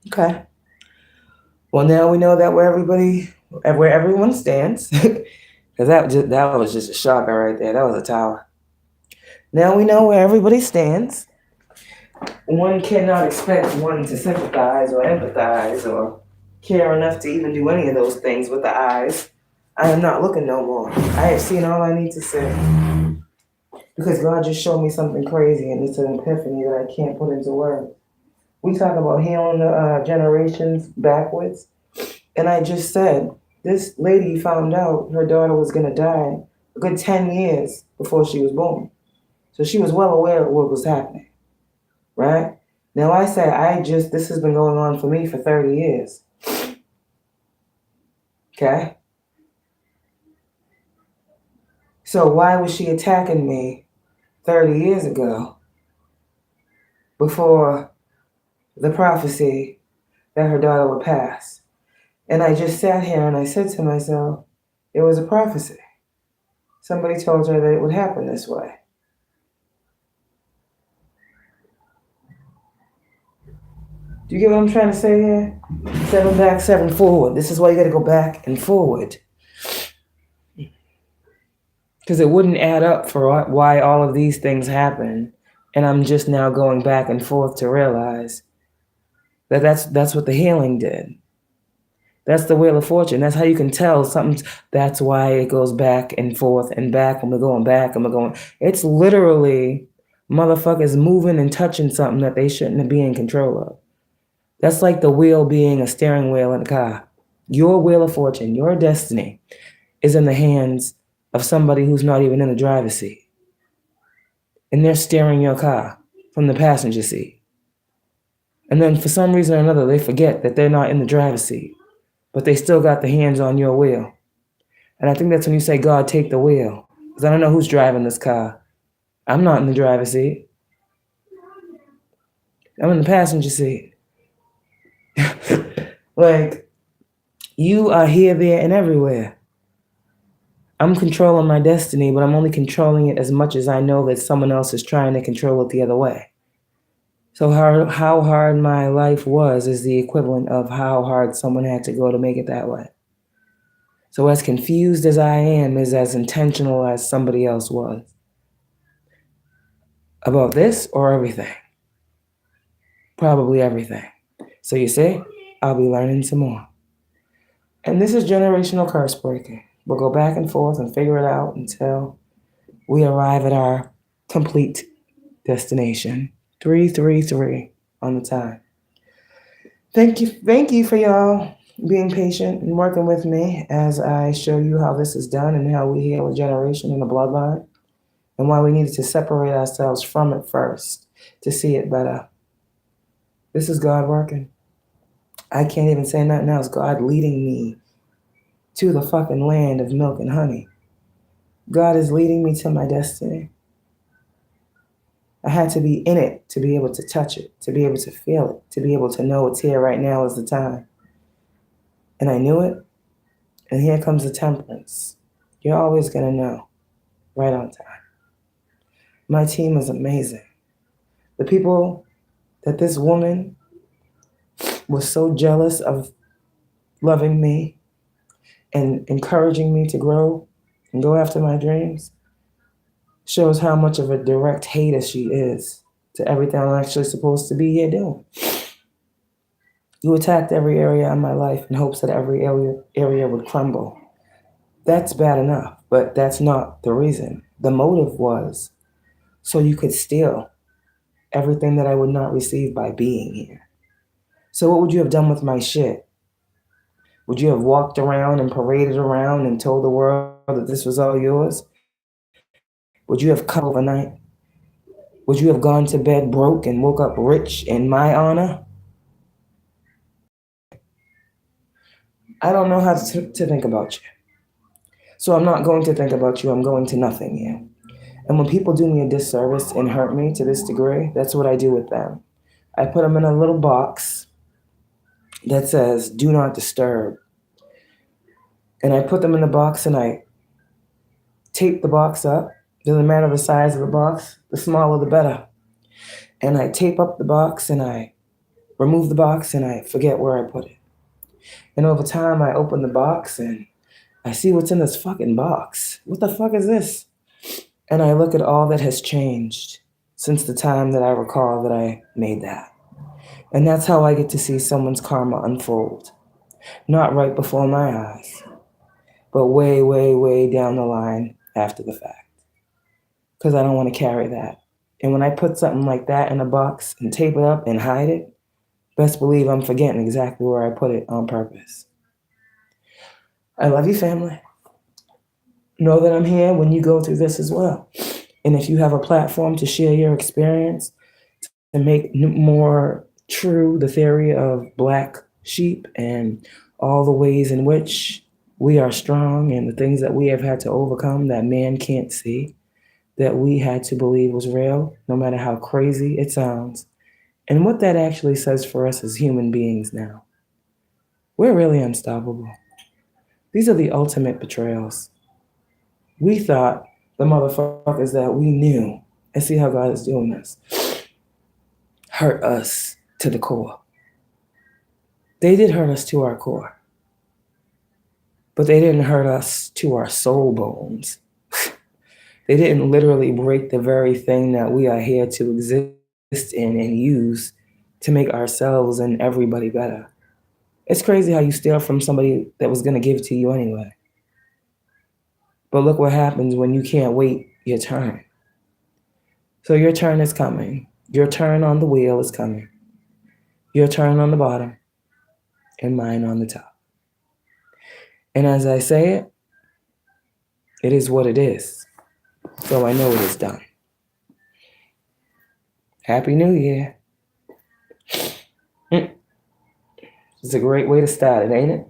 Okay. Well, now we know that where everyone stands, because that was just a shocker right there. That was a tower. Now we know where everybody stands. One cannot expect one to sympathize or empathize or care enough to even do any of those things with the eyes. I am not looking no more. I have seen all I need to see. Because God just showed me something crazy, and it's an epiphany that I can't put into words. We talk about healing the generations backwards. And I just said, this lady found out her daughter was going to die a good 10 years before she was born. So she was well aware of what was happening, right? Now I say, this has been going on for me for 30 years. Okay? So why was she attacking me 30 years ago before the prophecy that her daughter would pass? And I just sat here and I said to myself, it was a prophecy. Somebody told her that it would happen this way. Do you get what I'm trying to say here? 7 back, 7 forward. This is why you got to go back and forward. Because it wouldn't add up for why all of these things happen. And I'm just now going back and forth to realize that that's what the healing did. That's the Wheel of Fortune. That's how you can tell something's, that's why it goes back and forth and back, and we're going back and we're going. It's literally motherfuckers moving and touching something that they shouldn't be in control of. That's like the wheel being a steering wheel in a car. Your Wheel of Fortune, your destiny, is in the hands of somebody who's not even in the driver's seat. And they're steering your car from the passenger seat. And then for some reason or another, they forget that they're not in the driver's seat, but they still got the hands on your wheel. And I think that's when you say, God, take the wheel. Because I don't know who's driving this car. I'm not in the driver's seat. I'm in the passenger seat. Like, you are here, there, and everywhere. I'm controlling my destiny, but I'm only controlling it as much as I know that someone else is trying to control it the other way. So how hard my life was is the equivalent of how hard someone had to go to make it that way. So as confused as I am is as intentional as somebody else was. About this or everything? Probably everything. So you see, I'll be learning some more. And this is generational curse breaking. We'll go back and forth and figure it out until we arrive at our complete destination. 333 on the time. Thank you for y'all. being patient and working with me as I show you how this is done and how we heal a generation in a bloodline and why we needed to separate ourselves from it first to see it better. This is God working. I can't even say nothing else. God leading me to the fucking land of milk and honey. God is leading me to my destiny. I had to be in it to be able to touch it, to be able to feel it, to be able to know it's here right now is the time. And I knew it. And here comes the temperance. You're always going to know right on time. My team is amazing. The people that this woman was so jealous of loving me and encouraging me to grow and go after my dreams shows how much of a direct hater she is to everything I'm actually supposed to be here doing. You attacked every area of my life in hopes that every area would crumble. That's bad enough, but that's not the reason. The motive was so you could steal everything that I would not receive by being here. So what would you have done with my shit? Would you have walked around and paraded around and told the world that this was all yours? Would you have come overnight? Would you have gone to bed broke and woke up rich in my honor? I don't know how to think about you. So I'm not going to think about you. I'm going to nothing you. And when people do me a disservice and hurt me to this degree, that's what I do with them. I put them in a little box that says, do not disturb. And I put them in the box and I tape the box up. Doesn't matter the size of the box, the smaller the better. And I tape up the box and I remove the box and I forget where I put it. And over time I open the box and I see what's in this fucking box. What the fuck is this? And I look at all that has changed since the time that I recall that I made that. And that's how I get to see someone's karma unfold. Not right before my eyes, but way, way, way down the line after the fact. Because I don't want to carry that. And when I put something like that in a box and tape it up and hide it, best believe I'm forgetting exactly where I put it on purpose. I love you, family. Know that I'm here when you go through this as well. And if you have a platform to share your experience, to make more true the theory of black sheep and all the ways in which we are strong and the things that we have had to overcome that man can't see, that we had to believe was real, no matter how crazy it sounds, and what that actually says for us as human beings now. We're really unstoppable. These are the ultimate betrayals. We thought the motherfuckers that we knew, and see how God is doing this, hurt us to the core. They did hurt us to our core, but they didn't hurt us to our soul bones. They didn't literally break the very thing that we are here to exist in and use to make ourselves and everybody better. It's crazy how you steal from somebody that was going to give it to you anyway. But look what happens when you can't wait your turn. So your turn is coming. Your turn on the wheel is coming. Your turn on the bottom and mine on the top. And as I say it, it is what it is. So I know it is done. Happy New Year. It's a great way to start it, ain't it?